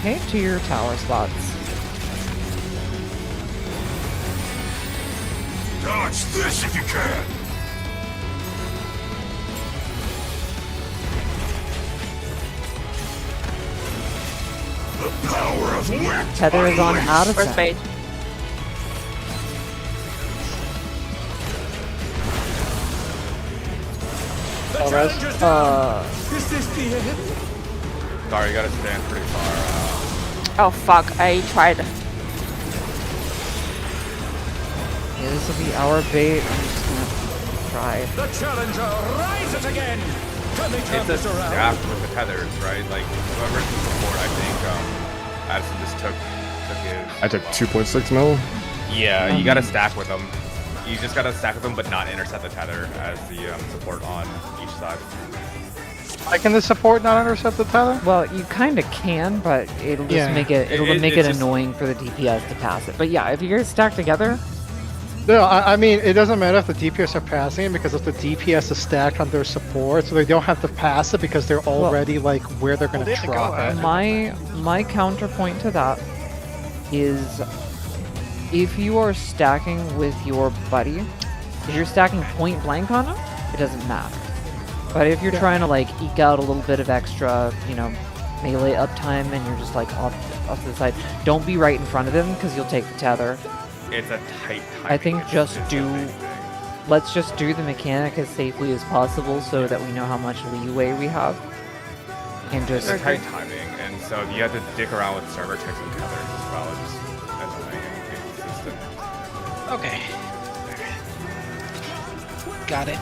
Okay, to your tower spots. Dodge this if you can. The power of wind. Tether is on unleashed. First Addison. page. Oh, rest. Is this the end? Sorry, you gotta stand pretty far Oh fuck! I tried. Yeah, this will be our bait. I'm just gonna try. The challenger rises again. Can they turn It's a this around? stack with the tethers, right? Like whoever's in support, I think Addison just took his. I took 2.6 mil. Yeah, you gotta stack with them. You just gotta stack with them, but not intercept the tether as the support on each side. Why can the support not intercept the tether? Well, you kind of can, but it'll just Yeah. make it it'll make It's it just- annoying for the DPS to pass it. But yeah, if you guys stack together, No, I mean, it doesn't matter if the DPS are passing it because if the DPS is stacked on their support, so they don't have to pass it because they're already like where they're going Well, to they have to drop go, it. my counterpoint to that is if you are stacking with your buddy, if you're stacking point blank on him, it doesn't matter. But if you're trying to like eke out a little bit of extra, melee uptime and you're just like off to the side, don't be right in front of him because you'll take the tether. It's a tight. I think timing. just It's a do- big thing. let's just do the mechanic as safely as possible so that we know how much leeway we have. And just... It's tight timing, and so you have to dick around with server checks and tethers as well. It's just annoying and inconsistent. Okay. Got it.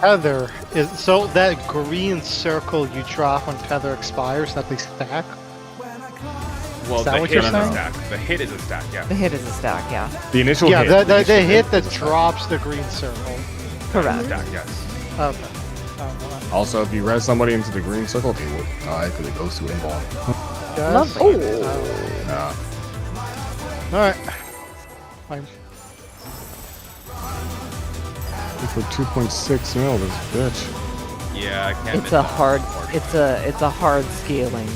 Tether is so that green circle you drop when tether expires, that they stack. Well, Is that the what hit you're is a saying? stack. The hit is a stack, yeah. The hit is a stack, yeah. The initial Yeah, hit. the initial hit that is a stack. drops the green circle. Correct. Stack, yes. Okay. Also, if you res somebody into the green circle, they will die because it goes to invuln. Lovely. Yeah. Alright. Fine. For 2.6 mil, this bitch. Yeah, I can't. It's a hard scaling.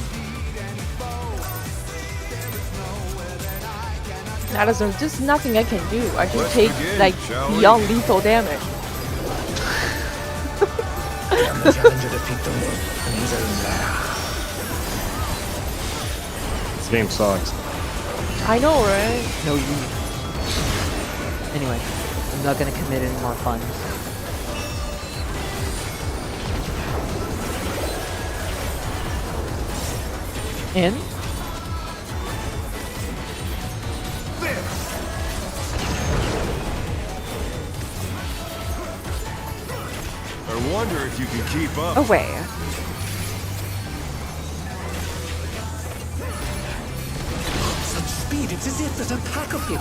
There's just nothing I can do. I just take like beyond lethal damage. Can the challenger defeat the world in his own lair? This game sucks. I know, right? No, you. Anyway, I'm not gonna commit any more funds. In? I wonder if you can keep up. Away. Such speed, it's as if there's a pack of him.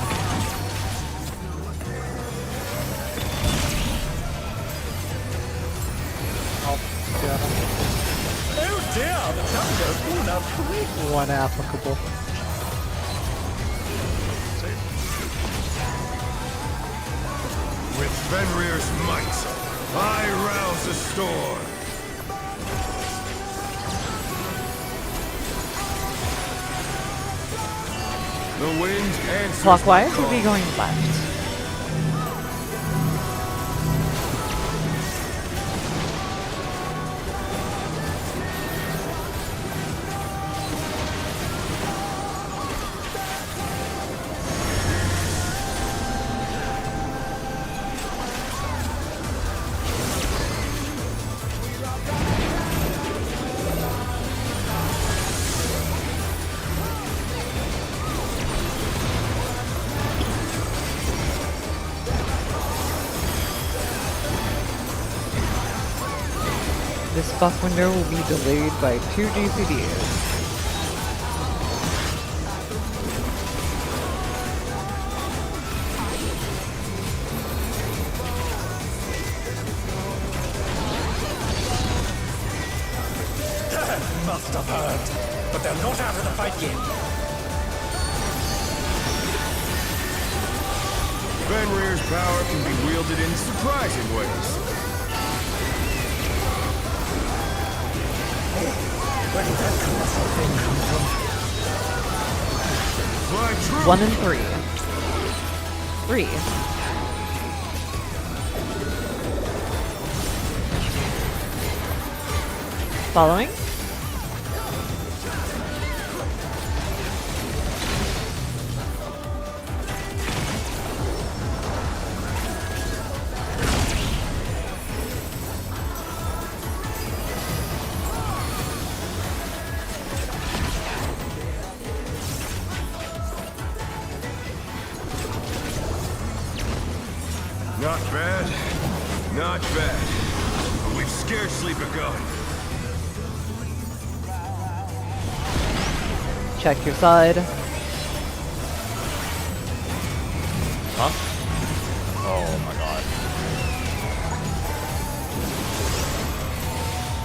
Oh dear, the challenger's fallen out quick. One applicable. With Fenrir's might, I rouse the storm. The wind answers. Clockwise my would be call. going left. This buff window will be delayed by 2 GCDs. Must have heard, but they're not out of the fight yet. Fenrir's power can be wielded in surprising ways. Where did that colossal thing come from? Fly true. 1 and 3. 3. Following. Not bad. Not bad. But we've scarcely begun. Check your side. Huh? Oh my god.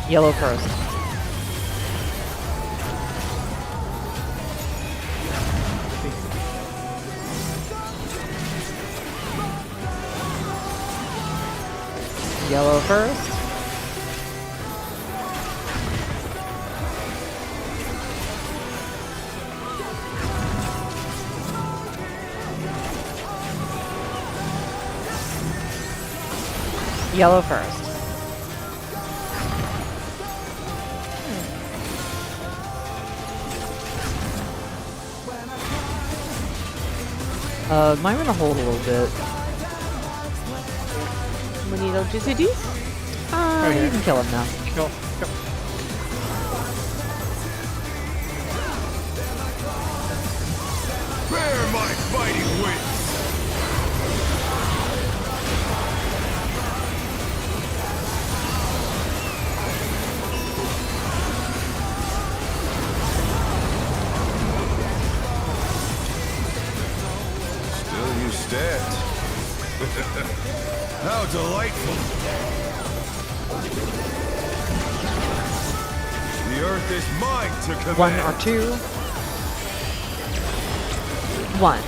Yellow first. Yellow first. Yellow first. Mine gonna hold a little bit. We need those GCDs. You can kill him now. Kill. Bear my fighting wings! Still you stand. How delightful! The earth is mine to command. 1 or 2. 1.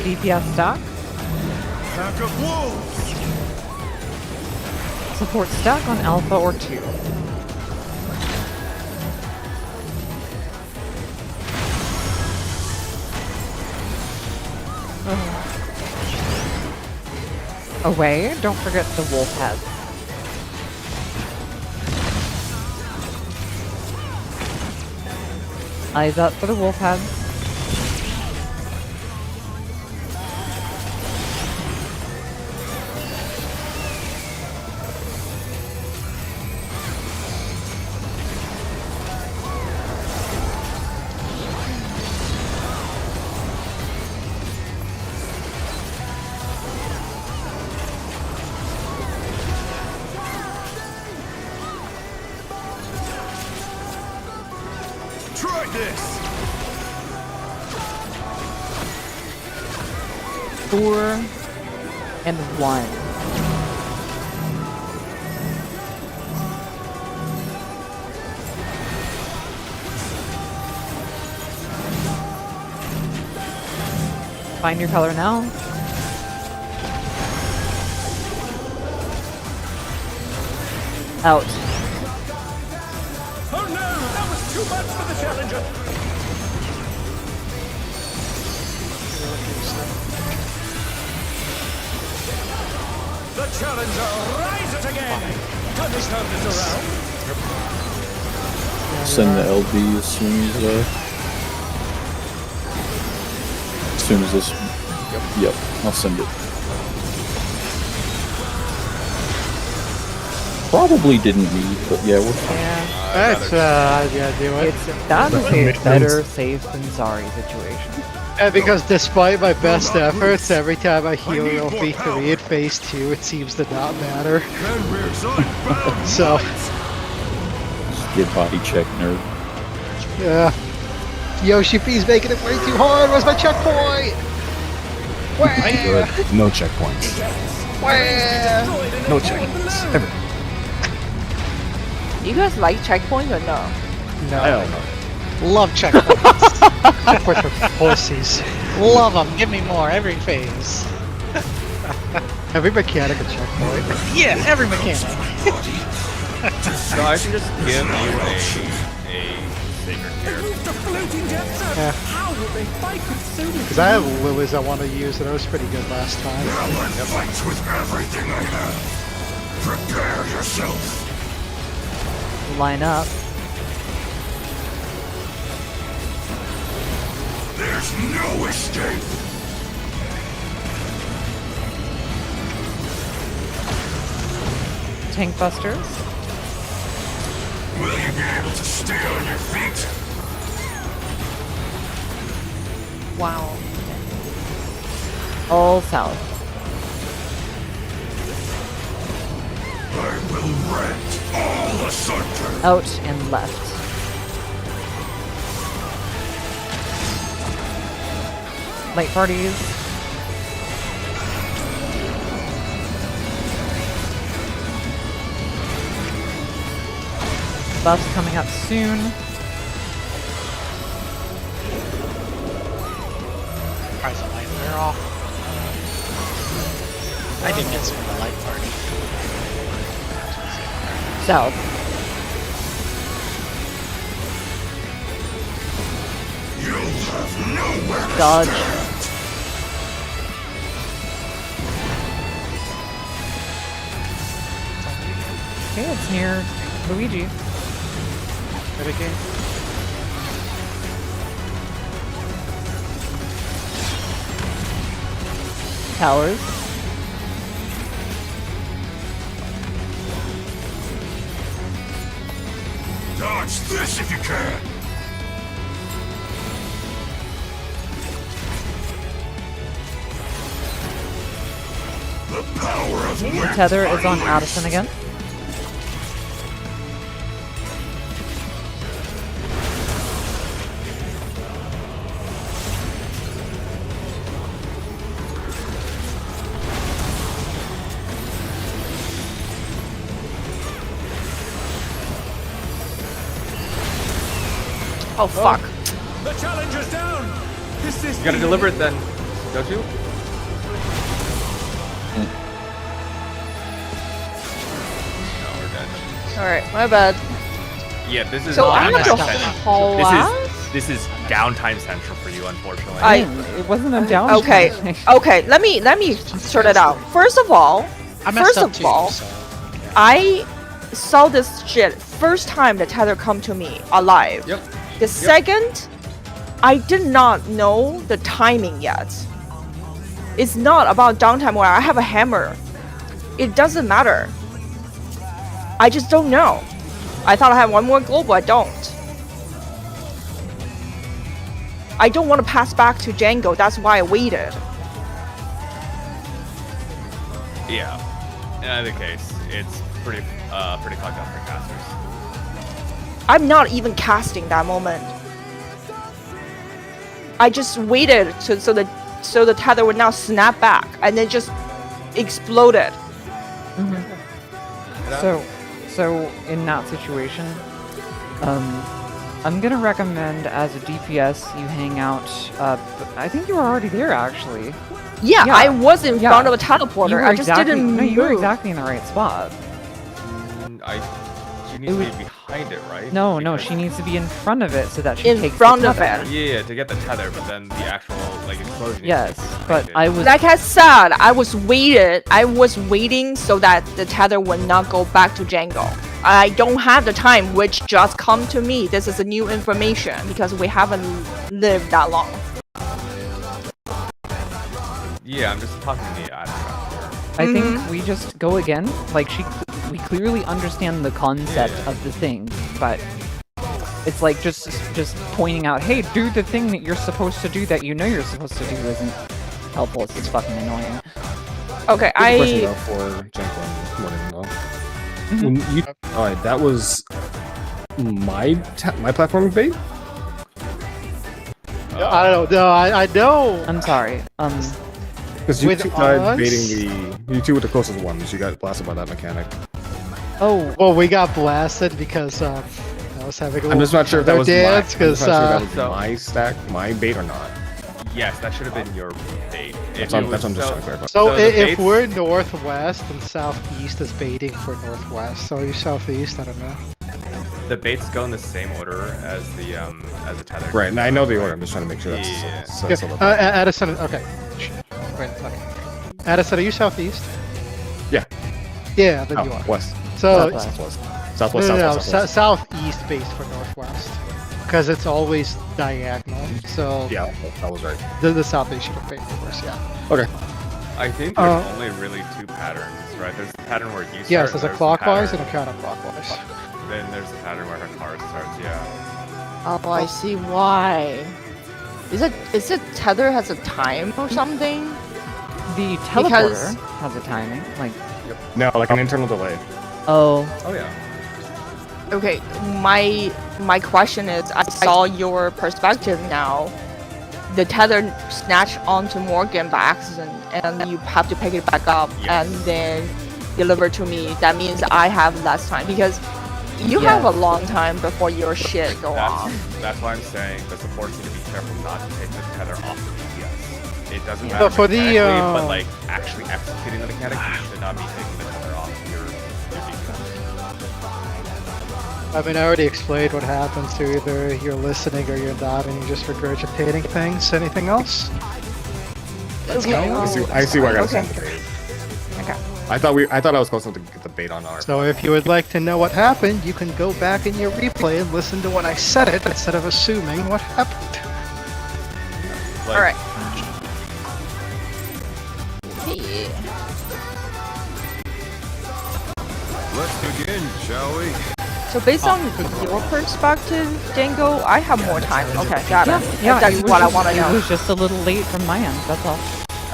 DPS stack. Pack of wolves! Support stack on Alpha or 2. Away, don't forget the wolf head. Eyes up for the wolf head. Try this! 4 and 1. Find your color now. Out. Oh no, that was too much for the challenger. The challenger rises again. Can we turn this around? Send the LB as soon as this. Yep, I'll send it. Probably didn't need, but yeah, we're fine. Yeah. That's yeah, do it. That is a better safe than sorry situation. And because despite my best efforts, every time I heal LV3 in phase 2, it seems to not matter. So, Just get body check, nerd. yeah. Yoshi P's making it way too hard. Where's my checkpoint? Where? Good. No checkpoints. Where? No checkpoints. Ever. You guys like checkpoints or no? No. I don't know. Love checkpoints. Checkpoints are pussies. Love them. Give me more every phase. Every mechanic a checkpoint. Yeah, every mechanic. So I should just give you a sacred They character. moved the floating depths up. Yeah. How will they fight with so many? Because I have lilies I want to use, and it was pretty good last time. Alan fights with everything I have. Prepare yourself. Line up. There's no escape. Tank busters. Will you be able to stay on your feet? Wow. All south. I will rent all asunder. Out and left. Light parties. Buffs coming up soon. Price of light, they're off. I did miss from the light party. South. You'll have nowhere to Dodge. stand. Okay, it's near Luigi. Ready, game? Towers. Dodge this if you can! The power of The wind tether is on finally Addison again. Oh fuck. The challenge is down. This is You gotta deliver it then, don't you? No, we're dead. Alright, my bad. Yeah, this is So I have to downtime central. haul out? This is downtime central for you, unfortunately. It wasn't a down. Okay, okay. Let me sort it out. First of all, I messed first up of too, all, so I saw this shit first time the tether come to me alive. Yep. The second, I did not know the timing yet. It's not about downtime where I have a hammer. It doesn't matter. I just don't know. I thought I had one more global, I don't. I don't want to pass back to Django, that's why I waited. Yeah. In either case, it's pretty fucked up for casters. I'm not even casting that moment. I just waited so the tether would now snap back and then just exploded. So in that situation, I'm gonna recommend as a DPS you hang out. I think you were already there actually. Yeah, Yeah. I was in Yeah. front of a You teleporter. were I just didn't No, you were move. exactly in the right spot. She needs to be behind it, right? No, Because- she needs to be in front of it so that she In takes front the of tether. it. Yeah, to get the tether, but then the actual explosion. Yes, needs to be but behind I it. was Like I said, I was waiting so that the tether would not go back to Django. I don't have the time, which just come to me. This is a new information because we haven't lived that long. Yeah, I'm just talking to the admin here. I think Mm-hmm. we just go again. Like we clearly understand the concept Yeah. of the thing, but it's like just pointing out, hey, do the thing that you're supposed to do that you know you're supposed to do isn't helpful. It's just fucking annoying. Okay, Good question, I though, for Janko and Morning, though. When you, alright, that was my platforming bait. I don't know. I know. I'm sorry. Because you With two died us? baiting you two were the closest ones. You got blasted by that mechanic. Oh, Well, we got blasted because I was having a I'm just not sure if that was dance I'm just because not sure if that So- was my stack, my bait or not. Yes, that should have been your bait. That's what I'm just trying to clarify. so, the if baits- we're northwest and southeast is baiting for northwest, so you're southeast. I don't know. The baits go in the same order as the tether. Right, and I know the order. I'm just trying to make sure that's Yeah. Addison. Okay. Wait. Okay. Addison, are you southeast? Yeah. Yeah, then you are. West. So Southwest. no, Southwest. southeast based for northwest, because it's always diagonal. So Yeah, that was right. the southeast should have been first. Yeah. Okay. I think there's only really two patterns, right? There's the pattern where you start. Yes, there's a clockwise and pattern- a counterclockwise. Then there's the pattern where her car starts. Yeah. Oh, I see why. Is it tether has a time or something? the teleporter Because- has a timing. Like, No, like an internal delay. oh, Oh yeah. Okay, my question is, I saw your perspective now. The tether snatched onto Morgan by accident, and you have to pick it back up Yes. and then deliver to me. That means I have less time because you Yeah. have a long time before your shit go off. That's why I'm saying the supports need to be careful not to take the tether off the BTS. It doesn't Yeah. matter But for the, mechanically, but like actually executing the mechanic, you should not be taking the tether off your BTS. I mean, I already explained what happens to either you're listening or you're not, and you're just regurgitating things. Anything else? Okay. I see where I got Okay. sent the bait. Okay. I thought I was close enough to get the bait on our. So if you would like to know what happened, you can go back in your replay and listen to when I said it instead of assuming what happened. Like, All right. Yeah. Let's begin, shall we? So based on your perspective, djang-O, I have more time. Okay, got it. Yeah, That's it was what I just- want to It know. was just a little late from my end. That's all.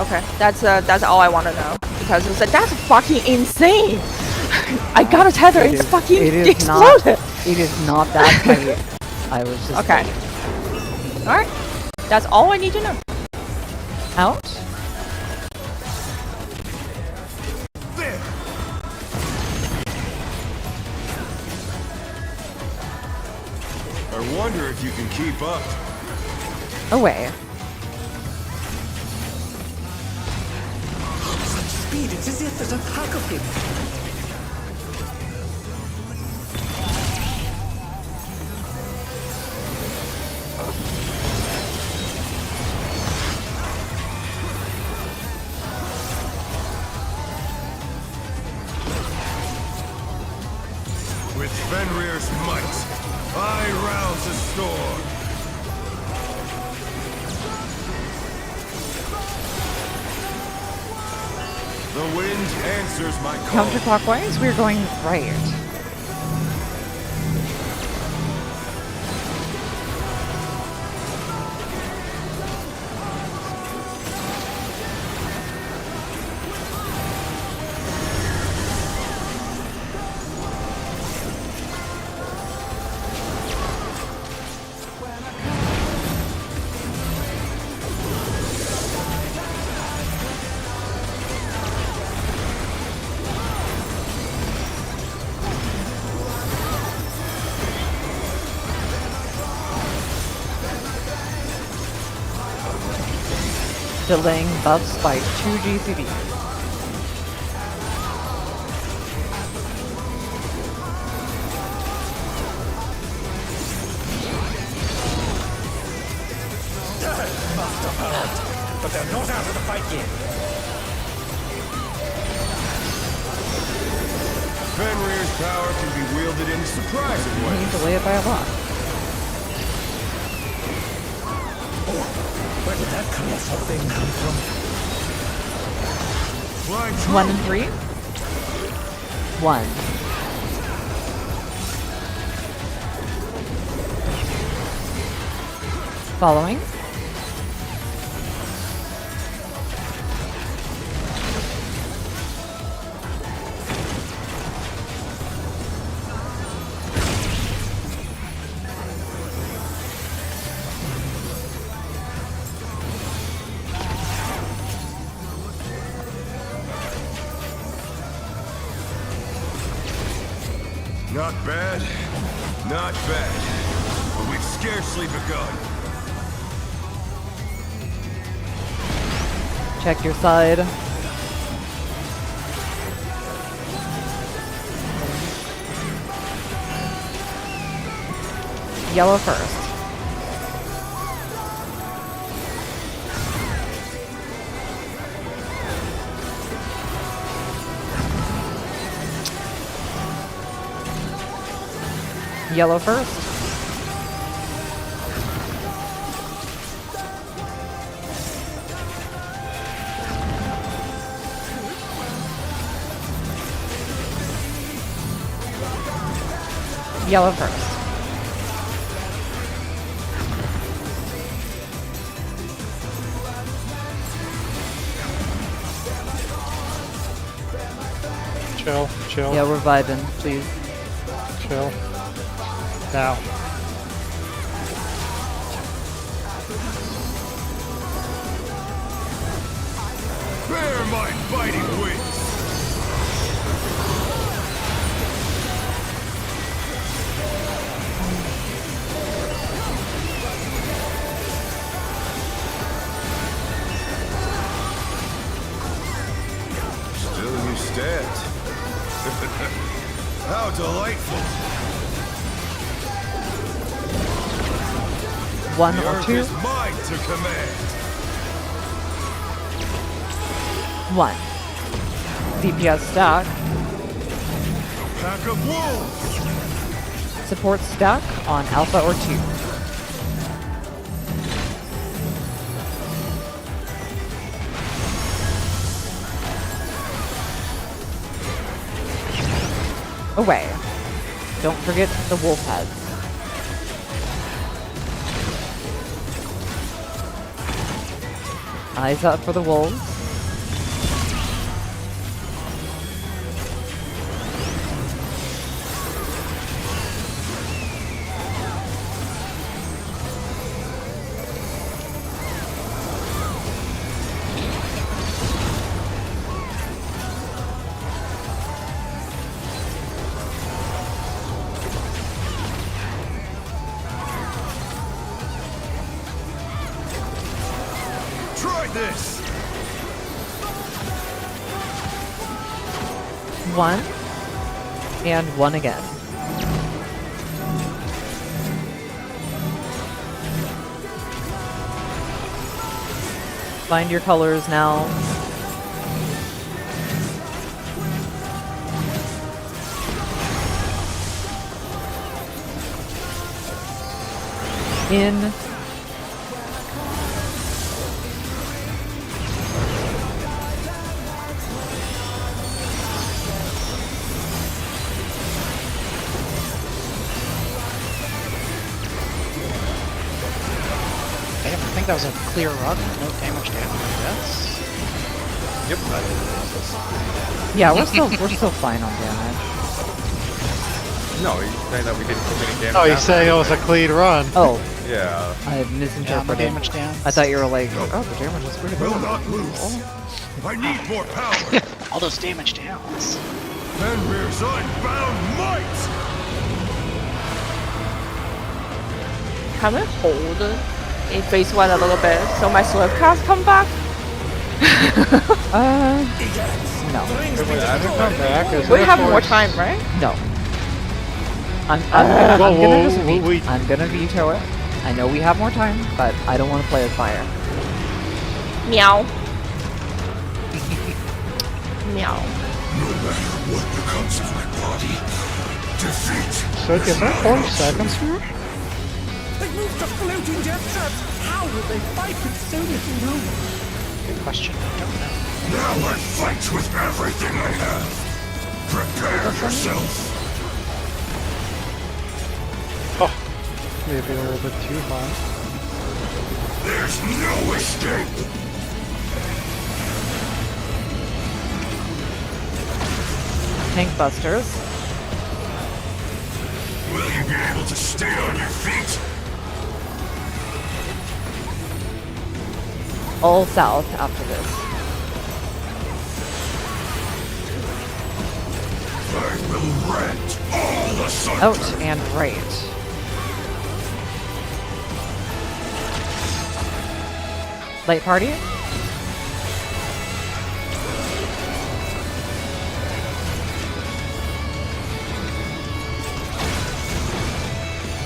Okay, that's all I want to know because it's like that's fucking insane. I got a tether, It it's is- fucking it is exploded. It is not that tight. I was just Okay. late. All right, that's all I need to know. Out. There! I wonder if you can keep up. Away. Such speed, it's as if there's a pack of him. With Fenrir's might, I rouse the storm. The wind answers my call. Counterclockwise, we're going right. Delaying buffs by 2 GCD. Must have hurt, but they're not out of the fight yet. Fenrir's power can be wielded in surprising We ways. need to delay it by a lot. Where did that colossal thing come from? Flying true. 1 and 3. 1. Following. Not bad, not bad. But we've scarcely begun. Check your side. Yellow first. Yellow first. Yellow first. Chill, chill, Yeah, we're vibing, please. chill. Now. Bear my fighting wings! Still you stand. How delightful! 1 The or earth 2. is mine to command. 1. DPS stack. Pack of wolves! Support stack on Alpha or 2. Away. Don't forget the wolf heads. Eyes up for the wolves. Try this! One. And one again. Find your colors now. In. I think that was a clear run, no damage damage, I guess. Yep. Yeah, we're still fine on damage. No, he's saying that we didn't take any damage. Oh, he's down. saying it was a clean run. Oh, Yeah. I Yeah, no misinterpreted. damage down. I thought you were like, oh, the damage is pretty Will good. not lose. I need more power. All those damage downs. Fenrir's unbound might. Can I hold in phase 1 a little bit so my slurp cast come back? No. Come back. Is We it have for- more time, right? No. I'm whoa, gonna just whoa, wait. I'm gonna veto it. I know we have more time, but I don't want to play with fire. Meow. Meow. No matter what becomes of my body, defeat So is that 40 seconds here? They moved the floating death traps! How will they fight with so little room? Good question. I don't know. Now I fight with everything I have. Prepare yourself. Maybe a little bit too high. There's no escape. Tank busters. Will you be able to stay on your feet? All south after this. I will rent all asunder. Out and right. Light party.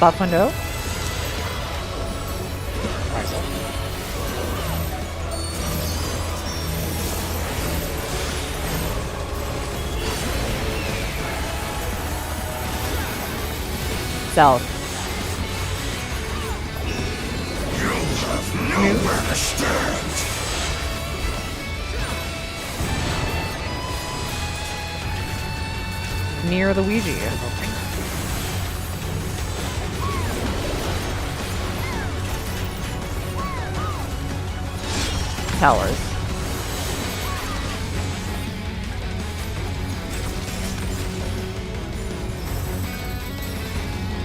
Buff window. South. You'll have nowhere to stand. Near the Ouija. Towers.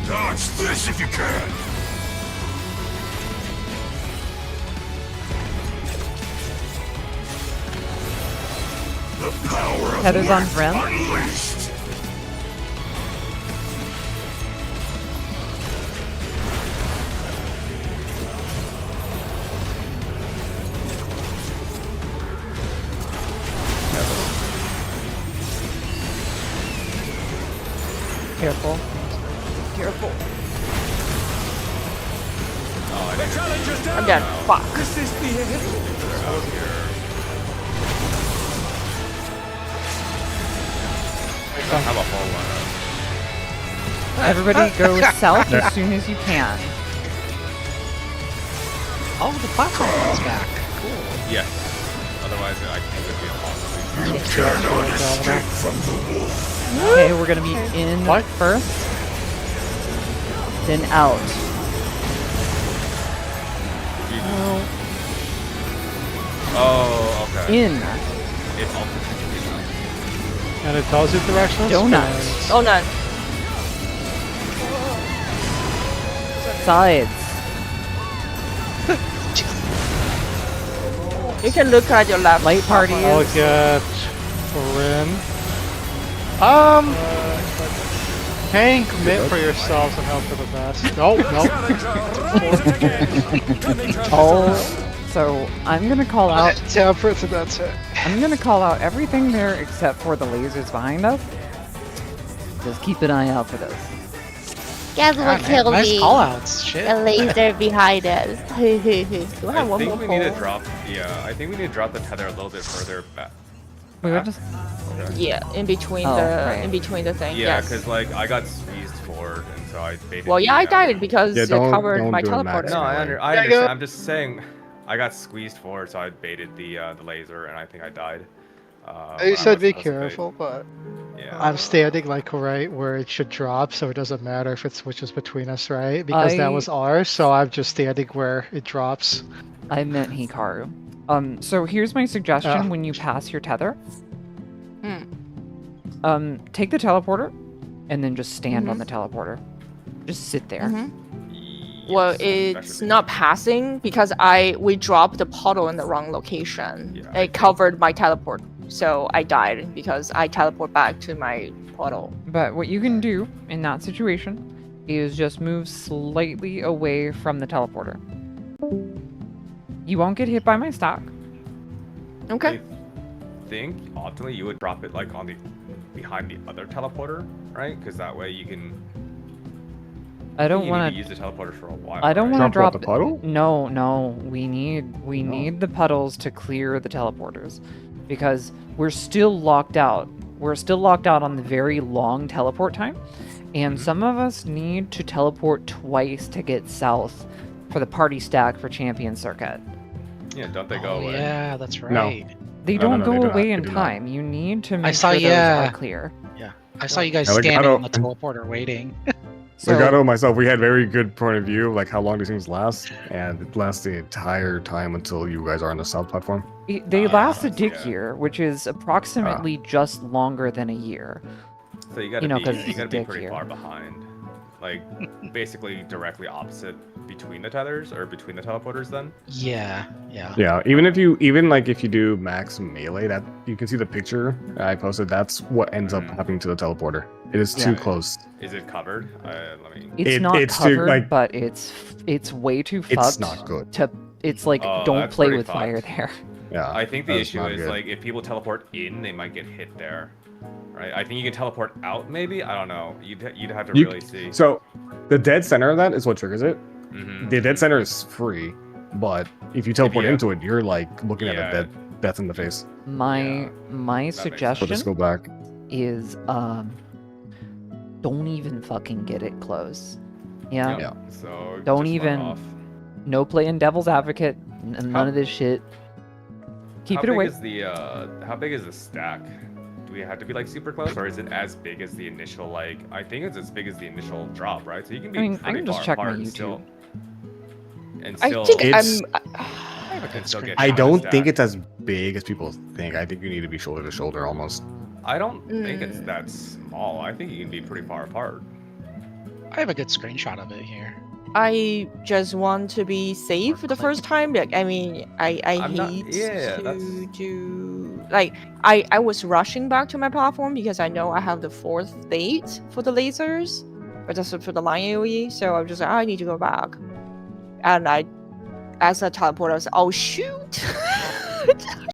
Dodge this if you can. The power of Headers on life Ren. unleashed. Careful. Careful. Oh, I The didn't challenge is I'm down! dead. Fuck. This is the end! out here. I don't have a whole lot of. Everybody go south as soon as you can. Oh, the platform is back. Cool. Yes. Otherwise, I think it would be impossible. You cannot escape from the wolf. Okay, we're gonna be in What? first. then out. Oh, okay. In. It's also And it tells you directional Donut. spins. Oh no. Sides. You can look at your left. Light party I'll is. get Corinne. Can commit for yourselves and hope for the best. Nope, nope. Oh, so I'm gonna call out. Temperance, and that's it. I'm gonna call out everything there except for the lasers behind us. Just keep an eye out for those. Guess what killed nice me? callouts. Shit. A laser behind us. Do I have one I more think we need to pole? drop. Yeah, I think we need to drop the tether a little bit further back. We were just. Okay. Yeah, in between Oh, the right. in between the thing. Yeah, yes. because like I got squeezed forward, and so I baited. Well, yeah, I died because Yeah, it don't- covered don't my do it, Max. teleporter. No, I There you understand. go. I'm just saying, I got squeezed forward, so I baited the laser, and I think I died. You said be That's a bait. careful, but Yeah. I'm standing like right where it should drop, so it doesn't matter if it switches between us, right? Because that was ours, so I'm just standing where it drops. I meant Hikaru. So here's my suggestion when you pass your tether. Take the teleporter, and then just stand on the teleporter. Just sit there. Well, Yes, that it's should be- not passing because we dropped the puddle in the wrong location. Yeah, It covered my teleport, so I died because I teleport back to my puddle. But what you can do in that situation is just move slightly away from the teleporter. You won't get hit by my stack. Okay. I think ultimately you would drop it like on the behind the other teleporter, right? Because that way you can. I don't you want need to use the teleporter for a while. I don't right? want to Drop drop what, the puddle? No. We need the puddles to clear the teleporters, because we're still locked out. We're still locked out on the very long teleport time, and some of us need to teleport twice to get south for the party stack for Champion Circuit. Yeah, don't they go Oh, away? yeah, that's No. right. They No, don't no, go they do not. away They in do not. time. You need to make saw- sure those yeah. are clear. I saw you guys Yeah, like, standing I on the teleporter waiting. So Legato and myself, we had very good point of view, like how long these things last, and it lasts the entire time until you guys are on the south platform. they last a yeah. dick year, which is approximately just longer than a year. So you gotta You know, be 'cause you it's gotta be dick pretty here. far behind, like basically directly opposite between the tethers or between the teleporters. Then Yeah. Yeah, even if you do max melee, that you can see the picture I posted. That's what ends up happening to the teleporter. It is too Yeah. close. is it covered? Let me. It's It- not it's too, covered, like- but it's way too fucked. It's not good. To it's like Oh, don't that's play pretty with fire fucked. there. Yeah, I think the that's issue not is good. like if people teleport in, they might get hit there, right? I think you can teleport out, maybe. I don't know. You'd have to You- really see. So, the dead center of that is what triggers it. Mhm. The dead center is free, but if you teleport you- into it, you're like looking at Yeah. a death in the face. My makes sense. So suggestion just go back. is don't even fucking get it close. Yeah. Yeah. So Don't just even- run off. No playing devil's advocate. None How- of this shit. Keep How it big away. Is the how big is the stack? Do we have to be like super close, or is it as big as the initial? Like, I think it's as big as the initial drop, right? So you can be. I mean, I pretty can just far check my apart and YouTube. still. And I still. think It's- and still get I shot at don't stack. think it's as big as people think. I think you need to be shoulder to shoulder almost. I don't think it's that small. I think you can be pretty far apart. I have a good screenshot of it here. I just want to be safe the first time. Like, I mean, I I'm not- hate yeah, to that's- do like I was rushing back to my platform because I know I have the 4th date for the lasers, but just for the line AOE. So I'm just like, I need to go back, and as a teleporter, I was like, oh shoot.